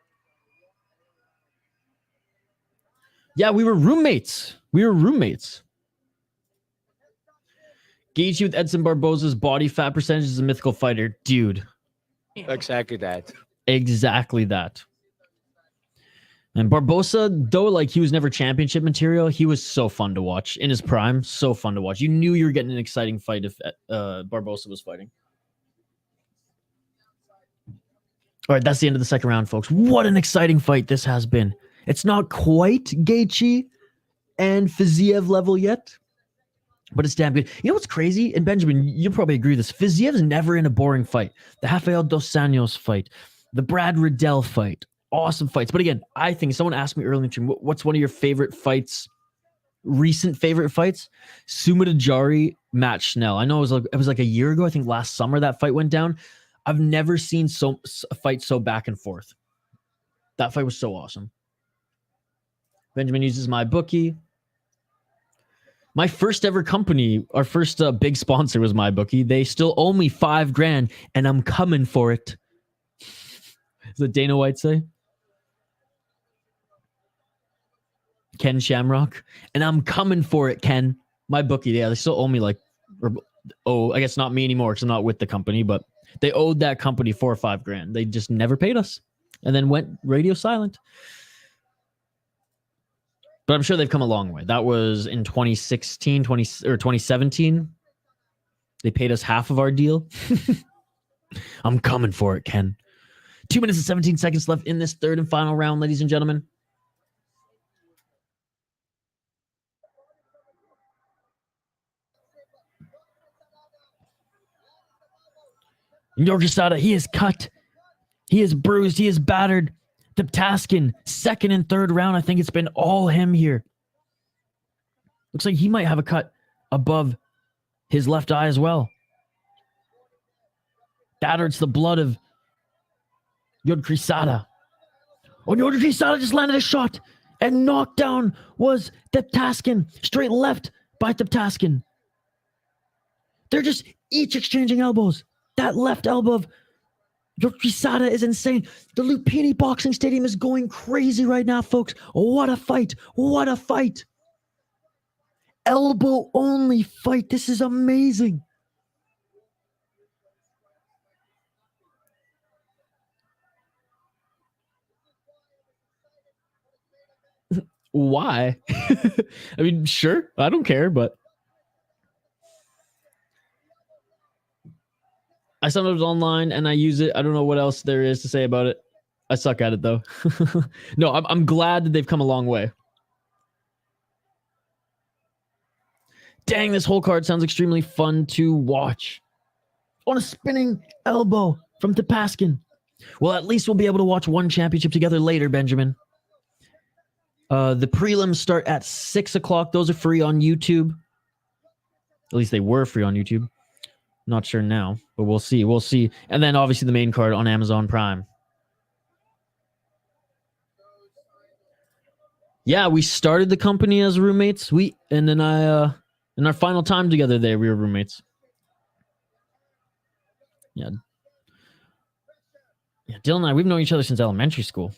Yeah, we were roommates. Gaethje with Edson Barboza's body fat percentage is a mythical fighter. Dude. Exactly that. And Barboza, though, like he was never championship material, he was so fun to watch in his prime. So fun to watch. You knew you were getting an exciting fight if Barboza was fighting. All right, that's the end of the second round, folks. What an exciting fight this has been. It's not quite Gaethje and Fiziev level yet, but it's damn good. You know what's crazy? And Benjamin, you'll probably agree with this. Fiziev's never in a boring fight. The Rafael Dos Anjos fight, the Brad Riddell fight, awesome fights. But again, I think someone asked me earlier in the stream, what's one of your favorite fights, recent favorite fights? Sumadajari, Matt Schnell. I know it was like a year ago. I think last summer that fight went down. I've never seen a fight so back and forth. That fight was so awesome. Benjamin uses my bookie. My first ever company, our first big sponsor was my bookie. They still owe me $5,000 and I'm coming for it. Is that Dana White say? Ken Shamrock. And I'm coming for it, Ken. My bookie, yeah, they still owe me I guess not me anymore because I'm not with the company, but they owed that company $4 or $5,000. They just never paid us and then went radio silent. But I'm sure they've come a long way. That was in 2017. They paid us half of our deal. I'm coming for it, Ken. 2 minutes and 17 seconds left in this third and final round, ladies and gentlemen. Yorkisada, he is cut. He is bruised. He is battered. Taptaskin, second and third round. I think it's been all him here. Looks like he might have a cut above his left eye as well. That hurts the blood of Yorkisada. Oh, Yorkisada just landed a shot and knockdown was Taptaskin. Straight left by Taptaskin. They're just each exchanging elbows. That left elbow of Yorkisada is insane. The Lumpinee Boxing Stadium is going crazy right now, folks. What a fight. What a fight. Elbow only fight. This is amazing. Why? I mean, sure. I don't care, but I sometimes online and I use it. I don't know what else there is to say about it. I suck at it though. No, I'm glad that they've come a long way. Dang, this whole card sounds extremely fun to watch. On a spinning elbow from Tapaskin. Well, at least we'll be able to watch one championship together later, Benjamin. The prelims start at 6 o'clock. Those are free on YouTube. At least they were free on YouTube. Not sure now, but we'll see. We'll see. And then obviously the main card on Amazon Prime. Yeah, we started the company as roommates. And then in our final time together there, we were roommates. Yeah. Yeah, Dylan and I, we've known each other since elementary school.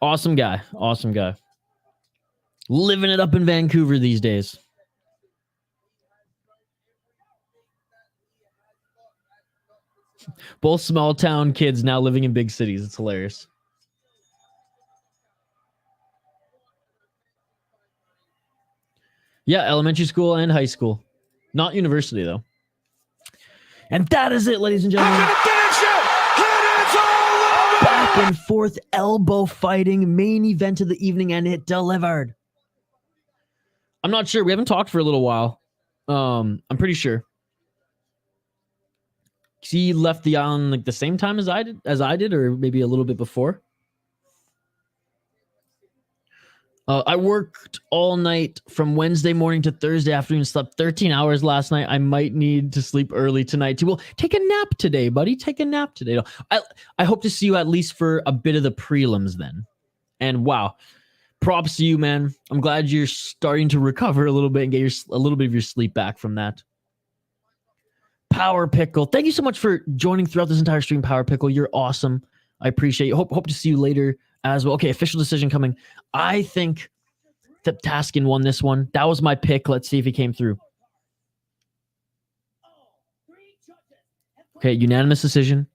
Awesome guy. Awesome guy. Living it up in Vancouver these days. Both small town kids now living in big cities. It's hilarious. Yeah, elementary school and high school. Not university, though. And that is it, ladies and gentlemen. Back and forth elbow fighting, main event of the evening, and it delivered. I'm not sure. We haven't talked for a little while. I'm pretty sure. He left the island like the same time as I did, or maybe a little bit before. I worked all night from Wednesday morning to Thursday afternoon. Slept 13 hours last night. I might need to sleep early tonight too. Well, take a nap today, buddy. Take a nap today. I hope to see you at least for a bit of the prelims then. And wow, props to you, man. I'm glad you're starting to recover a little bit and get a little bit of your sleep back from that. Power Pickle, thank you so much for joining throughout this entire stream. Power Pickle, you're awesome. I appreciate you. Hope to see you later as well. Okay, official decision coming. I think that Taskin won this one. That was my pick. Let's see if he came through. Okay, unanimous decision.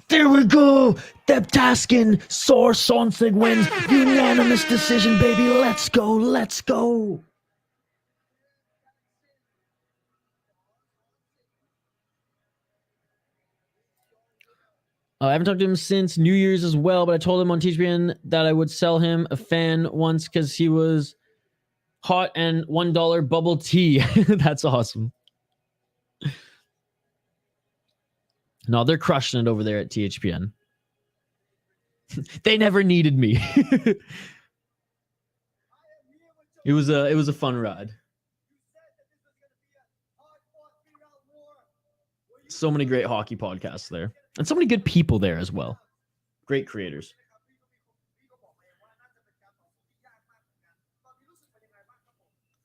There we go. Taptaskin, Sor Sornsing wins. Unanimous decision, baby. Let's go. Let's go. I haven't talked to him since New Year's as well, but I told him on THPN that I would sell him a fan once because he was hot and $1 bubble tea. That's awesome. No, they're crushing it over there at THPN. They never needed me. It was a fun ride. So many great hockey podcasts there. And so many good people there as well. Great creators.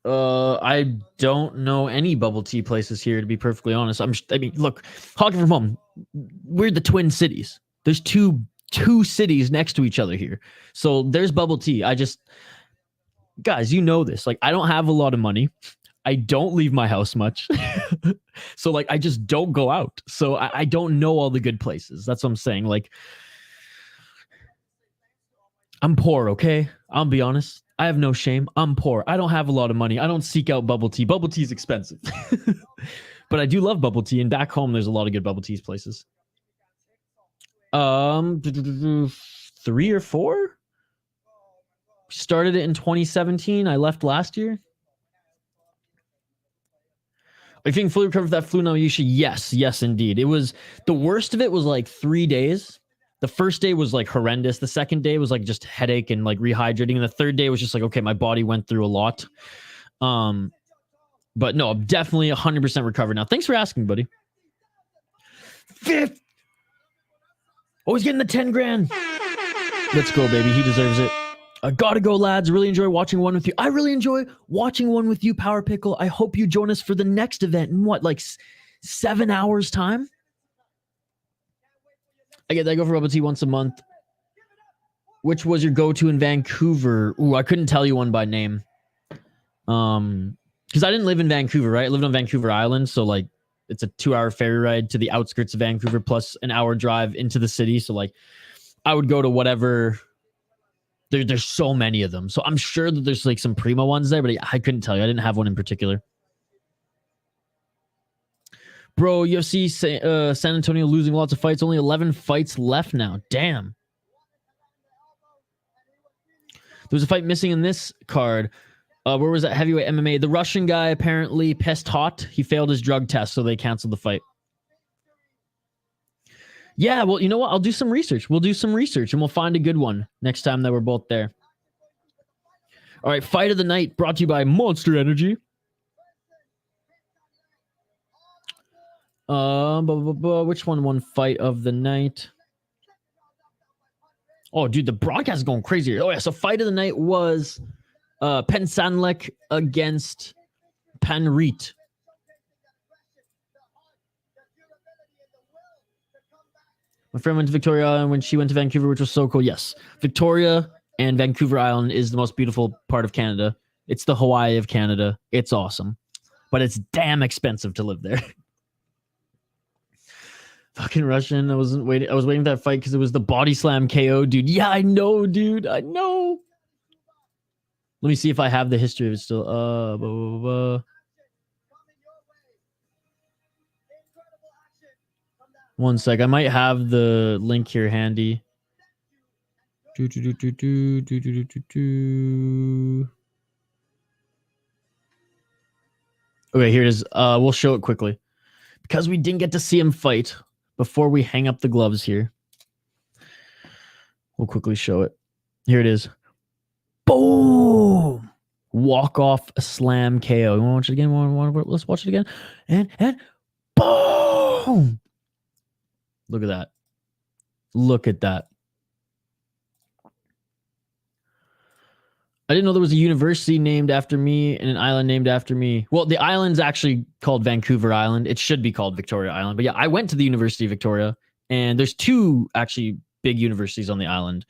I don't know any bubble tea places here, to be perfectly honest. I mean, look, Hockey from Home, we're the Twin Cities. There's two cities next to each other here. So there's bubble tea. Guys, you know this. Like, I don't have a lot of money. I don't leave my house much. So, like, I just don't go out. So I don't know all the good places. That's what I'm saying. Like, I'm poor, okay? I'll be honest. I have no shame. I'm poor. I don't have a lot of money. I don't seek out bubble tea. Bubble tea is expensive. But I do love bubble tea. And back home, there's a lot of good bubble teas places. 3 or 4? Started it in 2017. I left last year. Are you feeling fully recovered from that flu now, Yusha? Yes, indeed. It was, the worst of it was like 3 days. The first day was like horrendous. The second day was like just headache and like rehydrating. And the third day was just like, okay, my body went through a lot. But no, I'm definitely 100% recovered now. Thanks for asking, buddy. 5th. Oh, he's getting the 10 grand. Let's go, baby. He deserves it. Gotta go, lads. Really enjoy watching one with you. I really enjoy watching one with you, Power Pickle. I hope you join us for the next event in what, like 7 hours time? I go for bubble tea once a month. Which was your go-to in Vancouver? Ooh, I couldn't tell you one by name. Because I didn't live in Vancouver, right? I lived on Vancouver Island, so like it's a 2-hour ferry ride to the outskirts of Vancouver plus an hour drive into the city. So like I would go to whatever. There's so many of them. So I'm sure that there's like some primo ones there, but I couldn't tell you. I didn't have one in particular. Bro, UFC San Antonio losing lots of fights. Only 11 fights left now. Damn. There was a fight missing in this card. Where was that? Heavyweight MMA. The Russian guy apparently pissed hot. He failed his drug test, so they canceled the fight. Yeah, well, you know what? I'll do some research. We'll do some research, and we'll find a good one next time that we're both there. All right, fight of the night brought to you by Monster Energy. Which one won fight of the night? Oh, dude, the broadcast is going crazy. Oh, yeah, so fight of the night was Pensanlek against Panreet. My friend went to Victoria Island when she went to Vancouver, which was so cool. Yes, Victoria and Vancouver Island is the most beautiful part of Canada. It's the Hawaii of Canada. It's awesome. But it's damn expensive to live there. Fucking Russian. I was waiting for that fight because it was the body slam KO, dude. Yeah, I know, dude. I know. Let me see if I have the history of it still. One sec. I might have the link here handy. Okay, here it is. We'll show it quickly. Because we didn't get to see him fight before we hang up the gloves here. We'll quickly show it. Here it is. Boom! Walk off slam KO. You want to watch it again? Let's watch it again. And boom! Look at that. Look at that. I didn't know there was a university named after me and an island named after me. Well, the island's actually called Vancouver Island. It should be called Victoria Island. But yeah, I went to the University of Victoria, and there's 2 actually big universities on the island.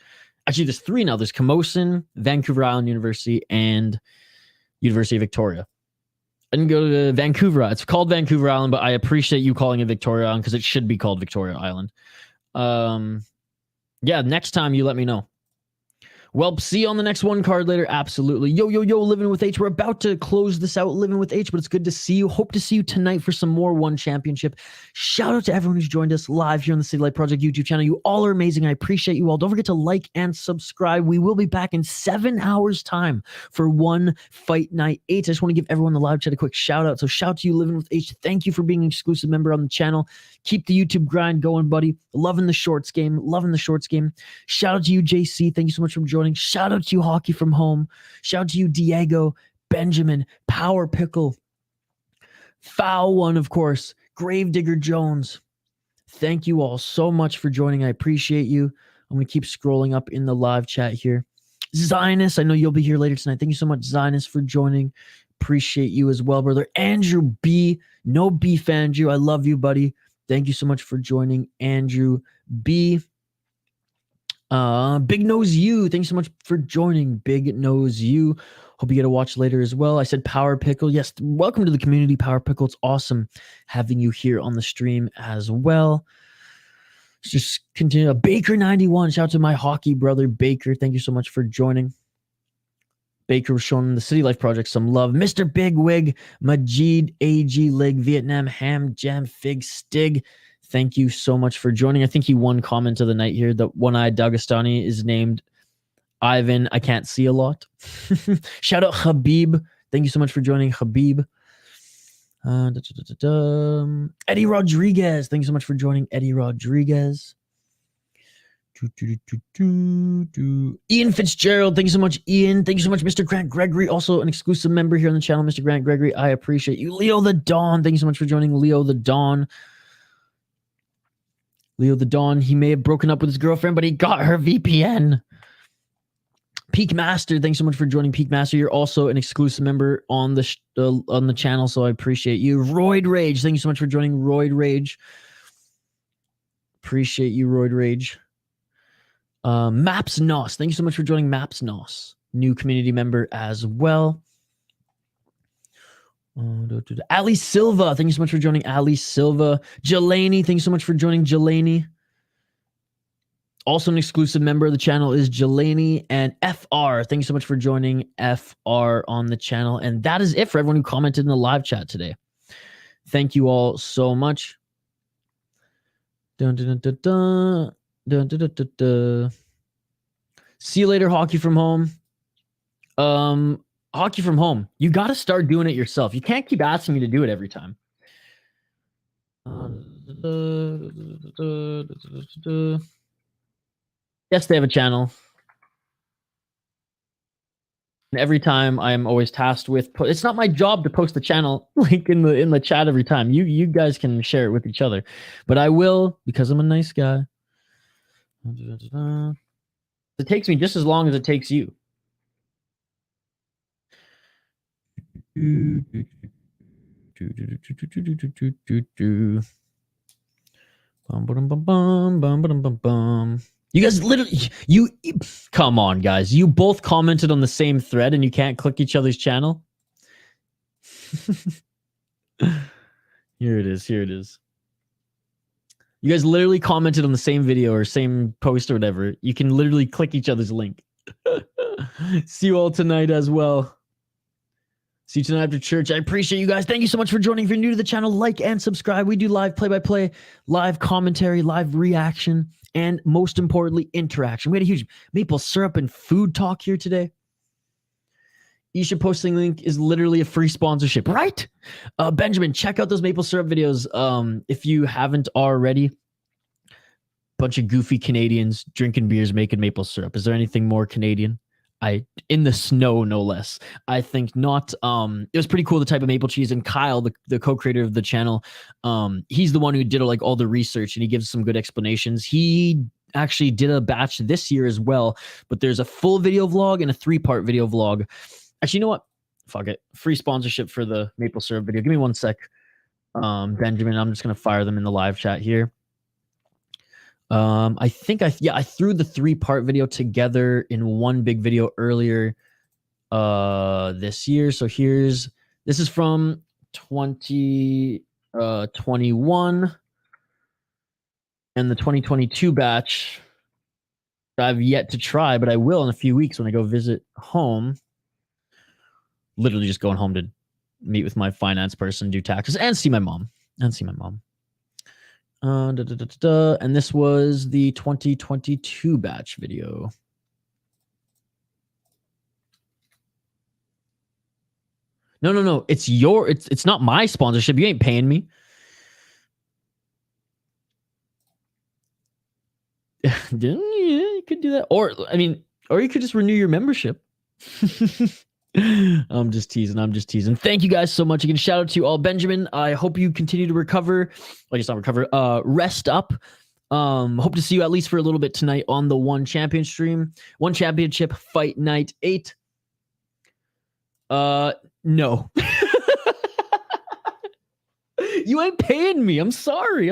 Actually, there's 3 now. There's Camosun, Vancouver Island University, and University of Victoria. I didn't go to Vancouver. It's called Vancouver Island, but I appreciate you calling it Victoria Island because it should be called Victoria Island. Yeah, next time you let me know. Well, see you on the next one card later. Absolutely. Yo, Living with H. We're about to close this out, Living with H, but it's good to see you. Hope to see you tonight for some more One Championship. Shout out to everyone who's joined us live here on the City Light Project YouTube channel. You all are amazing. I appreciate you all. Don't forget to like and subscribe. We will be back in 7 hours time for One Fight Night 8. I just want to give everyone in the live chat a quick shout out. So shout out to you, Living with H. Thank you for being an exclusive member on the channel. Keep the YouTube grind going, buddy. Loving the shorts game. Shout out to you, JC. Thank you so much for joining. Shout out to you, Hockey from Home. Shout out to you, Diego, Benjamin, Power Pickle, Foul One, of course, Gravedigger Jones. Thank you all so much for joining. I appreciate you. I'm going to keep scrolling up in the live chat here. Zionist, I know you'll be here later tonight. Thank you so much, Zionist, for joining. Appreciate you as well, brother. Andrew B. No beef, Andrew. I love you, buddy. Thank you so much for joining, Andrew B. Big Nose You, thanks so much for joining. Big Nose You, hope you get a watch later as well. I said Power Pickle. Yes, welcome to the community, Power Pickle. It's awesome having you here on the stream as well. Let's just continue. Baker 91, shout out to my hockey brother Baker. Thank you so much for joining. Baker was showing the City Life Project some love. Mr. Big Wig, Majid, AG Lig, Vietnam, Ham, Jam, Fig, Stig. Thank you so much for joining. I think he won comment of the night here. The one-eyed Dagestani is named Ivan. I can't see a lot. Shout out Habib. Thank you so much for joining, Habib. Eddie Rodriguez. Thank you so much for joining, Eddie Rodriguez. Ian Fitzgerald. Thank you so much, Ian. Thank you so much, Mr. Grant Gregory. Also an exclusive member here on the channel, Mr. Grant Gregory. I appreciate you. Leo the Dawn. Thank you so much for joining, Leo the Dawn. Leo the Dawn, he may have broken up with his girlfriend, but he got her VPN. Peak Master, thanks so much for joining, Peak Master. You're also an exclusive member on the channel, so I appreciate you. Roid Rage, thank you so much for joining, Roid Rage. Appreciate you, Roid Rage. Maps Nos, thank you so much for joining, Maps Nos. New community member as well. Ali Silva, thank you so much for joining, Ali Silva. Jelani, thank you so much for joining, Jelani. Also an exclusive member of the channel is Jelani. And FR, thank you so much for joining, FR, on the channel. And that is it for everyone who commented in the live chat today. Thank you all so much. Dun, dun, dun, dun, dun, dun, dun, dun, dun. See you later, Hockey from Home. Hockey from Home. You got to start doing it yourself. You can't keep asking me to do it every time. Yes, they have a channel. And every time I am always tasked with it's not my job to post the channel link in the chat every time. You guys can share it with each other. But I will, because I'm a nice guy. It takes me just as long as it takes you. You guys literally, come on, guys. You both commented on the same thread and you can't click each other's channel. Here it is. You guys literally commented on the same video or same post or whatever. You can literally click each other's link. See you all tonight as well. See you tonight after church. I appreciate you guys. Thank you so much for joining. If you're new to the channel, like and subscribe. We do live play-by-play, live commentary, live reaction, and most importantly, interaction. We had a huge maple syrup and food talk here today. Isha posting link is literally a free sponsorship, right? Benjamin, check out those maple syrup videos if you haven't already. Bunch of goofy Canadians drinking beers, making maple syrup. Is there anything more Canadian? In the snow, no less. I think not. It was pretty cool, the type of maple cheese. And Kyle, the co-creator of the channel, he's the one who did like all the research, and he gives some good explanations. He actually did a batch this year as well, but there's a full video vlog and a 3-part video vlog. Actually, you know what? Fuck it. Free sponsorship for the maple syrup video. Give me 1 sec, Benjamin. I'm just gonna fire them in the live chat here. I think I threw the 3-part video together in one big video earlier this year. So this is from 2021 and the 2022 batch. I've yet to try, but I will in a few weeks when I go visit home. Literally just going home to meet with my finance person, do taxes, and see my mom. And this was the 2022 batch video. No. It's not my sponsorship. You ain't paying me. Yeah, you could do that. Or you could just renew your membership. I'm just teasing. Thank you guys so much. Again, shout out to you all. Benjamin, I hope you continue to recover. Well, just not recover. Rest up. Hope to see you at least for a little bit tonight on the One Championship Fight Night 8. No. You ain't paying me. I'm sorry.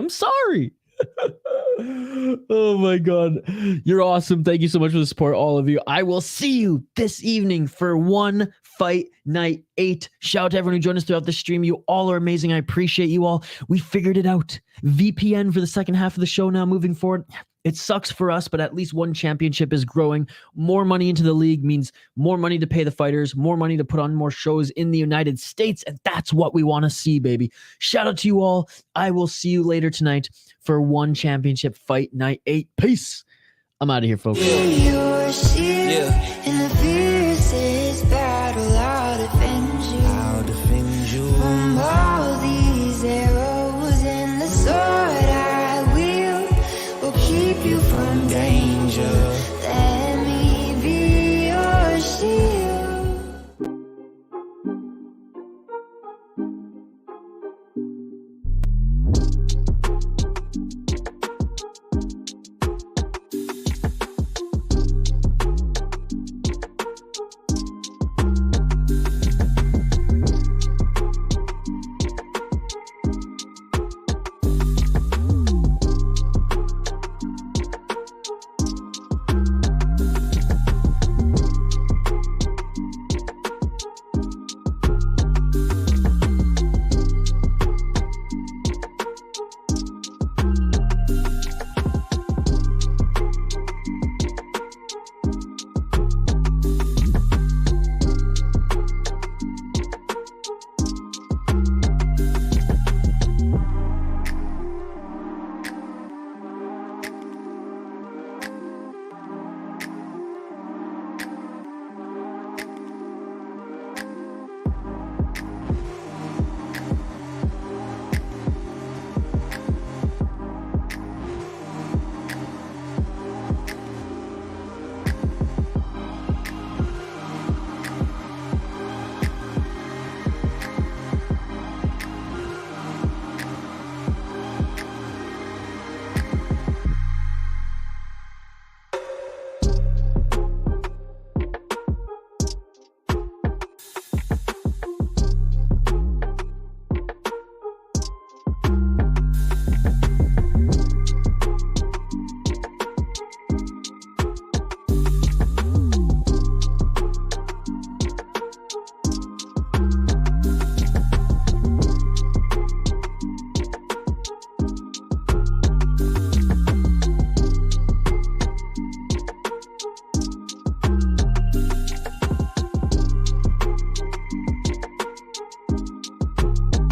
Oh my God. You're awesome. Thank you so much for the support, all of you. I will see you this evening for One Fight Night 8. Shout out to everyone who joined us throughout the stream. You all are amazing. I appreciate you all. We figured it out. VPN for the second half of the show now moving forward. It sucks for us, but at least One Championship is growing. More money into the league means more money to pay the fighters, more money to put on more shows in the United States, and that's what we want to see, baby. Shout out to you all. I will see you later tonight for One Championship Fight Night 8. Peace. I'm out of here, folks. Yeah.